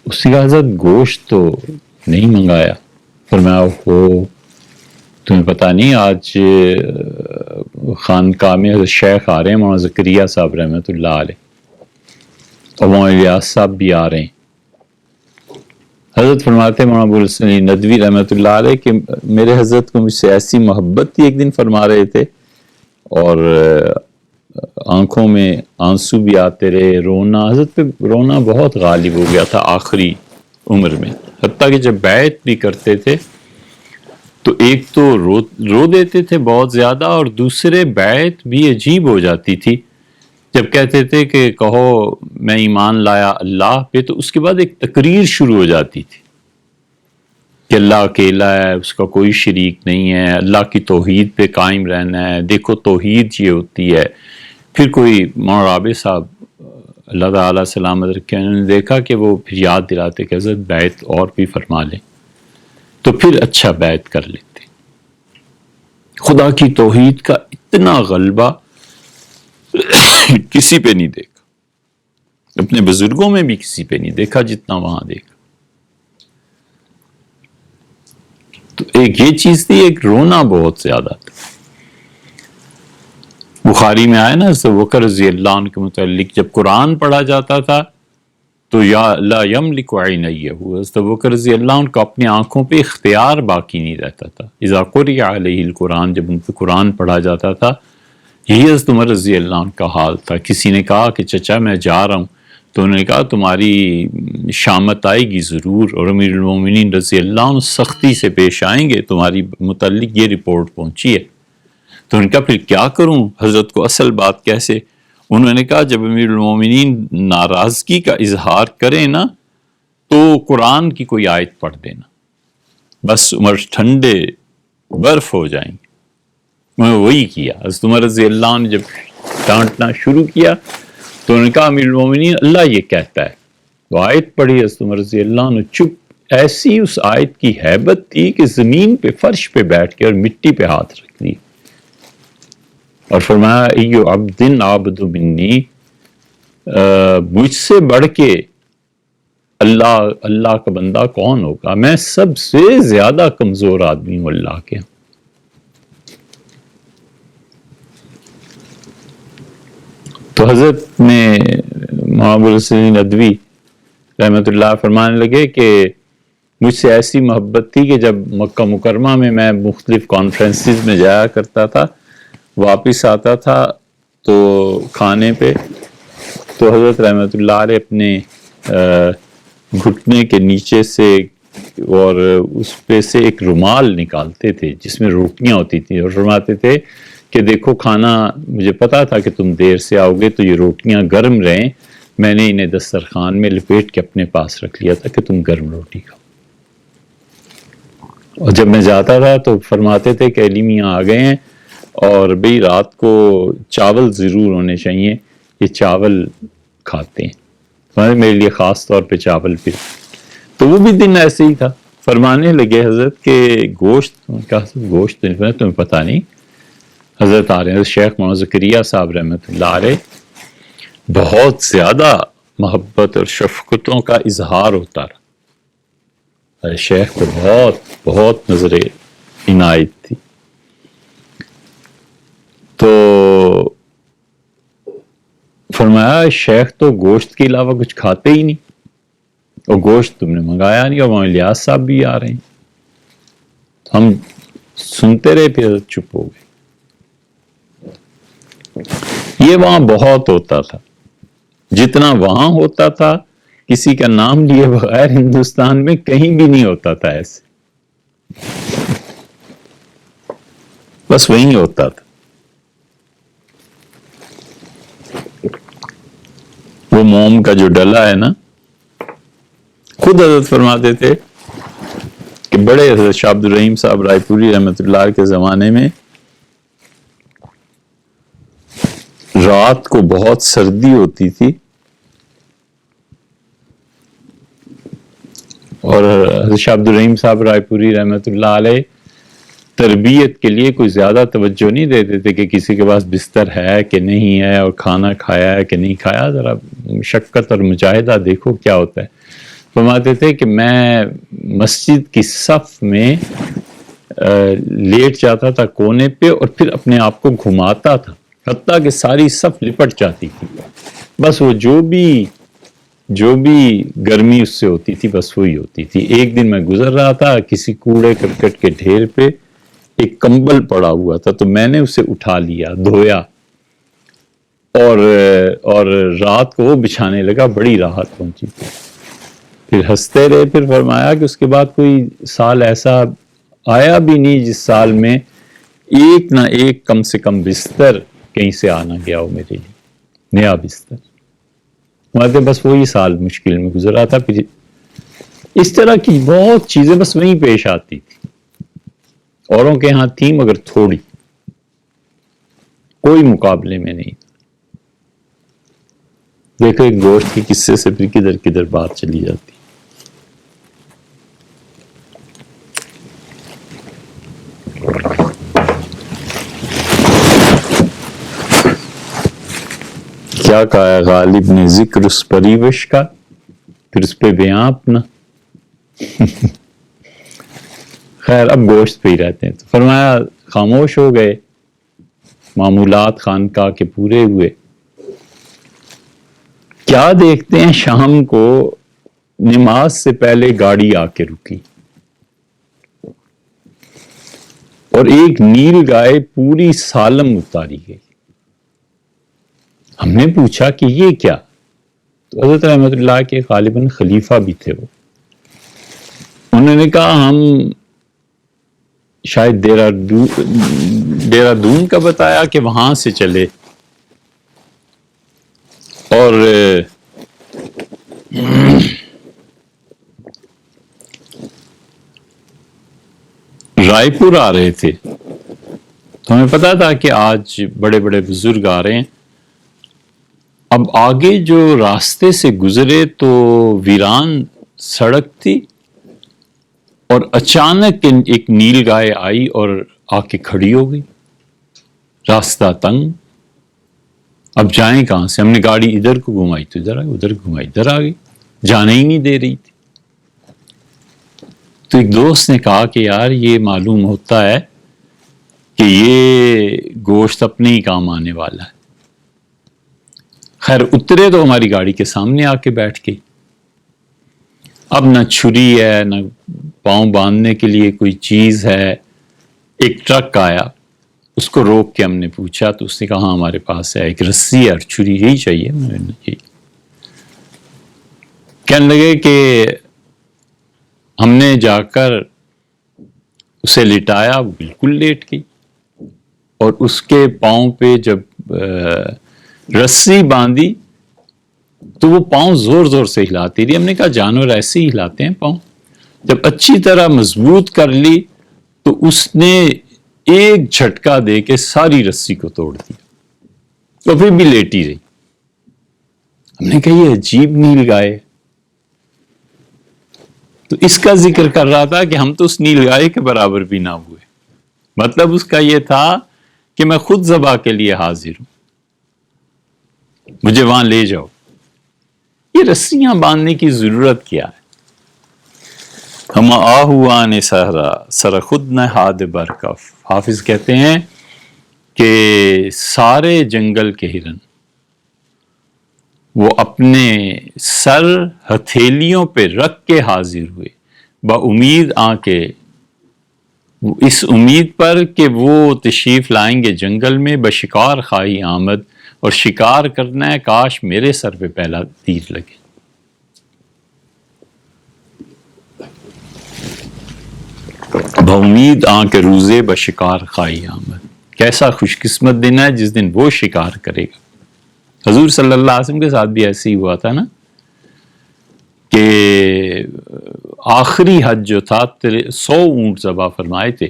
اس نے کہا حضرت گوشت تو نہیں منگایا. فرمایا اوہ، تمہیں پتہ نہیں آج خانقاہ میں شیخ آ رہے ہیں، مولانا زکریا صاحب رحمۃ اللہ علیہ، اور مولانا الیاس صاحب بھی آ رہے ہیں. حضرت فرماتے ہیں مولانا ابوالحسن ندوی رحمۃ اللہ علیہ کہ میرے حضرت کو مجھ سے ایسی محبت تھی، ایک دن فرما رہے تھے اور آنکھوں میں آنسو بھی آتے رہے، رونا، حضرت پہ رونا بہت غالب ہو گیا تھا آخری عمر میں، حتیٰ کہ جب بیعت بھی کرتے تھے تو ایک تو رو دیتے تھے بہت زیادہ، اور دوسرے بیعت بھی عجیب ہو جاتی تھی جب کہتے تھے کہ کہو میں ایمان لایا اللہ پہ، تو اس کے بعد ایک تقریر شروع ہو جاتی تھی کہ اللہ اکیلا ہے، اس کا کوئی شریک نہیں ہے، اللہ کی توحید پہ قائم رہنا ہے، دیکھو توحید یہ ہوتی ہے. پھر کوئی مولانا رابع صاحب اللہ تعالیٰ سلامت رکھے، انہوں نے دیکھا کہ وہ پھر یاد دلاتے کہ حضرت بیعت اور بھی فرما لیں، تو پھر اچھا بیعت کر لیتے. خدا کی توحید کا اتنا غلبہ کسی پہ نہیں دیکھا، اپنے بزرگوں میں بھی کسی پہ نہیں دیکھا جتنا وہاں دیکھا. تو ایک یہ چیز تھی، ایک رونا بہت زیادہ تھا. بخاری میں آیا نا حضرت بکر رضی اللہ عنہ کے متعلق، جب قرآن پڑھا جاتا تھا تو یا لا یملک عینیہ، حضرت بکر رضی اللہ عنہ کو اپنی آنکھوں پہ اختیار باقی نہیں رہتا تھا. اذا قرئ علیہ القرآن، جب ان پہ قرآن پڑھا جاتا تھا، یہی حضرت عمر رضی اللہ عنہ کا حال تھا. کسی نے کہا کہ چچا میں جا رہا ہوں، تو انہوں نے کہا تمہاری شامت آئے گی ضرور، اور امیر المومنین رضی اللہ عنہ سختی سے پیش آئیں گے، تمہاری متعلق یہ رپورٹ پہنچی ہے. تو انہوں نے کہا پھر کیا کروں حضرت کو اصل بات کیسے؟ انہوں نے کہا جب امیر المومنین ناراضگی کا اظہار کریں نا تو قرآن کی کوئی آیت پڑھ دینا، بس عمر ٹھنڈے برف ہو جائیں گے. میں وہی کیا. حضرت عمر رضی اللہ عنہ جب ڈانٹنا شروع کیا تو انہوں نے کہا امیر المومنین اللہ یہ کہتا ہے. تو آیت پڑھی، حضرت عمر رضی اللہ عنہ چپ. ایسی اس آیت کی ہیبت تھی کہ زمین پہ فرش پہ بیٹھ کے اور مٹی پہ ہاتھ رکھ دی اور فرمایا ایو عبد عابد منی، مجھ سے بڑھ کے اللہ کا بندہ کون ہوگا؟ میں سب سے زیادہ کمزور آدمی ہوں اللہ کے. تو حضرت نے مولانا ابوالحسن ندوی رحمۃ اللہ فرمانے لگے کہ مجھ سے ایسی محبت تھی کہ جب مکہ مکرمہ میں مختلف کانفرنسز میں جایا کرتا تھا، واپس آتا تھا تو کھانے پہ تو حضرت رحمۃ اللہ علیہ اپنے گھٹنے کے نیچے سے اور اس پہ سے ایک رومال نکالتے تھے جس میں روٹیاں ہوتی تھیں، اور فرماتے تھے کہ دیکھو کھانا، مجھے پتا تھا کہ تم دیر سے آؤ گے تو یہ روٹیاں گرم رہیں، میں نے انہیں دسترخوان میں لپیٹ کے اپنے پاس رکھ لیا تھا کہ تم گرم روٹی کھاؤ۔ اور جب میں جاتا تھا تو فرماتے تھے کہ علی میاں آ گئے ہیں اور بھئی رات کو چاول ضرور ہونے چاہیے، یہ چاول کھاتے ہیں، میرے لیے خاص طور پہ چاول پھر۔ تو وہ بھی دن ایسے ہی تھا، فرمانے لگے حضرت کہ گوشت، گوشت تمہیں پتہ نہیں، حضرت آ رہے ہیں شیخ محمد زکریا صاحب رحمۃ اللہ علیہ، بہت زیادہ محبت اور شفقتوں کا اظہار ہوتا رہا، شیخ کو بہت بہت نظر عنایت تھی۔ تو فرمایا شیخ تو گوشت کے علاوہ کچھ کھاتے ہی نہیں، اور گوشت تم نے منگایا نہیں، اور وہاں الیاس صاحب بھی آ رہے ہیں۔ ہم سنتے رہے، پھر چپ ہو گئے۔ یہ وہاں بہت ہوتا تھا، جتنا وہاں ہوتا تھا کسی کا نام لیے بغیر ہندوستان میں کہیں بھی نہیں ہوتا تھا ایسے، بس وہیں ہوتا تھا۔ وہ موم کا جو ڈلا ہے نا، خود حضرت فرماتے تھے کہ بڑے حضرت شاہ عبد الرحیم صاحب رائے پوری رحمۃ اللہ کے زمانے میں رات کو بہت سردی ہوتی تھی، اور حضرت شاہ عبد الرحیم صاحب رائے پوری رحمۃ اللہ علیہ تربیت کے لیے کوئی زیادہ توجہ نہیں دیتے تھے کہ کسی کے پاس بستر ہے کہ نہیں ہے اور کھانا کھایا ہے کہ نہیں کھایا، ذرا مشقت اور مجاہدہ دیکھو کیا ہوتا ہے۔ فرماتے تھے کہ میں مسجد کی صف میں لیٹ جاتا تھا کونے پہ، اور پھر اپنے آپ کو گھماتا تھا حتیٰ کہ ساری صف لپٹ جاتی تھی، بس وہ جو بھی گرمی اس سے ہوتی تھی بس وہی ہوتی تھی۔ ایک دن میں گزر رہا تھا، کسی کوڑے کرکٹ کے ڈھیر پہ ایک کمبل پڑا ہوا تھا، تو میں نے اسے اٹھا لیا، دھویا، اور رات کو وہ بچھانے لگا، بڑی راحت پہنچی تھی۔ پھر ہنستے رہے۔ پھر فرمایا کہ اس کے بعد کوئی سال ایسا آیا بھی نہیں جس سال میں ایک نہ ایک کم سے کم بستر کہیں سے آنا گیا ہو میرے لیے، نیا بستر۔ بس وہی سال مشکل میں گزرا تھا۔ پھر اس طرح کی بہت چیزیں بس وہیں پیش آتی تھی، اوروں کے ہاں تھی مگر تھوڑی، کوئی مقابلے میں نہیں۔ دیکھو ایک گوشت کے قصے سے پھر کدھر کدھر بات چلی جاتی۔ کیا کہا غالب نے ذکر اس پریوش کا، پھر اس پہ بیان اپنا۔ خیر اب گوشت پہ ہی رہتے ہیں، تو فرمایا خاموش ہو گئے، معمولات خانقاہ کے پورے ہوئے۔ کیا دیکھتے ہیں شام کو نماز سے پہلے گاڑی آ کے رکی، اور ایک نیل گائے پوری سالم اتاری گئی۔ ہم نے پوچھا کہ یہ کیا؟ تو حضرت رحمت اللہ کے غالباً خلیفہ بھی تھے وہ، انہوں نے کہا ہم شاید دہرادون کا بتایا کہ وہاں سے چلے، اور رائے پور آ رہے تھے، تو ہمیں پتا تھا کہ آج بڑے بڑے بزرگ آ رہے ہیں۔ اب آگے جو راستے سے گزرے تو ویران سڑک تھی، اور اچانک ایک نیل گائے آئی اور آ کے کھڑی ہو گئی، راستہ تنگ، اب جائیں کہاں سے؟ ہم نے گاڑی ادھر کو گھمائی تو ادھر آ گئی، ادھر گھمائی ادھر آ گئی، جانے ہی نہیں دے رہی تھی۔ تو ایک دوست نے کہا کہ یار یہ معلوم ہوتا ہے کہ یہ گوشت اپنے ہی کام آنے والا ہے۔ خیر اترے تو ہماری گاڑی کے سامنے آ کے بیٹھ گئی۔ اب نہ چھری ہے، نہ پاؤں باندھنے کے لیے کوئی چیز ہے۔ ایک ٹرک آیا، اس کو روک کے ہم نے پوچھا تو اس نے کہا ہاں ہمارے پاس ہے، ایک رسی ہے اور چھری، یہی چاہیے۔ کہنے لگے کہ ہم نے جا کر اسے لٹایا، وہ بالکل لیٹ گئی، اور اس کے پاؤں پہ جب رسی باندھی تو وہ پاؤں زور زور سے ہلاتی رہی۔ ہم نے کہا جانور ایسے ہی ہلاتے ہیں پاؤں۔ جب اچھی طرح مضبوط کر لی تو اس نے ایک جھٹکا دے کے ساری رسی کو توڑ دیا، تو پھر بھی لیٹی رہی۔ ہم نے کہا یہ عجیب نیل گائے، تو اس کا ذکر کر رہا تھا کہ ہم تو اس نیل گائے کے برابر بھی نہ ہوئے۔ مطلب اس کا یہ تھا کہ میں خود ذبح کے لیے حاضر ہوں، مجھے وہاں لے جاؤ۔ یہ رسیاں باندھنے کی ضرورت کیا ہے؟ ہم آہوان سہرا سر خود نہ ہاد برکف۔ حافظ کہتے ہیں کہ سارے جنگل کے ہرن وہ اپنے سر ہتھیلیوں پہ رکھ کے حاضر ہوئے، بامید آ کے، اس امید پر کہ وہ تشریف لائیں گے جنگل میں، بشکار خواہی آمد، اور شکار کرنا ہے، کاش میرے سر پہ پہلا تیر لگے۔ بامید آ کے روزے بشکار خواہی آمد، کیسا خوش قسمت دن ہے جس دن وہ شکار کرے گا۔ حضور صلی اللہ علیہ وسلم کے ساتھ بھی ایسے ہی ہوا تھا نا، کہ آخری حج جو تھا 100 اونٹ ذبح فرمائے تھے،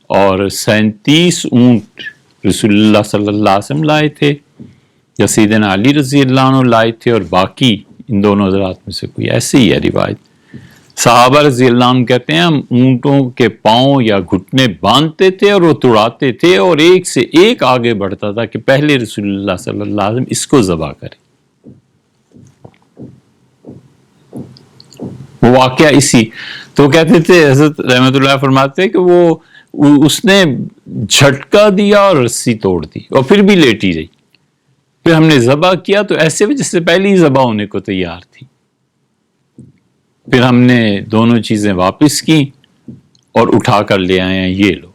اور 37 اونٹ رسول اللہ صلی اللہ علیہ وسلم لائے تھے، یا سیدنا علی رضی اللہ عنہ لائے تھے، اور باقی ان دونوں حضرات میں سے کوئی، ایسے ہی ہے روایت۔ صحابہ رضی اللہ عنہ کہتے ہیں ہم اونٹوں کے پاؤں یا گھٹنے باندھتے تھے اور وہ توڑاتے تھے، اور ایک سے ایک آگے بڑھتا تھا کہ پہلے رسول اللہ صلی اللہ علیہ وسلم اس کو ذبح کرے۔ وہ واقعہ اسی تو کہتے تھے، حضرت رحمت اللہ فرماتے کہ اس نے جھٹکا دیا اور رسی توڑ دی، اور پھر بھی لیٹی رہی۔ پھر ہم نے ذبح کیا تو ایسے بھی جس سے پہلے ہی ذبح ہونے کو تیار تھی۔ پھر ہم نے دونوں چیزیں واپس کی اور اٹھا کر لے آئے ہیں، یہ لو۔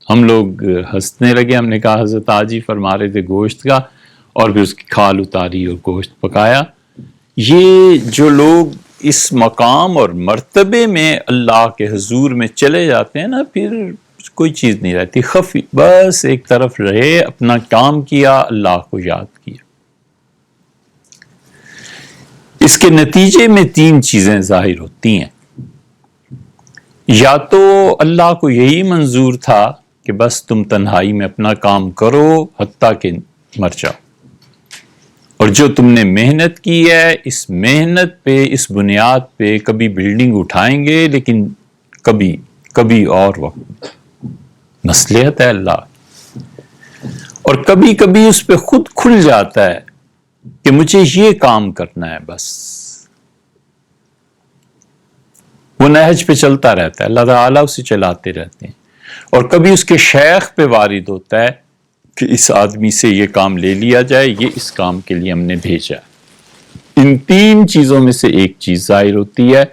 ہم لوگ ہنسنے لگے، ہم نے کہا حضرت آجی فرما رہے تھے گوشت کا، اور پھر اس کی کھال اتاری اور گوشت پکایا۔ یہ جو لوگ اس مقام اور مرتبے میں اللہ کے حضور میں چلے جاتے ہیں نا، پھر کوئی چیز نہیں رہتی، خفی، بس ایک طرف رہے، اپنا کام کیا، اللہ کو یاد کیا۔ اس کے نتیجے میں 3 چیزیں ظاہر ہوتی ہیں۔ یا تو اللہ کو یہی منظور تھا کہ بس تم تنہائی میں اپنا کام کرو حتیٰ کہ مر جاؤ، اور جو تم نے محنت کی ہے اس محنت پہ، اس بنیاد پہ کبھی بلڈنگ اٹھائیں گے، لیکن کبھی اور وقت مصلحت ہے اللہ، اور کبھی کبھی اس پہ خود کھل جاتا ہے کہ مجھے یہ کام کرنا ہے بس۔ وہ نہج پہ چلتا رہتا ہے، اللہ تعالیٰ اسے چلاتے رہتے ہیں، اور کبھی اس کے شیخ پہ وارد ہوتا ہے کہ اس آدمی سے یہ کام لے لیا جائے، یہ اس کام کے لیے ہم نے بھیجا۔ ان 3 چیزوں میں سے ایک چیز ظاہر ہوتی ہے۔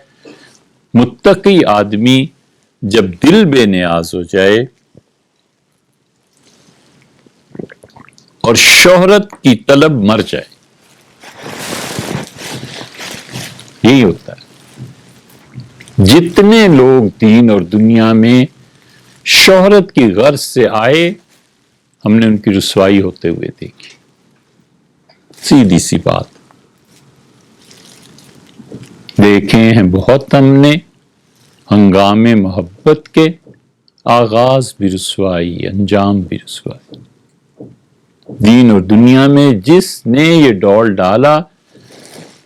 متقی آدمی جب دل بے نیاز ہو جائے اور شہرت کی طلب مر جائے، یہی ہوتا ہے۔ جتنے لوگ دین اور دنیا میں شہرت کی غرض سے آئے، ہم نے ان کی رسوائی ہوتے ہوئے دیکھی۔ سیدھی سی بات، دیکھے ہیں بہت ہم نے ہنگام محبت کے، آغاز بھی رسوائی انجام بھی رسوائی۔ دین اور دنیا میں جس نے یہ ڈول ڈالا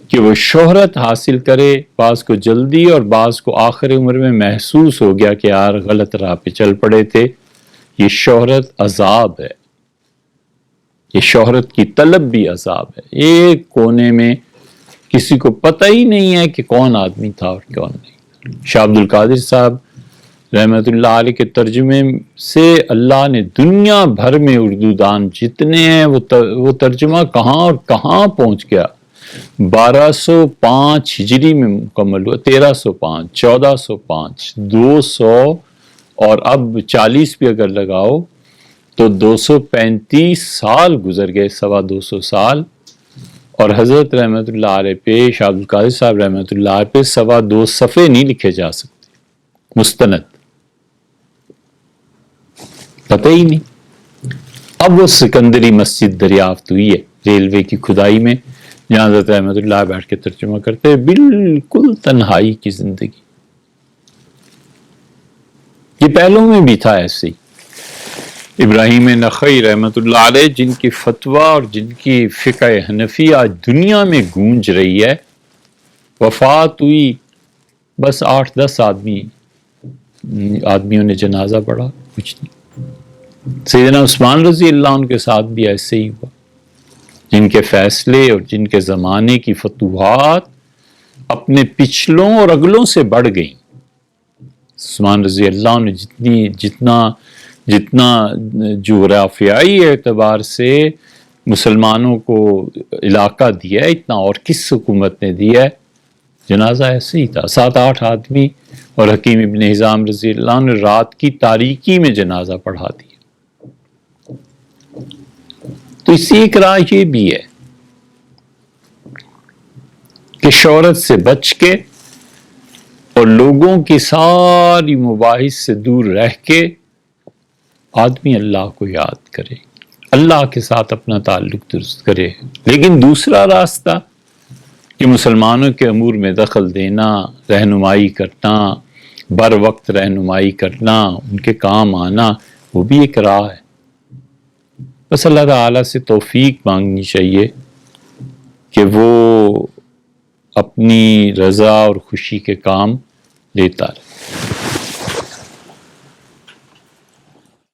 کہ وہ شہرت حاصل کرے، بعض کو جلدی اور بعض کو آخر عمر میں محسوس ہو گیا کہ یار غلط راہ پہ چل پڑے تھے، یہ شہرت عذاب ہے، یہ شہرت کی طلب بھی عذاب ہے۔ ایک کونے میں کسی کو پتہ ہی نہیں ہے کہ کون آدمی تھا اور کون نہیں۔ شاہ عبد القادر صاحب رحمت اللہ علیہ کے ترجمے سے اللہ نے دنیا بھر میں اردو دان جتنے ہیں وہ ترجمہ کہاں اور کہاں پہنچ گیا۔ 1205 ہجری میں مکمل ہوا، 1305، 1405، 200، اور اب 40 بھی اگر لگاؤ تو 235 سال گزر گئے، 225 سال، اور حضرت رحمۃ اللہ علیہ پہ، شاہ عبد القادر صاحب رحمۃ اللہ علیہ پہ 2.25 صفحے نہیں لکھے جا سکتے مستند، پتہ ہی نہیں۔ اب وہ سکندری مسجد دریافت ہوئی ہے ریلوے کی کھدائی میں، جہاں حضرت رحمۃ اللہ بیٹھ کے ترجمہ کرتے ہیں، بالکل تنہائی کی زندگی۔ یہ پہلوں میں بھی تھا ایسے ہی۔ ابراہیم نخعی رحمۃ اللہ علیہ، جن کی فتویٰ اور جن کی فقہ حنفی آج دنیا میں گونج رہی ہے، وفات ہوئی بس 8-10 آدمیوں نے جنازہ پڑھا، کچھ نہیں۔ سیدنا عثمان رضی اللہ عنہ کے ساتھ بھی ایسے ہی ہوا، جن کے فیصلے اور جن کے زمانے کی فتوحات اپنے پچھلوں اور اگلوں سے بڑھ گئیں۔ عثمان رضی اللہ عنہ جتنا جغرافیائی اعتبار سے مسلمانوں کو علاقہ دیا ہے، اتنا اور کس حکومت نے دیا ہے؟ جنازہ ایسے ہی تھا، 7-8 آدمی، اور حکیم ابن حزام رضی اللہ عنہ نے رات کی تاریکی میں جنازہ پڑھا دیا۔ تو اسی ایک راہ یہ بھی ہے کہ شہرت سے بچ کے اور لوگوں کی ساری مباحث سے دور رہ کے آدمی اللہ کو یاد کرے، اللہ کے ساتھ اپنا تعلق درست کرے۔ لیکن دوسرا راستہ کہ مسلمانوں کے امور میں دخل دینا، رہنمائی کرنا، بر وقت رہنمائی کرنا، ان کے کام آنا، وہ بھی ایک راہ ہے۔ بس اللہ تعالیٰ سے توفیق مانگنی چاہیے کہ وہ اپنی رضا اور خوشی کے کام لیتا رہے۔